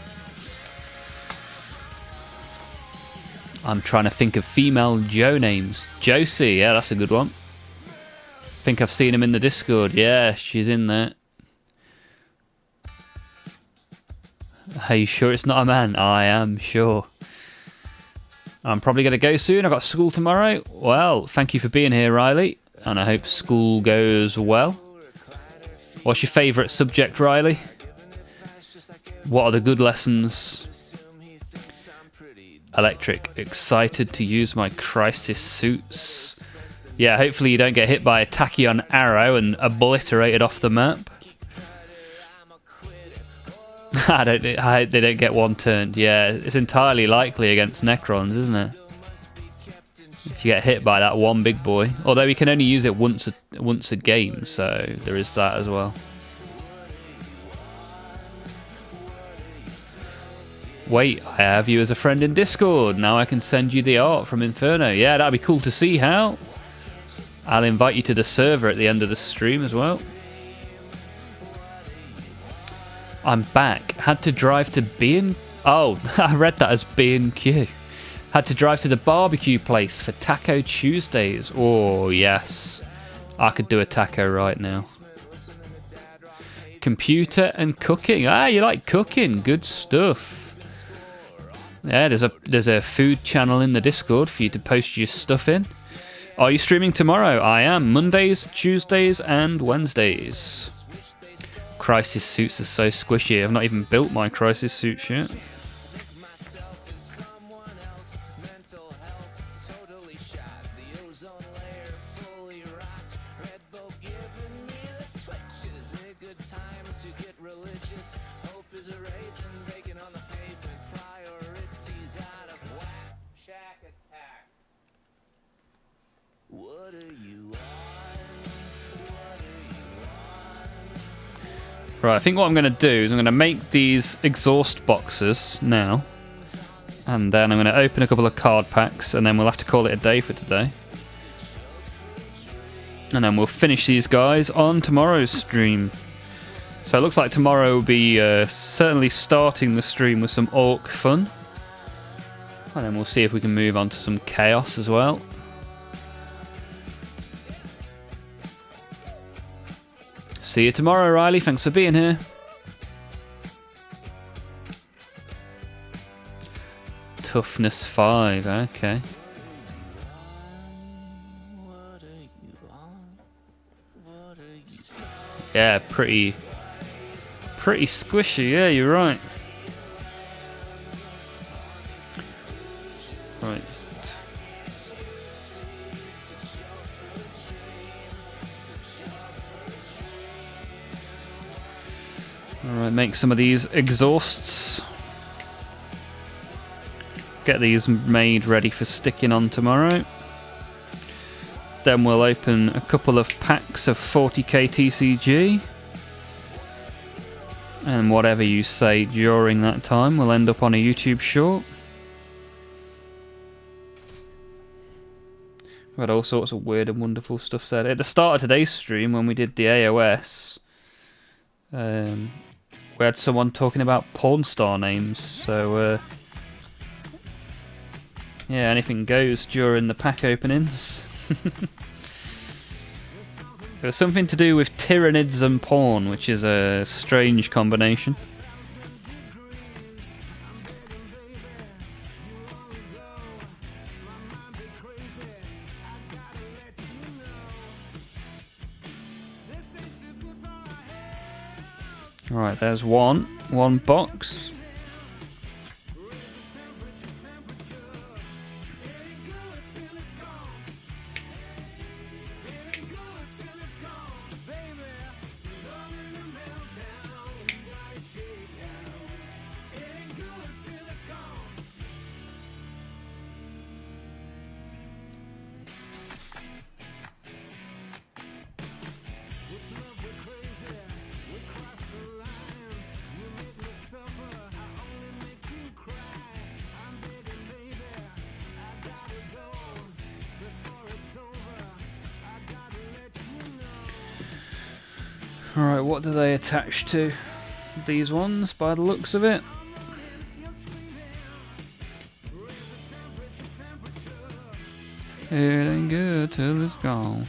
I'm trying to think of female Joe names. Josie, yeah, that's a good one. Think I've seen him in the Discord. Yeah, she's in there. Are you sure it's not a man? I am sure. I'm probably going to go soon. I've got school tomorrow. Well, thank you for being here, Riley. And I hope school goes well. What's your favourite subject, Riley? What are the good lessons? Electric. Excited to use my crisis suits. Yeah, hopefully you don't get hit by a tachyon arrow and obliterated off the map. I hope they don't get one turned. Yeah, it's entirely likely against Necrons, isn't it? If you get hit by that one big boy. Although you can only use it once a game, so there is that as well. Wait, I have you as a friend in Discord. Now I can send you the art from Inferno. Yeah, that'd be cool to see, Hal. I'll invite you to the server at the end of the stream as well. I'm back. Had to drive to B&... Oh, I read that as B&Q. Had to drive to the barbecue place for Taco Tuesdays. Oh, yes. I could do a taco right now. Computer and cooking. Ah, you like cooking. Good stuff. Yeah, there's a food channel in the Discord for you to post your stuff in. Are you streaming tomorrow? I am. Mondays, Tuesdays, and Wednesdays. Crisis suits are so squishy. I've not even built my crisis suits yet. Right, I think what I'm going to do is I'm going to make these exhaust boxes now. And then I'm going to open a couple of card packs, and then we'll have to call it a day for today. And then we'll finish these guys on tomorrow's stream. So it looks like tomorrow will be certainly starting the stream with some Orc fun. And then we'll see if we can move on to some Chaos as well. See you tomorrow, Riley. Thanks for being here. Toughness 5, okay. Yeah, pretty squishy. Yeah, you're right. Right. Alright, make some of these exhausts. Get these made ready for sticking on tomorrow. Then we'll open a couple of packs of 40k TCG. And whatever you say during that time will end up on a YouTube short. We had all sorts of weird and wonderful stuff said. At the start of today's stream, when we did the AOS, we had someone talking about porn star names, so yeah, anything goes during the pack openings. It was something to do with Tyranids and porn, which is a strange combination. Alright, there's one box. Alright, what do they attach to? These ones, by the looks of it. It ain't good till it's gone.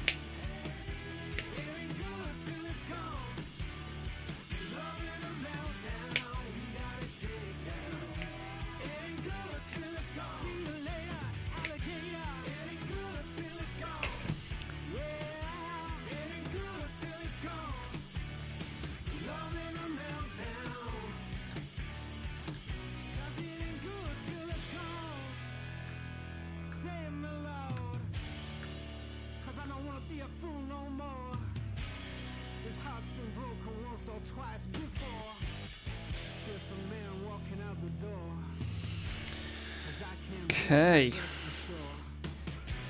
Okay,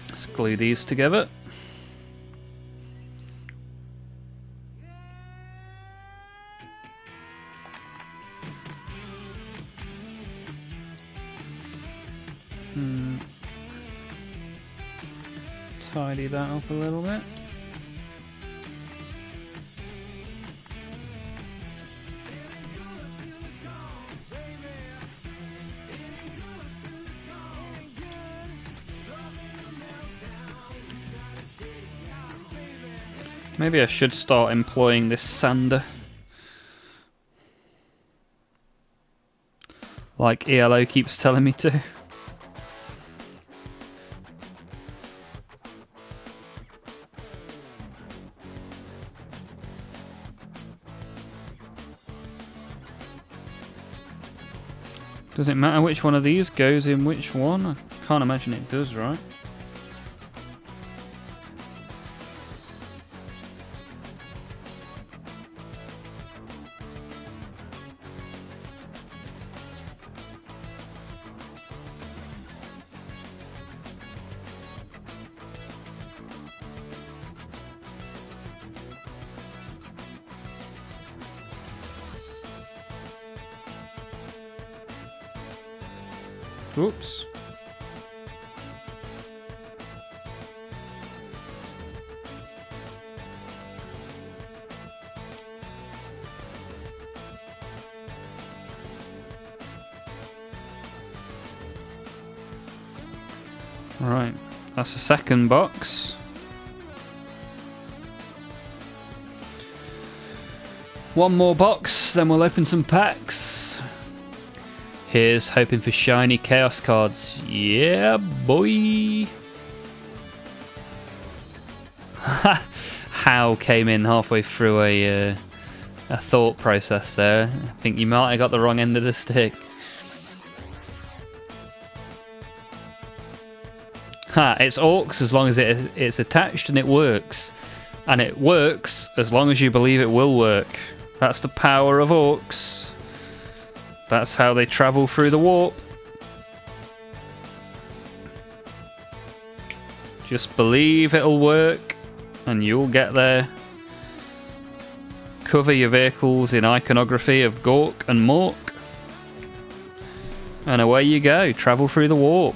let's glue these together. Tidy that up a little bit. Maybe I should start employing this sander. Like ELO keeps telling me to. Does it matter which one of these goes in which one? I can't imagine it does, right? Oops. Right, that's the second box. One more box, then we'll open some packs. Here's hoping for shiny chaos cards. Yeah, boy. pow came in halfway through a thought process there. I think you might have got the wrong end of the stick. Ha, it's orcs as long as it's attached and it works. And it works as long as you believe it will work. That's the power of orcs. That's how they travel through the warp. Just believe it'll work and you'll get there. Cover your vehicles in iconography of Gork and Mork. And away you go, travel through the warp.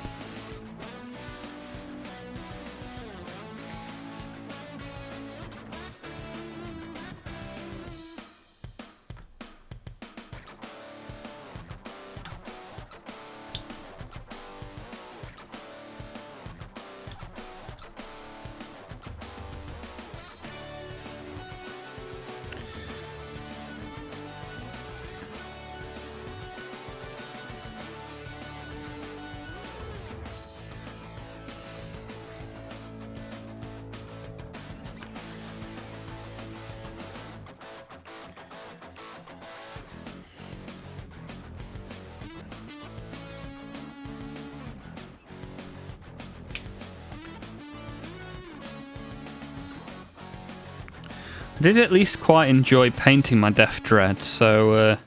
I did at least quite enjoy painting my Death Dread, so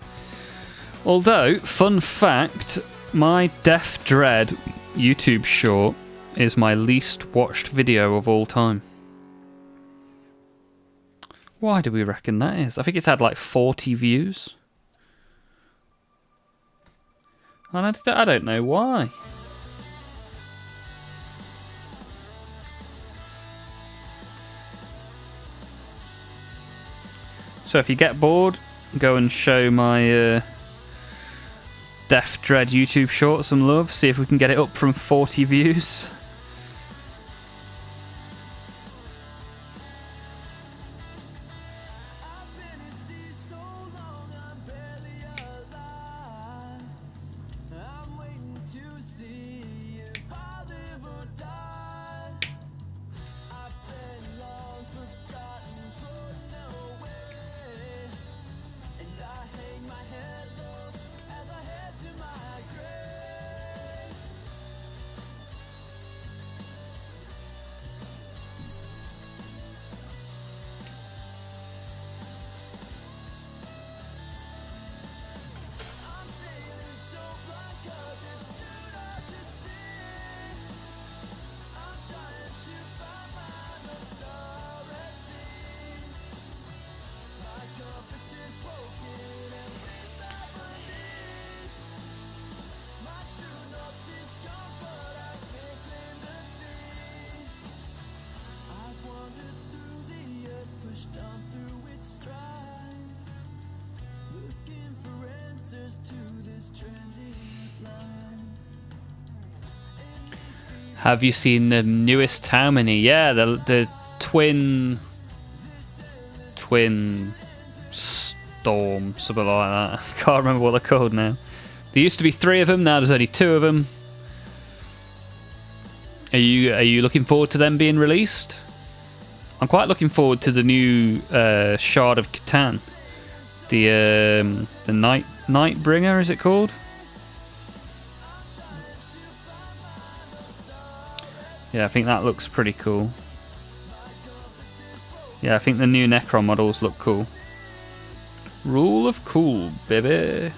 although, fun fact, my Death Dread YouTube short is my least watched video of all time. Why do we reckon that is? I think it's had like 40 views. And I don't know why. So if you get bored, go and show my Death Dread YouTube short some love. See if we can get it up from 40 views. Have you seen the newest Taumani? Yeah, the twin storm, something like that. I can't remember what they're called now. There used to be 3 of them, now there's only 2 of them. Are you looking forward to them being released? I'm quite looking forward to the new Shard of Catan. The Nightbringer, is it called? Yeah, I think that looks pretty cool. Yeah, I think the new Necron models look cool. Rule of cool, baby.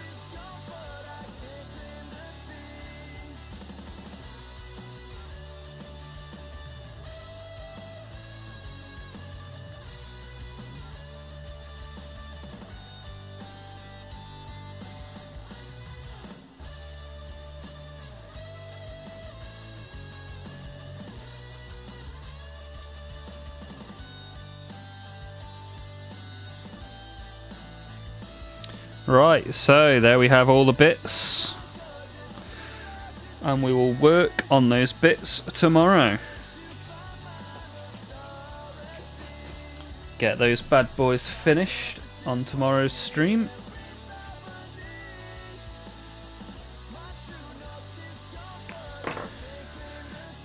Right, so there we have all the bits. And we will work on those bits tomorrow. Get those bad boys finished on tomorrow's stream.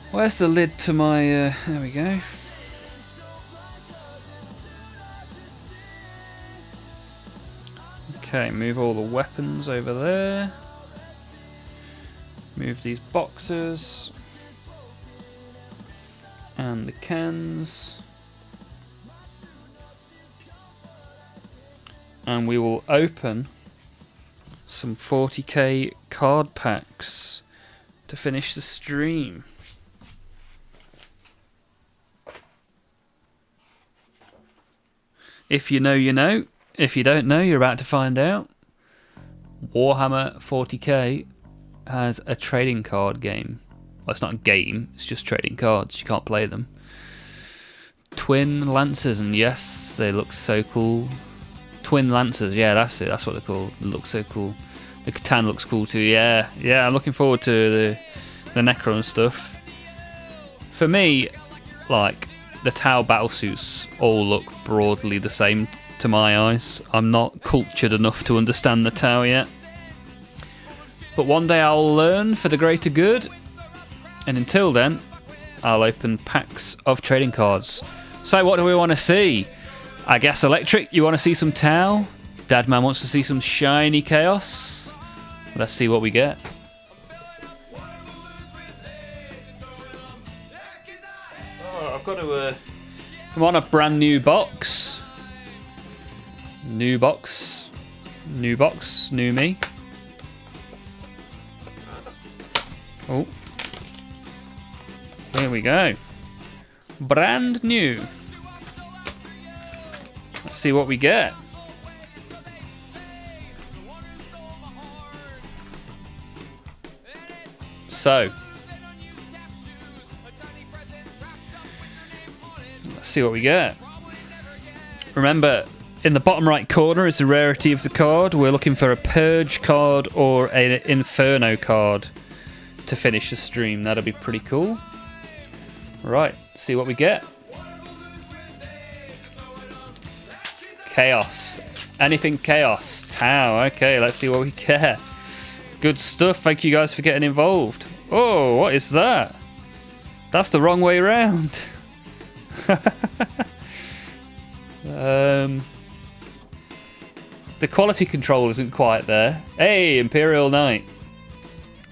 Where's the lid to my... there we go. Okay, move all the weapons over there. Move these boxes. And the cans. And we will open some 40k card packs to finish the stream. If you know, you know. If you don't know, you're about to find out. Warhammer 40k has a trading card game. Well, it's not a game, it's just trading cards. You can't play them. Twin Lancers, and yes, they look so cool. Twin Lancers, yeah, that's it. That's what they're called. They look so cool. The Catan looks cool too. Yeah, I'm looking forward to the Necron stuff. For me, like, the Tau battlesuits all look broadly the same to my eyes. I'm not cultured enough to understand the Tau yet. But one day I'll learn for the greater good. And until then, I'll open packs of trading cards. So what do we want to see? I guess Electric, you want to see some Tau? Dadman wants to see some shiny Chaos. Let's see what we get. Oh, I've got to come on, a brand new box. New box. New box. New me. Oh. There we go. Brand new. Let's see what we get. So. Let's see what we get. Remember, in the bottom right corner is the rarity of the card. We're looking for a Purge card or an Inferno card to finish the stream. That'll be pretty cool. Right, see what we get. Chaos. Anything Chaos. Tau. Okay, let's see what we get. Good stuff. Thank you guys for getting involved. Oh, what is that? That's the wrong way around. The quality control isn't quite there. Hey, Imperial Knight.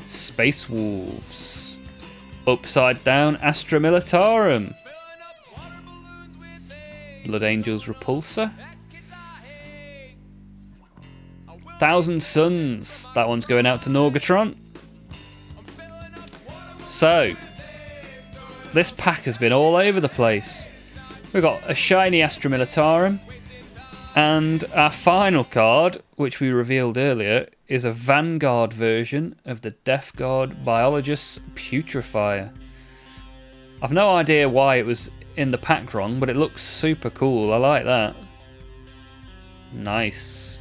Space Wolves. Upside down Astra Militarum. Blood Angels Repulsor. Thousand Suns. That one's going out to Norgatron. So, this pack has been all over the place. We've got a shiny Astra Militarum. And our final card, which we revealed earlier, is a Vanguard version of the Death Guard Biologist's Putrefier. I've no idea why it was in the pack wrong, but it looks super cool. I like that. Nice.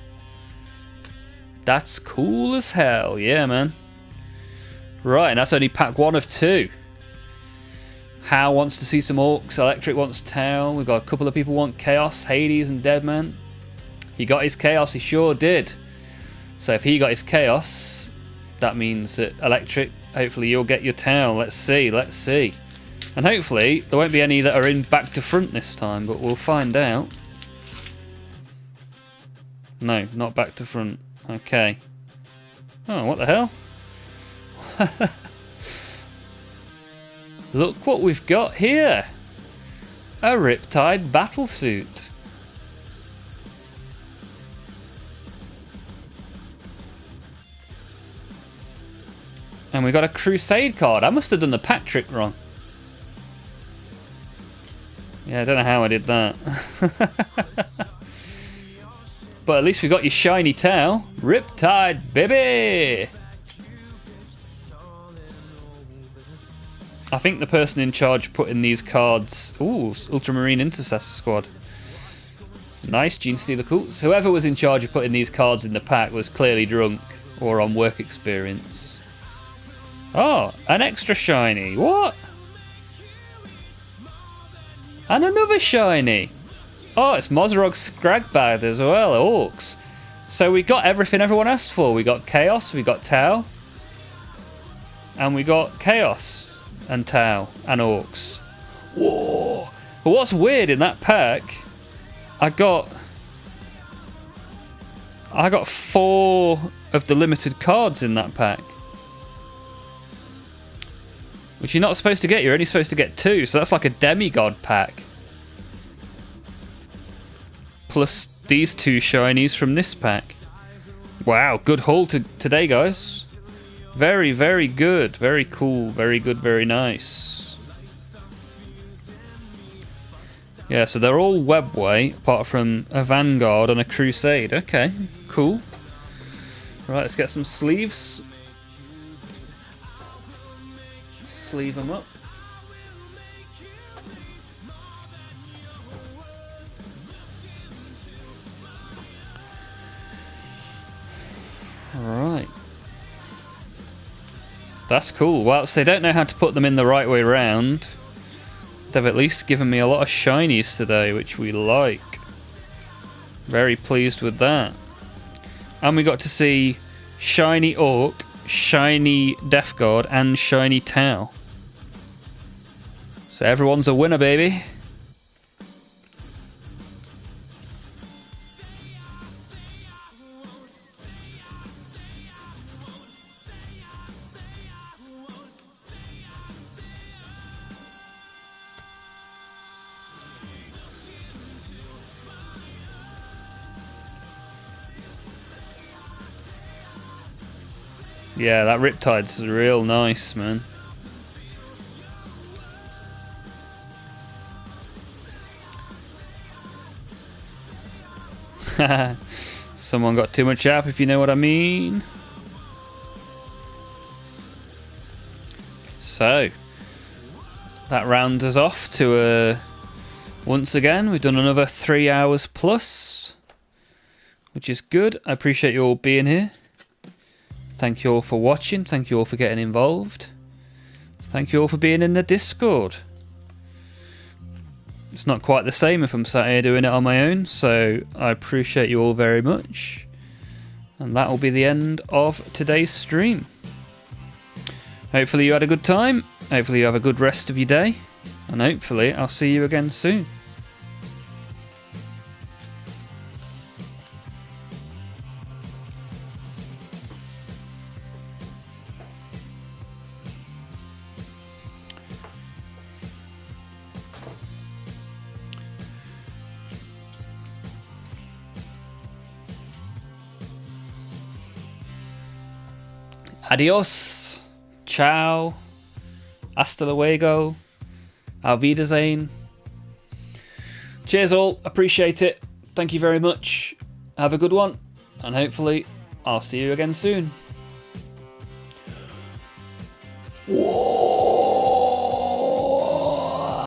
That's cool as hell. Yeah, man. Right, and that's only pack 1 of 2. How wants to see some Orcs. Electric wants Tau. We've got a couple of people want Chaos, Hades and Deadman. He got his Chaos, he sure did. So if he got his Chaos, that means that Electric, hopefully you'll get your Tau. Let's see, let's see. And hopefully there won't be any that are in back to front this time, but we'll find out. No, not back to front. Okay. Oh, what the hell? Look what we've got here. A Riptide Battlesuit. And we got a Crusade card. I must have done the pack trick wrong. Yeah, I don't know how I did that. But at least we got your shiny Tau. Riptide, baby! I think the person in charge of putting these cards... Ooh, Ultramarine Intercessor Squad. Nice, Gene Stealer Cults. Whoever was in charge of putting these cards in the pack was clearly drunk or on work experience. Oh, an extra shiny. What? And another shiny. Oh, it's Mozrog Scragbad as well, Orcs. So we got everything everyone asked for. We got Chaos, we got Tau. And we got Chaos and Tau and Orcs. Whoa! But what's weird in that pack, I got I got 4 of the limited cards in that pack. Which you're not supposed to get, you're only supposed to get 2, so that's like a demigod pack. Plus these 2 shinies from this pack. Wow, good haul today, guys. Very, very good. Very cool, very good, very nice. Yeah, so they're all webway, apart from a Vanguard and a Crusade. Okay, cool. Right, let's get some sleeves. Sleeve them up. Right. That's cool. Whilst they don't know how to put them in the right way round, they've at least given me a lot of shinies today, which we like. Very pleased with that. And we got to see shiny Orc, shiny Death Guard, and shiny Tau. So everyone's a winner, baby. Yeah, that Riptide's real nice, man. Someone got too much app, if you know what I mean. So, that rounds us off to once again, we've done another 3 hours plus, which is good. I appreciate you all being here. Thank you all for watching. Thank you all for getting involved. Thank you all for being in the Discord. It's not quite the same if I'm sat here doing it on my own, so I appreciate you all very much. And that will be the end of today's stream. Hopefully you had a good time. Hopefully you have a good rest of your day. And hopefully I'll see you again soon. Adios, ciao, hasta luego, auf Wiedersehen. Cheers all, appreciate it. Thank you very much. Have a good one, and hopefully I'll see you again soon. Whoa.